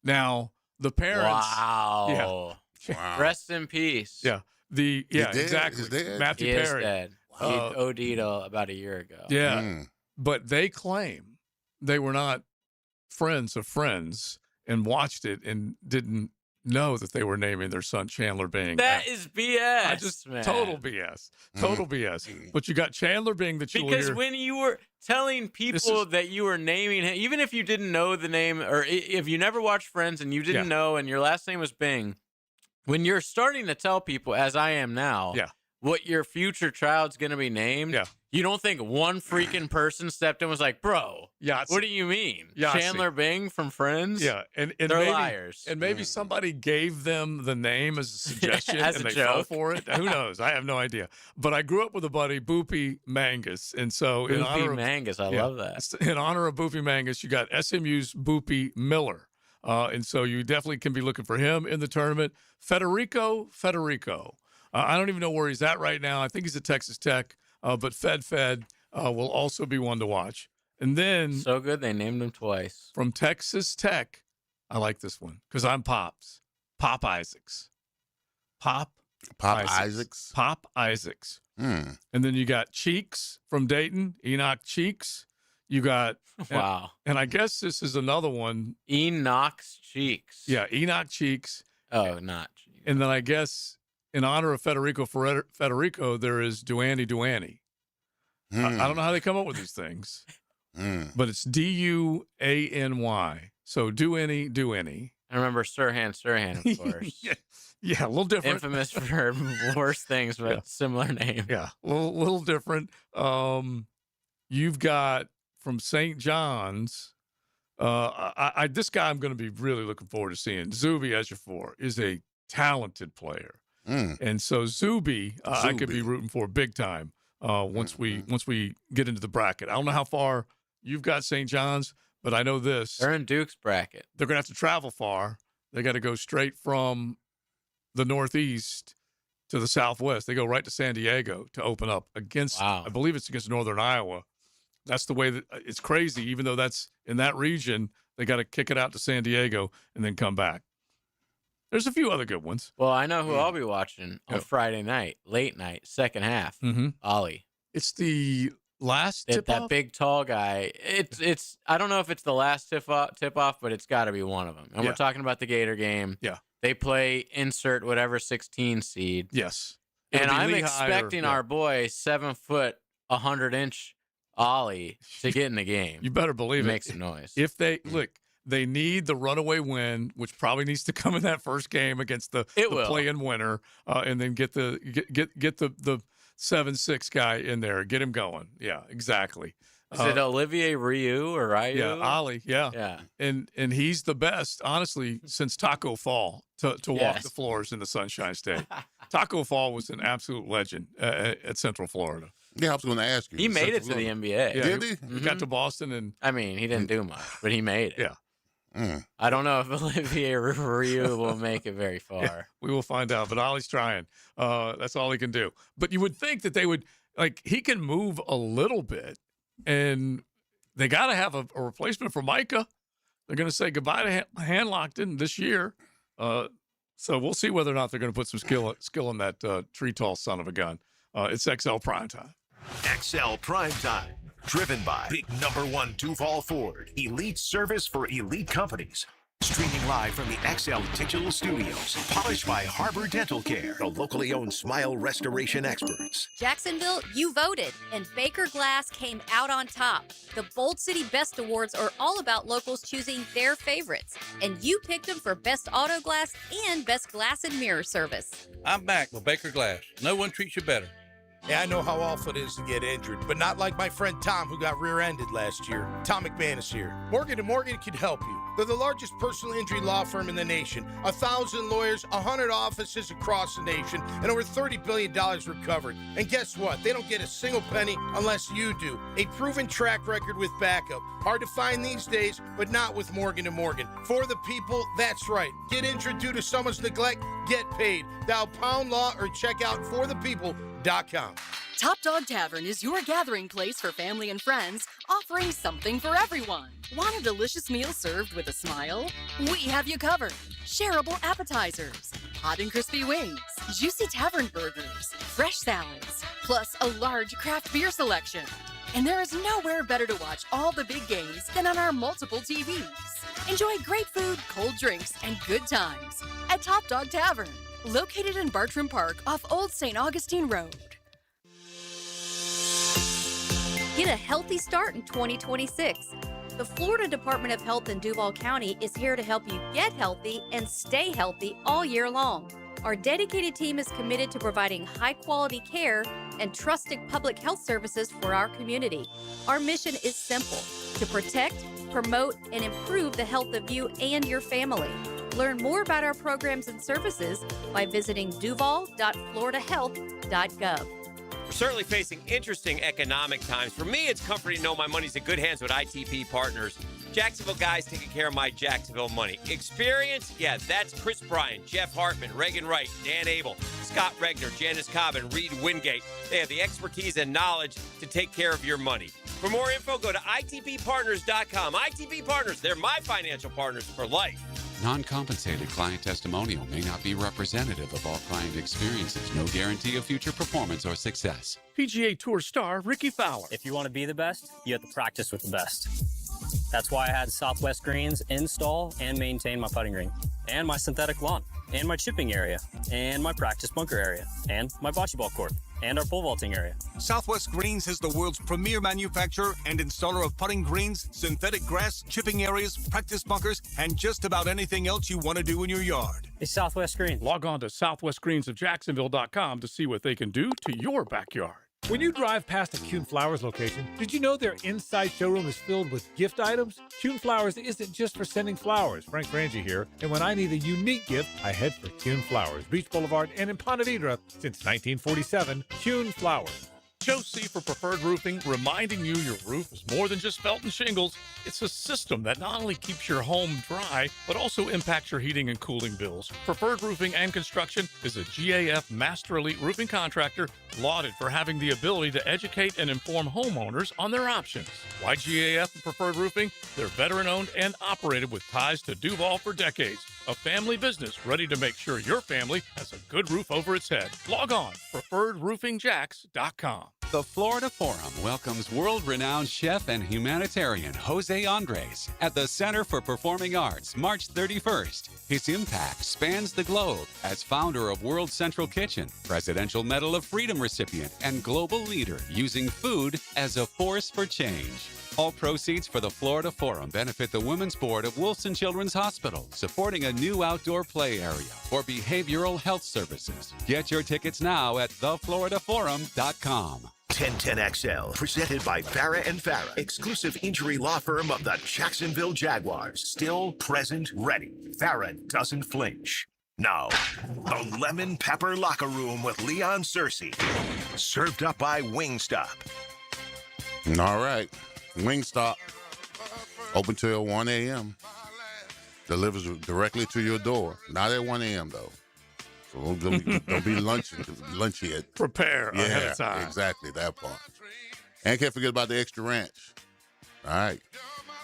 Speaker 2: Now, the parents.
Speaker 3: Wow.
Speaker 2: Yeah.
Speaker 3: Rest in peace.
Speaker 2: Yeah. Exactly. Matthew
Speaker 3: he
Speaker 2: Perry.
Speaker 3: Is dead. He OD'd about a year ago.
Speaker 2: Yeah. But they claim they were not friends of friends and watched it and didn't know that they were naming their son Chandler Bing.
Speaker 3: That is BS. Man.
Speaker 2: Total BS. Total BS. But you got Chandler Bing that you
Speaker 3: because
Speaker 2: hear.
Speaker 3: when you were telling people that you were naming him, even if you didn't know the name, or if you never watched Friends and you didn't know, and your last name was Bing, when you're starting to tell people, as I am now, what your future child's going to be named, you don't think one freaking person stepped in and was like, bro, what do you mean? Chandler Bing from Friends?
Speaker 2: Yeah, and
Speaker 3: they're
Speaker 2: maybe,
Speaker 3: liars.
Speaker 2: And maybe somebody gave them the name as a suggestion
Speaker 3: as
Speaker 2: and
Speaker 3: a
Speaker 2: they
Speaker 3: joke.
Speaker 2: fell for it. Who knows? I have no idea. But I grew up with a buddy, Boopy Mangus. And so in honor
Speaker 3: Boopy
Speaker 2: of
Speaker 3: Mangus, I love that.
Speaker 2: In honor of Boopy Mangus, you got SMU's Boopy Miller. And so you definitely can be looking for him in the tournament. Federico. I don't even know where he's at right now. I think he's at Texas Tech. But Fed will also be one to watch. And then
Speaker 3: so good they named him twice.
Speaker 2: From Texas Tech, I like this one because I'm Pops. Pop Isaacs. Pop Isaacs. And then you got Cheeks from Dayton, Enoch Cheeks. You got
Speaker 3: wow.
Speaker 2: And I guess this is another one.
Speaker 3: Enoch's Cheeks.
Speaker 2: Yeah, Enoch Cheeks.
Speaker 3: Oh, not Cheeks.
Speaker 2: And then I guess in honor of Federico, there is Duany. I don't know how they come up with these things, but it's Duany. So do any.
Speaker 3: I remember Sirhan, of course.
Speaker 2: yeah, a little different.
Speaker 3: Infamous for worse things, but similar name.
Speaker 2: Yeah, a little different. You've got from St. John's. This guy I'm going to be really looking forward to seeing. Zuby Ejiofor is a talented player. And so Zuby, I could be rooting for big time once we get into the bracket. I don't know how far you've got St. John's, but I know this.
Speaker 3: They're in Duke's bracket.
Speaker 2: They're going to have to travel far. They got to go straight from the Northeast to the Southwest. They go right to San Diego to open up against, I believe it's against Northern Iowa. That's the way that it's crazy. Even though that's in that region, they got to kick it out to San Diego and then come back. There's a few other good ones.
Speaker 3: Well, I know who I'll be watching on Friday night, late night, second half. Ollie.
Speaker 2: It's the last tip-off?
Speaker 3: That big, tall guy. It's. I don't know if it's the last tip-off, but it's got to be one of them. And we're talking about the Gator game.
Speaker 2: Yeah.
Speaker 3: They play insert whatever 16 seed.
Speaker 2: Yes.
Speaker 3: And I'm expecting our boy 7 foot, 100-inch Ollie to get in the game.
Speaker 2: You better believe it.
Speaker 3: Make some noise.
Speaker 2: If they look. They need the runaway win, which probably needs to come in that first game against the play-in winner, and then get the 7-6 guy in there, get him going. Yeah, exactly.
Speaker 3: Is it Olivier Ryu or Ryu?
Speaker 2: Yeah, Ollie. Yeah. And he's the best, honestly, since Taco Fall to walk the floors in the Sunshine State. Taco Fall was an absolute legend at Central Florida.
Speaker 4: Yeah, I was going to ask you.
Speaker 3: He made it to the NBA.
Speaker 2: Yeah,
Speaker 4: did he?
Speaker 2: He got to Boston, and
Speaker 3: I mean, he didn't do much, but he made it.
Speaker 2: Yeah.
Speaker 3: I don't know if Olivier Ryu will make it very far.
Speaker 2: Yeah, we will find out, but Ollie's trying. That's all he can do. But you would think that they would, he can move a little bit, and they got to have a replacement for Micah. They're going to say goodbye to Handlockton this year. So we'll see whether or not they're going to put some skill in that tree tall son of a gun. It's XL Primetime.
Speaker 1: XL Primetime. Driven by Big #1 Duval Ford. Elite service for elite companies. Streaming live from the XL Digital Studios. Polished by Harbor Dental Care, the locally owned smile restoration experts.
Speaker 5: Jacksonville, you voted, and Baker Glass came out on top. The Bold City Best Awards are all about locals choosing their favorites, and you picked them for Best Auto Glass and Best Glass and Mirror Service.
Speaker 6: I'm back with Baker Glass. No one treats you better.
Speaker 8: Yeah, I know how awful it is to get injured, but not like my friend Tom, who got rear-ended last year. Tom McManus here. Morgan & Morgan can help you. They're the largest personal injury law firm in the nation. 1,000 lawyers, 100 offices across the nation, and over $30 billion recovered. And guess what? They don't get a single penny unless you do. A proven track record with backup. Hard to find these days, but not with Morgan & Morgan. For the people, that's right. Get injured due to someone's neglect, get paid. Dial pound law or check out forthepeople.com.
Speaker 10: Top Dog Tavern is your gathering place for family and friends, offering something for everyone. Want a delicious meal served with a smile? We have you covered. Shareable appetizers, hot and crispy wings, juicy tavern burgers, fresh salads, plus a large craft beer selection. And there is nowhere better to watch all the big games than on our multiple TVs. Enjoy great food, cold drinks, and good times at Top Dog Tavern, located in Bartram Park off Old St. Augustine Road.
Speaker 5: Get a healthy start in 2026. The Florida Department of Health in Duval County is here to help you get healthy and stay healthy all year long. Our dedicated team is committed to providing high-quality care and trusted public health services for our community. Our mission is simple: to protect, promote, and improve the health of you and your family. Learn more about our programs and services by visiting duval.floridahealth.gov.
Speaker 7: We're certainly facing interesting economic times. For me, it's comforting to know my money's in good hands with ITP Partners. Jacksonville guys taking care of my Jacksonville money. Experience? Yeah, that's Chris Bryan, Jeff Hartman, Reagan Wright, Dan Abel, Scott Regner, Janice Cobb, and Reed Wingate. They have the expertise and knowledge to take care of your money. For more info, go to itppartners.com. ITP Partners, they're my financial partners for life.
Speaker 18: Non-compensated client testimonial may not be representative of all client experiences. No guarantee of future performance or success.
Speaker 2: PGA Tour star Ricky Fowler.
Speaker 19: If you want to be the best, you have to practice with the best. That's why I had Southwest Greens install and maintain my putting green, and my synthetic lawn, and my chipping area, and my practice bunker area, and my bocce ball court, and our pole vaulting area.
Speaker 20: Southwest Greens is the world's premier manufacturer and installer of putting greens, synthetic grass, chipping areas, practice bunkers, and just about anything else you want to do in your yard.
Speaker 19: It's Southwest Greens.
Speaker 2: Log on to southwestgreensofjacksonville.com to see what they can do to your backyard.
Speaker 21: When you drive past a Kuhn Flowers location, did you know their inside showroom is filled with gift items? Kuhn Flowers isn't just for sending flowers. Frank Frangie here, and when I need a unique gift, I head for Kuhn Flowers, Beach Boulevard and in Ponte Vedra since 1947. Kuhn Flowers.
Speaker 2: Josie for Preferred Roofing, reminding you your roof is more than just felt and shingles. It's a system that not only keeps your home dry, but also impacts your heating and cooling bills. Preferred Roofing and Construction is a GAF Master Elite Roofing Contractor, lauded for having the ability to educate and inform homeowners on their options. Why GAF and Preferred Roofing? They're veteran-owned and operated with ties to Duval for decades. A family business ready to make sure your family has a good roof over its head. Log on, preferredroofingjacks.com.
Speaker 18: The Florida Forum welcomes world-renowned chef and humanitarian Jose Andres at the Center for Performing Arts March 31st. His impact spans the globe as founder of World Central Kitchen, Presidential Medal of Freedom recipient, and global leader using food as a force for change. All proceeds for the Florida Forum benefit the Women's Board of Wilson Children's Hospital, supporting a new outdoor play area for behavioral health services. Get your tickets now at thefloridaforum.com.
Speaker 1: 1010XL, presented by Farah and Farah, exclusive injury law firm of the Jacksonville Jaguars. Still present, ready. Farah doesn't flinch. Now, the Lemon Pepper Locker Room with Leon Searcy. Served up by Wingstop.
Speaker 4: All right. Wingstop. Open till 1 a.m. Delivers directly to your door. Not at 1 a.m., though. So don't be lunchy at.
Speaker 2: Prepare ahead of time.
Speaker 4: Exactly, that part. And can't forget about the extra ranch. All right.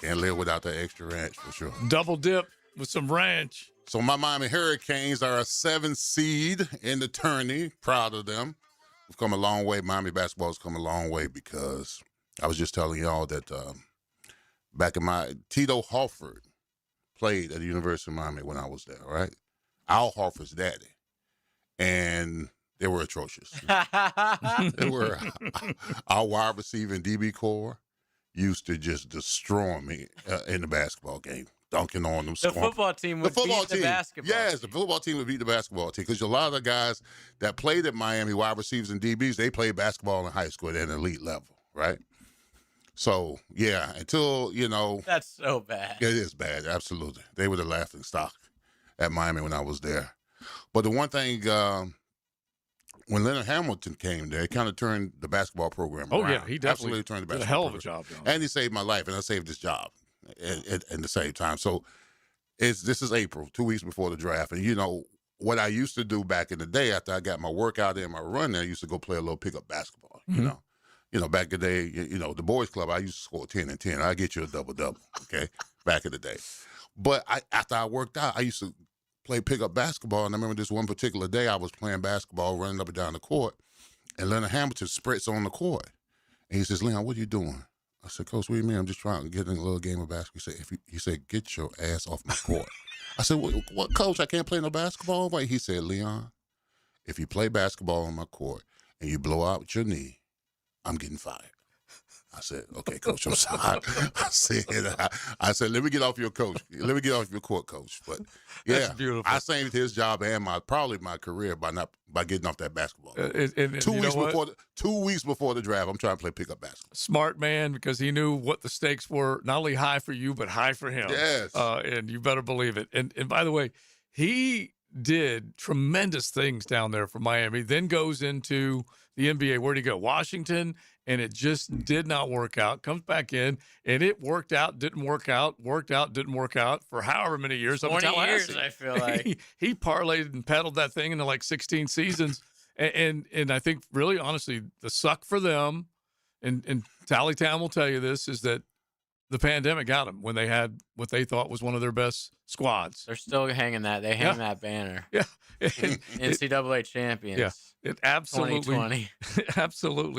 Speaker 4: Can't live without that extra ranch for sure.
Speaker 2: Double dip with some ranch.
Speaker 4: So my Miami Hurricanes are a 7th seed in the tourney. Proud of them. We've come a long way. Miami basketball has come a long way because I was just telling y'all that back in Tito Hawford played at the University of Miami when I was there, right? Al Horford's daddy. And they were atrocious. They were our wide receiver and DB core used to just destroy me in the basketball game, dunking on them.
Speaker 3: The football team would beat the basketball team.
Speaker 4: Yes, the football team would beat the basketball team because a lot of the guys that played at Miami, wide receivers and DBs, they played basketball in high school at an elite level, right? So, yeah, until,
Speaker 3: That's so bad.
Speaker 4: It is bad, absolutely. They were the laughing stock at Miami when I was there. But the one thing, when Leonard Hamilton came there, he kind of turned the basketball program around.
Speaker 2: Oh, yeah, he definitely
Speaker 4: absolutely turned the
Speaker 2: did
Speaker 4: basketball
Speaker 2: a hell of a
Speaker 4: program.
Speaker 2: job.
Speaker 4: And he saved my life, and I saved his job at the same time. So this is April, 2 weeks before the draft. And, what I used to do back in the day after I got my workout in, my run there, I used to go play a little pickup basketball, back in the day, the boys club, I used to score 10 and 10. I'll get you a double-double, okay, back in the day. But after I worked out, I used to play pickup basketball. And I remember this one particular day I was playing basketball, running up and down the court, and Leonard Hamilton sprints on the court. And he says, "Leon, what are you doing?" I said, Coach, what do you mean? I'm just trying to get in a little game of basketball. He said, get your ass off my court. I said, what, Coach? I can't play no basketball? Wait, he said, Leon, if you play basketball on my court and you blow out your knee, I'm getting fired. I said, okay, Coach, I'm sorry. I said, let me get off your coach. Let me get off your court, Coach. But yeah,
Speaker 2: That's beautiful.
Speaker 4: I saved his job and probably my career by getting off that basketball.
Speaker 2: And
Speaker 4: 2 weeks before the draft, I'm trying to play pickup basketball.
Speaker 2: Smart man, because he knew what the stakes were, not only high for you, but high for him.
Speaker 4: Yes.
Speaker 2: And you better believe it. And by the way, he did tremendous things down there for Miami, then goes into the NBA. Where'd he go? Washington. And it just did not work out. Comes back in, and it worked out, didn't work out, worked out, didn't work out for however many years.
Speaker 3: 20 years, I feel like.
Speaker 2: He parlayed and peddled that thing into like 16 seasons. And I think really, honestly, the suck for them, and Tallytown will tell you this, is that the pandemic got them when they had what they thought was one of their best squads.
Speaker 3: They're still hanging that. They hang that banner.
Speaker 2: Yeah.
Speaker 3: NCAA champions.
Speaker 2: Yeah. It absolutely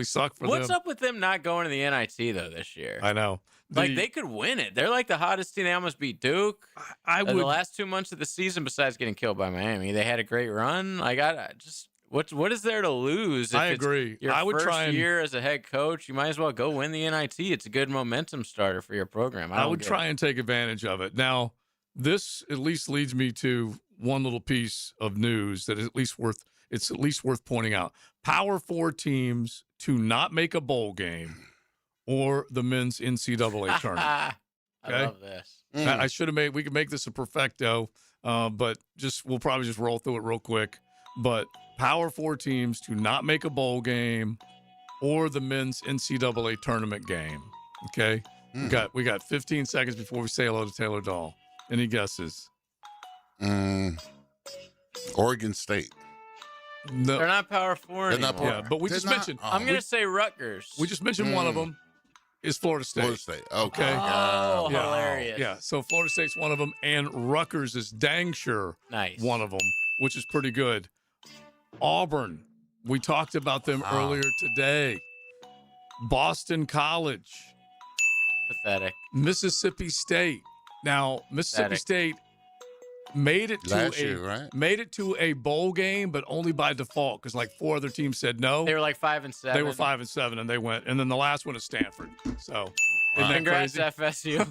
Speaker 2: sucked for them.
Speaker 3: What's up with them not going to the NIT, though, this year?
Speaker 2: I know.
Speaker 3: They could win it. They're like the hottest team. They almost beat Duke. The last 2 months of the season, besides getting killed by Miami, they had a great run. Like, what is there to lose? If
Speaker 2: I agree.
Speaker 3: Your first year as a head coach, you might as well go win the NIT. It's a good momentum starter for your program.
Speaker 2: I would try and take advantage of it. Now, this at least leads me to one little piece of news that is it's at least worth pointing out. Power 4 teams to not make a bowl game or the men's NCAA tournament. Okay?
Speaker 3: I love this.
Speaker 2: I should have we could make this a perfecto, but we'll probably just roll through it real quick. But Power 4 teams to not make a bowl game or the men's NCAA tournament game. Okay? We got 15 seconds before we say hello to Taylor Dahl. Any guesses?
Speaker 4: Oregon State.
Speaker 2: No.
Speaker 3: They're not Power 4 anymore.
Speaker 2: Yeah, but we just mentioned.
Speaker 3: I'm going to say Rutgers.
Speaker 2: We just mentioned one of them is Florida State.
Speaker 4: Florida State. Okay.
Speaker 3: Oh, hilarious.
Speaker 2: Yeah, so Florida State's one of them, and Rutgers is dang sure one of them, which is pretty good. Auburn, we talked about them earlier today. Boston College.
Speaker 3: Pathetic.
Speaker 2: Mississippi State. Now, Mississippi State made it to a bowl game, but only by default because like 4 other teams said no.
Speaker 3: They were like 5 and 7.
Speaker 2: They were 5 and 7, and they went. And then the last one is Stanford. So,
Speaker 3: congrats, FSU.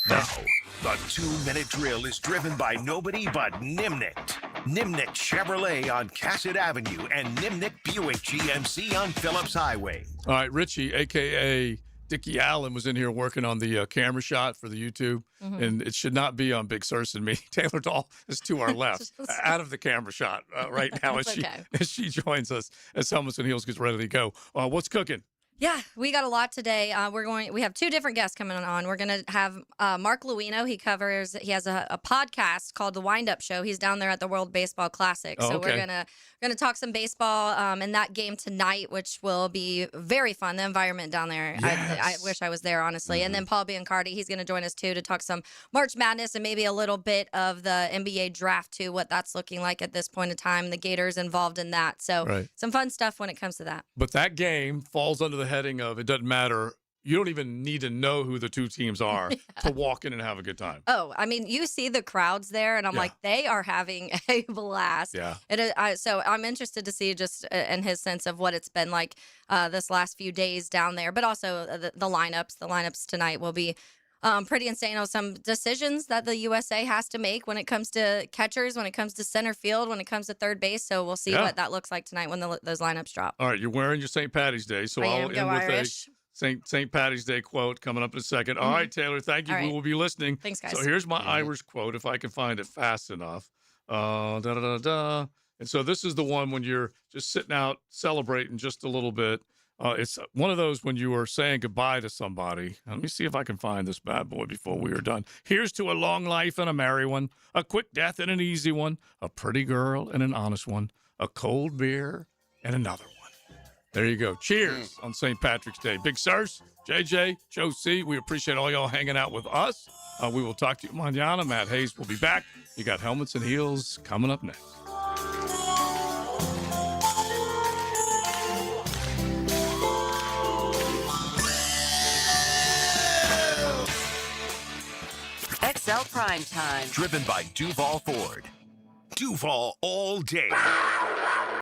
Speaker 1: Now, the 2-minute drill is driven by nobody but Nimnicht. Nimnicht Chevrolet on Cassett Avenue and Nimnicht Buick GMC on Phillips Highway.
Speaker 2: All right, Richie, a.k.a. Dickie Allen, was in here working on the camera shot for the YouTube, and it should not be on Big Sirs and me. Taylor Dahl is to our left, out of the camera shot right now as she joins us as Helmets and Heels gets ready to go. What's cooking?
Speaker 9: Yeah, we got a lot today. We have 2 different guests coming on. We're going to have Mark Luino. He has a podcast called The Wind Up Show. He's down there at the World Baseball Classic. So we're going to talk some baseball in that game tonight, which will be very fun. The environment down there. Yes. I wish I was there, honestly. And then Paul Biancardi, he's going to join us too to talk some March Madness and maybe a little bit of the NBA draft too, what that's looking like at this point in time. The Gators involved in that. So some fun stuff when it comes to that.
Speaker 2: But that game falls under the heading of it doesn't matter. You don't even need to know who the 2 teams are to walk in and have a good time.
Speaker 9: Oh, I mean, you see the crowds there, and I'm like, they are having a blast.
Speaker 2: Yeah.
Speaker 9: So I'm interested to see just in his sense of what it's been like this last few days down there, but also the lineups. The lineups tonight will be pretty insane. Some decisions that the USA has to make when it comes to catchers, when it comes to center field, when it comes to third base. So we'll see what that looks like tonight when those lineups drop.
Speaker 2: All right, you're wearing your St. Patty's Day, so I'll end with
Speaker 9: Irish.
Speaker 2: a St. Patty's Day quote coming up in a second. All right, Taylor, thank you. We will be listening.
Speaker 9: Thanks, guys.
Speaker 2: So here's my Irish quote, if I can find it fast enough. And so this is the one when you're just sitting out celebrating just a little bit. It's one of those when you are saying goodbye to somebody. Let me see if I can find this bad boy before we are done. Here's to a long life and a merry one, a quick death and an easy one, a pretty girl and an honest one, a cold beer and another one. There you go. Cheers on St. Patrick's Day. Big Sirs, JJ, Joe C., we appreciate all y'all hanging out with us. We will talk to you mañana. Matt Hayes will be back. You got Helmets and Heels coming up next.
Speaker 11: XL Primetime.
Speaker 1: Driven by Duval Ford. Duval all day.